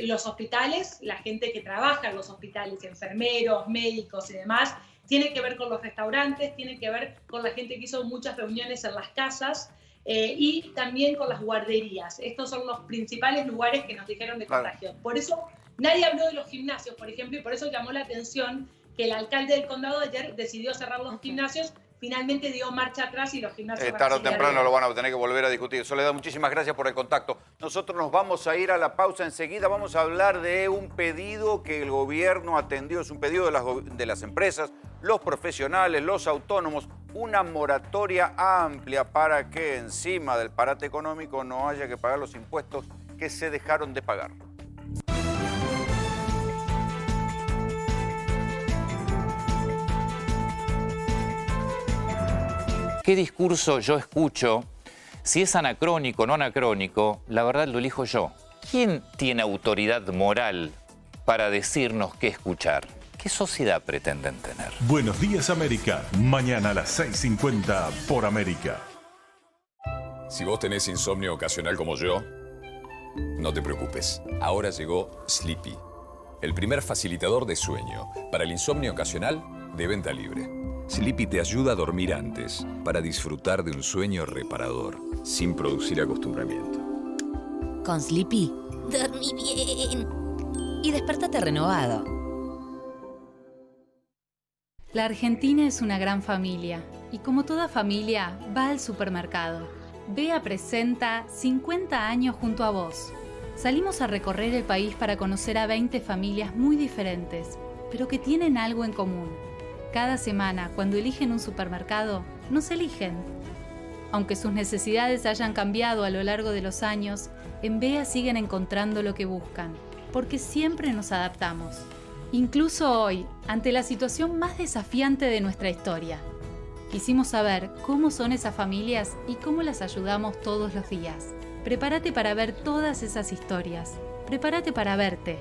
los hospitales, la gente que trabaja en los hospitales, enfermeros, médicos y demás. Tiene que ver con los restaurantes, tiene que ver con la gente que hizo muchas reuniones en las casas. Y también con las guarderías. Estos son los principales lugares que nos dijeron de contagio. Por eso nadie habló de los gimnasios, por ejemplo, y por eso llamó la atención que el alcalde del condado ayer decidió cerrar los gimnasios, finalmente dio marcha atrás y los gimnasios... tarde o temprano lo van a tener que volver a discutir. Soledad, muchísimas gracias por el contacto. Nosotros nos vamos a ir a la pausa enseguida. Vamos a hablar de un pedido que el gobierno atendió. Es un pedido de las empresas, los profesionales, los autónomos. Una moratoria amplia para que encima del parate económico no haya que pagar los impuestos que se dejaron de pagar. ¿Qué discurso yo escucho? Si es anacrónico o no anacrónico, la verdad lo elijo yo. ¿Quién tiene autoridad moral para decirnos qué escuchar? ¿Qué sociedad pretenden tener? Buenos días, América. Mañana a las 6:50 por América. Si vos tenés insomnio ocasional como yo, no te preocupes. Ahora llegó Sleepy, el primer facilitador de sueño para el insomnio ocasional de venta libre. Sleepy te ayuda a dormir antes para disfrutar de un sueño reparador, sin producir acostumbramiento. Con Sleepy, dormí bien y despertate renovado. La Argentina es una gran familia y como toda familia va al supermercado. BEA presenta 50 años junto a vos. Salimos a recorrer el país para conocer a 20 familias muy diferentes, pero que tienen algo en común. Cada semana, cuando eligen un supermercado, nos eligen. Aunque sus necesidades hayan cambiado a lo largo de los años, en BEA siguen encontrando lo que buscan, porque siempre nos adaptamos. Incluso hoy, ante la situación más desafiante de nuestra historia. Quisimos saber cómo son esas familias y cómo las ayudamos todos los días. Prepárate para ver todas esas historias. Prepárate para verte.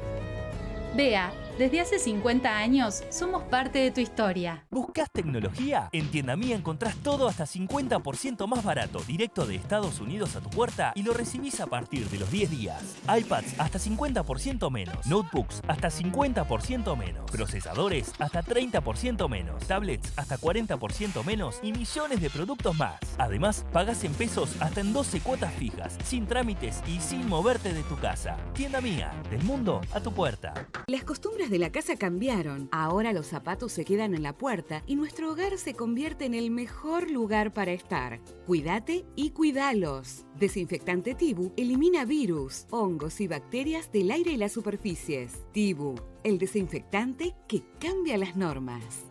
BEA, desde hace 50 años somos parte de tu historia. ¿Buscas tecnología? En Tienda Mía encontrás todo hasta 50% más barato, directo de Estados Unidos a tu puerta y lo recibís a partir de los 10 días. iPads hasta 50% menos, notebooks hasta 50% menos, procesadores hasta 30% menos, tablets hasta 40% menos y millones de productos más. Además, pagás en pesos hasta en 12 cuotas fijas, sin trámites y sin moverte de tu casa. Tienda Mía, del mundo a tu puerta. Las costumbres de la casa cambiaron. Ahora los zapatos se quedan en la puerta y nuestro hogar se convierte en el mejor lugar para estar. Cuídate y cuidalos. Desinfectante Tibu elimina virus, hongos y bacterias del aire y las superficies. Tibu, el desinfectante que cambia las normas.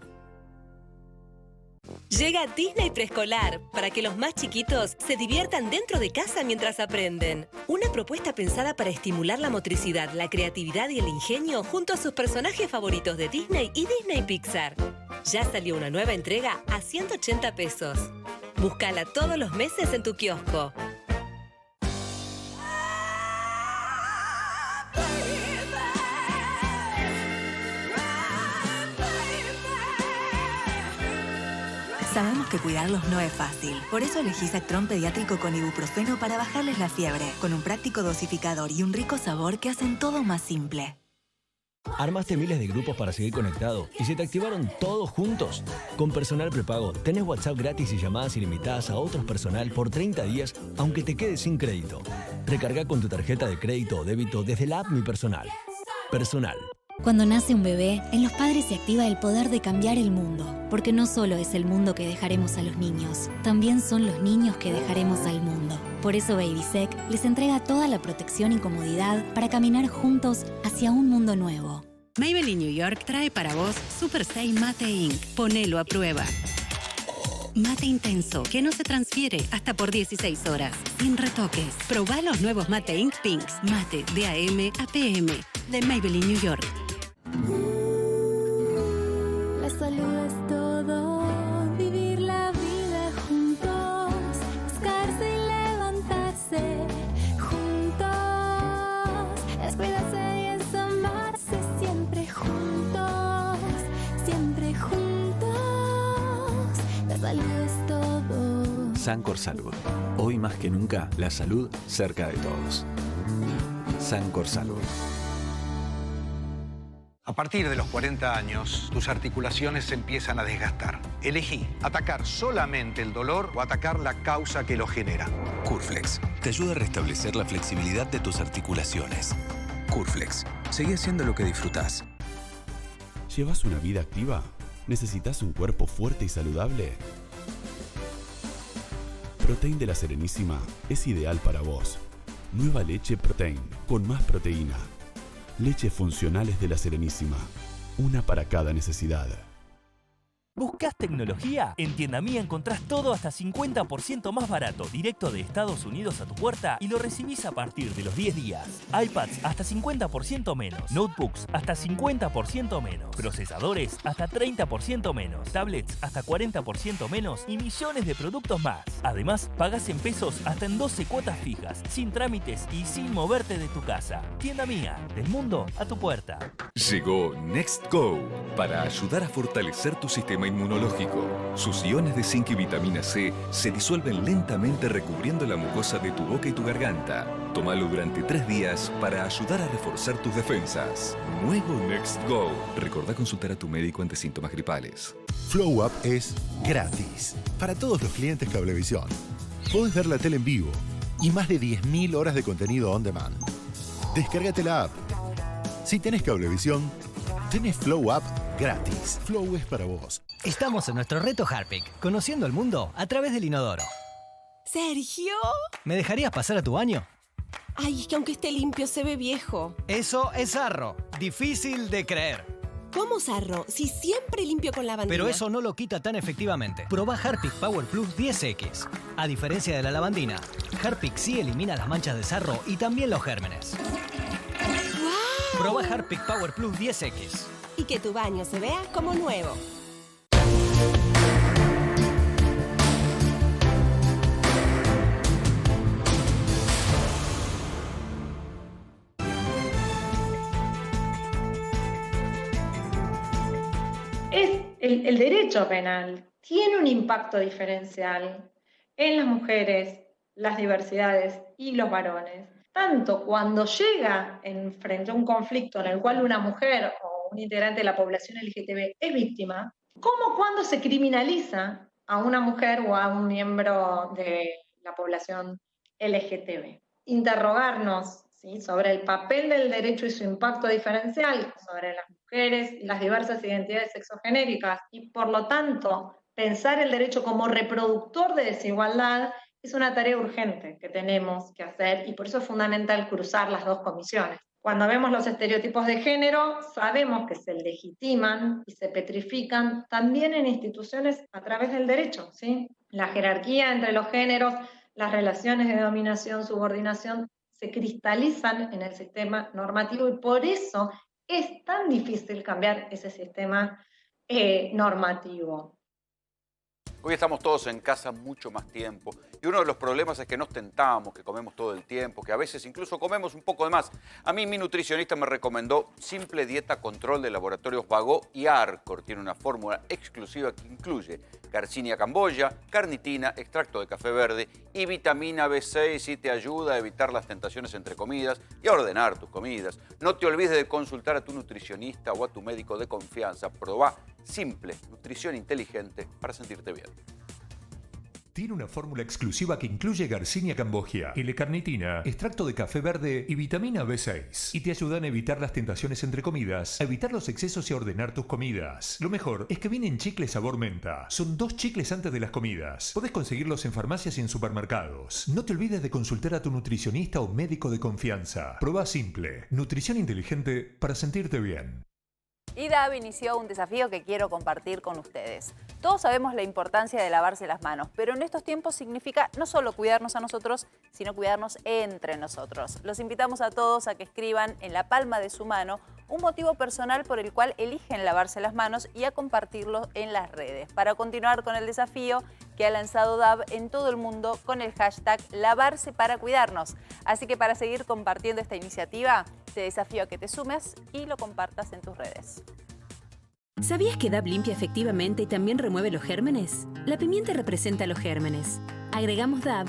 Llega Disney Preescolar para que los más chiquitos se diviertan dentro de casa mientras aprenden. Una propuesta pensada para estimular la motricidad, la creatividad y el ingenio junto a sus personajes favoritos de Disney y Disney Pixar. Ya salió una nueva entrega a 180 pesos. Búscala todos los meses en tu kiosco. Sabemos que cuidarlos no es fácil. Por eso elegís Actron Pediátrico con ibuprofeno para bajarles la fiebre, con un práctico dosificador y un rico sabor que hacen todo más simple. Armaste miles de grupos para seguir conectado y se te activaron todos juntos. Con Personal Prepago tenés WhatsApp gratis y llamadas ilimitadas a otros personal por 30 días, aunque te quedes sin crédito. Recarga con tu tarjeta de crédito o débito desde la app Mi Personal. Personal. Cuando nace un bebé, en los padres se activa el poder de cambiar el mundo, porque no solo es el mundo que dejaremos a los niños, también son los niños que dejaremos al mundo. Por eso Babysec les entrega toda la protección y comodidad para caminar juntos hacia un mundo nuevo. Maybelline New York trae para vos Super Stay Mate Ink. Ponelo a prueba. Mate intenso, que no se transfiere hasta por 16 horas, sin retoques. Probá los nuevos Mate Ink Pinks. Mate de AM a PM, de Maybelline New York. La salud es todo, vivir la vida juntos, buscarse y levantarse juntos, es cuidarse y es amarse siempre juntos, la salud es todo. Sancor Salud. Hoy más que nunca, la salud cerca de todos. Sancor Salud. A partir de los 40 años, tus articulaciones se empiezan a desgastar. Elegí atacar solamente el dolor o atacar la causa que lo genera. Curflex te ayuda a restablecer la flexibilidad de tus articulaciones. Curflex, seguí haciendo lo que disfrutás. ¿Llevas una vida activa? ¿Necesitas un cuerpo fuerte y saludable? Protein de la Serenísima es ideal para vos. Nueva leche Protein, con más proteína. Leche funcionales de la Serenísima. Una para cada necesidad. ¿Buscas tecnología? En Tienda Mía encontrás todo hasta 50% más barato, directo de Estados Unidos a tu puerta y lo recibís a partir de los 10 días. iPads hasta 50% menos, notebooks hasta 50% menos, procesadores hasta 30% menos, tablets hasta 40% menos y millones de productos más. Además, pagás en pesos hasta en 12 cuotas fijas, sin trámites y sin moverte de tu casa. Tienda Mía, del mundo a tu puerta. Llegó Next Go para ayudar a fortalecer tu sistema inmunológico. Sus iones de zinc y vitamina C se disuelven lentamente recubriendo la mucosa de tu boca y tu garganta. Tómalo durante 3 días para ayudar a reforzar tus defensas. Nuevo Next Go. Recordá consultar a tu médico ante síntomas gripales. Flow Up es gratis para todos los clientes Cablevisión. Podés ver la tele en vivo y más de 10.000 horas de contenido on demand. Descárgate la app. Si tenés Cablevisión, tenés Flow Up gratis. Flow es para vos. Estamos en nuestro reto Harpic, conociendo el mundo a través del inodoro. ¿Sergio? ¿Me dejarías pasar a tu baño? Ay, es que aunque esté limpio se ve viejo. Eso es sarro. Difícil de creer. ¿Cómo sarro? Si siempre limpio con lavandina. Pero eso no lo quita tan efectivamente. Probá Harpic Power Plus 10X. A diferencia de la lavandina, Harpic sí elimina las manchas de sarro y también los gérmenes. ¡Wow! Probá Harpic Power Plus 10X. Y que tu baño se vea como nuevo. El derecho penal tiene un impacto diferencial en las mujeres, las diversidades y los varones, tanto cuando llega frente a un conflicto en el cual una mujer o un integrante de la población LGTB es víctima, como cuando se criminaliza a una mujer o a un miembro de la población LGTB. Interrogarnos, ¿sí?, sobre el papel del derecho y su impacto diferencial sobre las mujeres y las diversas identidades sexogenéricas, y por lo tanto pensar el derecho como reproductor de desigualdad, es una tarea urgente que tenemos que hacer, y por eso es fundamental cruzar las dos comisiones. Cuando vemos los estereotipos de género, sabemos que se legitiman y se petrifican también en instituciones a través del derecho, ¿sí? La jerarquía entre los géneros, las relaciones de dominación, subordinación, se cristalizan en el sistema normativo y por eso es tan difícil cambiar ese sistema normativo. Hoy estamos todos en casa mucho más tiempo y uno de los problemas es que nos tentamos, que comemos todo el tiempo, que a veces incluso comemos un poco de más. A mí mi nutricionista me recomendó Simple Dieta Control de Laboratorios Vago y Arcor. Tiene una fórmula exclusiva que incluye Garcinia camboya, carnitina, extracto de café verde y vitamina B6 y te ayuda a evitar las tentaciones entre comidas y a ordenar tus comidas. No te olvides de consultar a tu nutricionista o a tu médico de confianza. Probá Simple, nutrición inteligente para sentirte bien. Tiene una fórmula exclusiva que incluye Garcinia cambogia, L-carnitina, extracto de café verde y vitamina B6. Y te ayudan a evitar las tentaciones entre comidas, a evitar los excesos y a ordenar tus comidas. Lo mejor es que vienen chicles sabor menta. Son 2 chicles antes de las comidas. Podés conseguirlos en farmacias y en supermercados. No te olvides de consultar a tu nutricionista o médico de confianza. Probá Simple, nutrición inteligente para sentirte bien. IDAB inició un desafío que quiero compartir con ustedes. Todos sabemos la importancia de lavarse las manos, pero en estos tiempos significa no solo cuidarnos a nosotros, sino cuidarnos entre nosotros. Los invitamos a todos a que escriban en la palma de su mano un motivo personal por el cual eligen lavarse las manos y a compartirlo en las redes. Para continuar con el desafío que ha lanzado DAB en todo el mundo con el hashtag Lavarse para Cuidarnos. Así que para seguir compartiendo esta iniciativa, te desafío a que te sumes y lo compartas en tus redes. ¿Sabías que DAB limpia efectivamente y también remueve los gérmenes? La pimienta representa los gérmenes. Agregamos DAB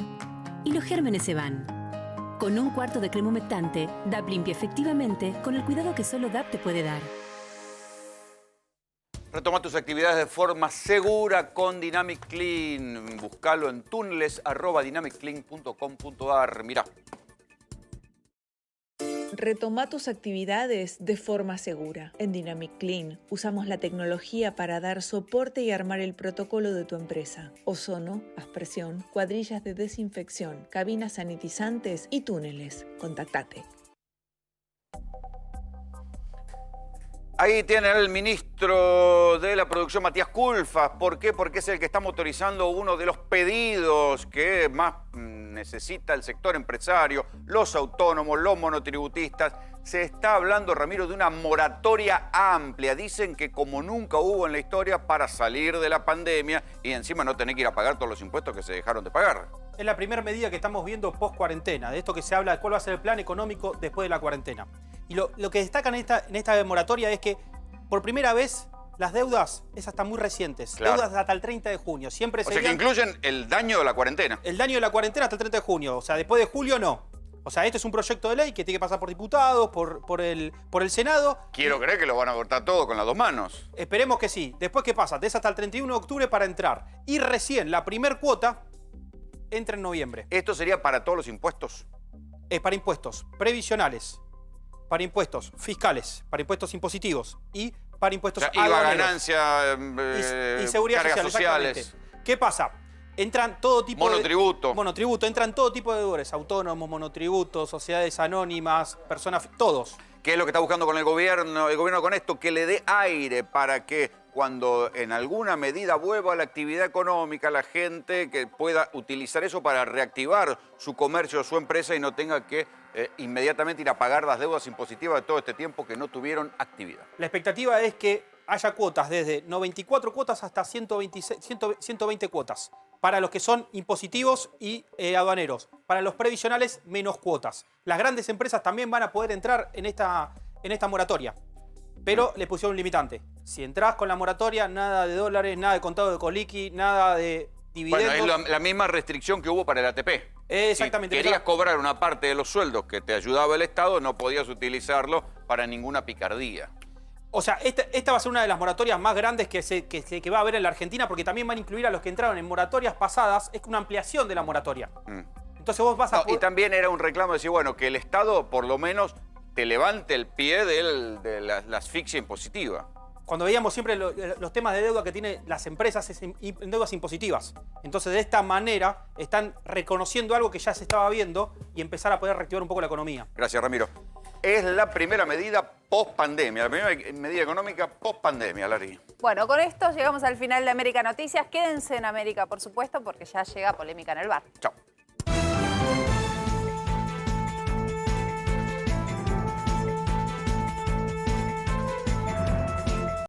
y los gérmenes se van. Con un cuarto de crema humectante, DAB limpia efectivamente con el cuidado que solo DAB te puede dar. Retoma tus actividades de forma segura con Dynamic Clean. Búscalo en túneles@dynamicclean.com.ar. Mirá. Retoma tus actividades de forma segura. En Dynamic Clean usamos la tecnología para dar soporte y armar el protocolo de tu empresa. Ozono, aspersión, cuadrillas de desinfección, cabinas sanitizantes y túneles. Contactate. Ahí tiene el ministro de la Producción, Matías Culfas. ¿Por qué? Porque es el que está motorizando uno de los pedidos que más necesita el sector empresario, los autónomos, los monotributistas. Se está hablando, Ramiro, de una moratoria amplia. Dicen que como nunca hubo en la historia para salir de la pandemia y encima no tener que ir a pagar todos los impuestos que se dejaron de pagar. Es la primera medida que estamos viendo post-cuarentena, de esto que se habla de cuál va a ser el plan económico después de la cuarentena. Y lo que destacan en esta moratoria es que por primera vez las deudas, esas están muy recientes, claro. Deudas hasta el 30 de junio. Siempre o sea que incluyen el daño de la cuarentena. El daño de la cuarentena hasta el 30 de junio, o sea, después de julio no. O sea, este es un proyecto de ley que tiene que pasar por diputados, por el Senado. Quiero creer que lo van a cortar todo con las 2 manos. Esperemos que sí. Después, ¿qué pasa? Tenés hasta el 31 de octubre para entrar. Y recién la primer cuota entra en noviembre. ¿Esto sería para todos los impuestos? Es para impuestos previsionales, para impuestos fiscales, para impuestos impositivos y para impuestos aduaneros. IVA, ganancia, y seguridad cargas social, sociales. ¿Qué pasa? Entran todo tipo monotributo. Monotributo, entran todo tipo de deudores, autónomos, monotributos, sociedades anónimas, personas, todos. ¿Qué es lo que está buscando con el gobierno con esto? Que le dé aire para que cuando en alguna medida vuelva la actividad económica, la gente que pueda utilizar eso para reactivar su comercio o su empresa y no tenga que inmediatamente ir a pagar las deudas impositivas de todo este tiempo que no tuvieron actividad. La expectativa es que haya cuotas desde 94 cuotas hasta 120 cuotas para los que son impositivos y aduaneros. Para los previsionales, menos cuotas. Las grandes empresas también van a poder entrar en esta moratoria, pero le pusieron un limitante. Si entrás con la moratoria, nada de dólares, nada de contado de coliqui, nada de dividendos. Bueno, es la misma restricción que hubo para el ATP. Exactamente. Si querías cobrar una parte de los sueldos que te ayudaba el Estado, no podías utilizarlo para ninguna picardía. O sea, esta va a ser una de las moratorias más grandes que va a haber en la Argentina, porque también van a incluir a los que entraron en moratorias pasadas. Es una ampliación de la moratoria. Entonces vos vas a... Y también era un reclamo de decir, bueno, que el Estado por lo menos te levante el pie de la asfixia impositiva. Cuando veíamos siempre los temas de deuda que tienen las empresas es en deudas impositivas. Entonces, de esta manera, están reconociendo algo que ya se estaba viendo y empezar a poder reactivar un poco la economía. Gracias, Ramiro. es la primera medida post-pandemia, la primera medida económica post-pandemia, Lari. Bueno, con esto llegamos al final de América Noticias. Quédense en América, por supuesto, porque ya llega Polémica en el Bar. Chao.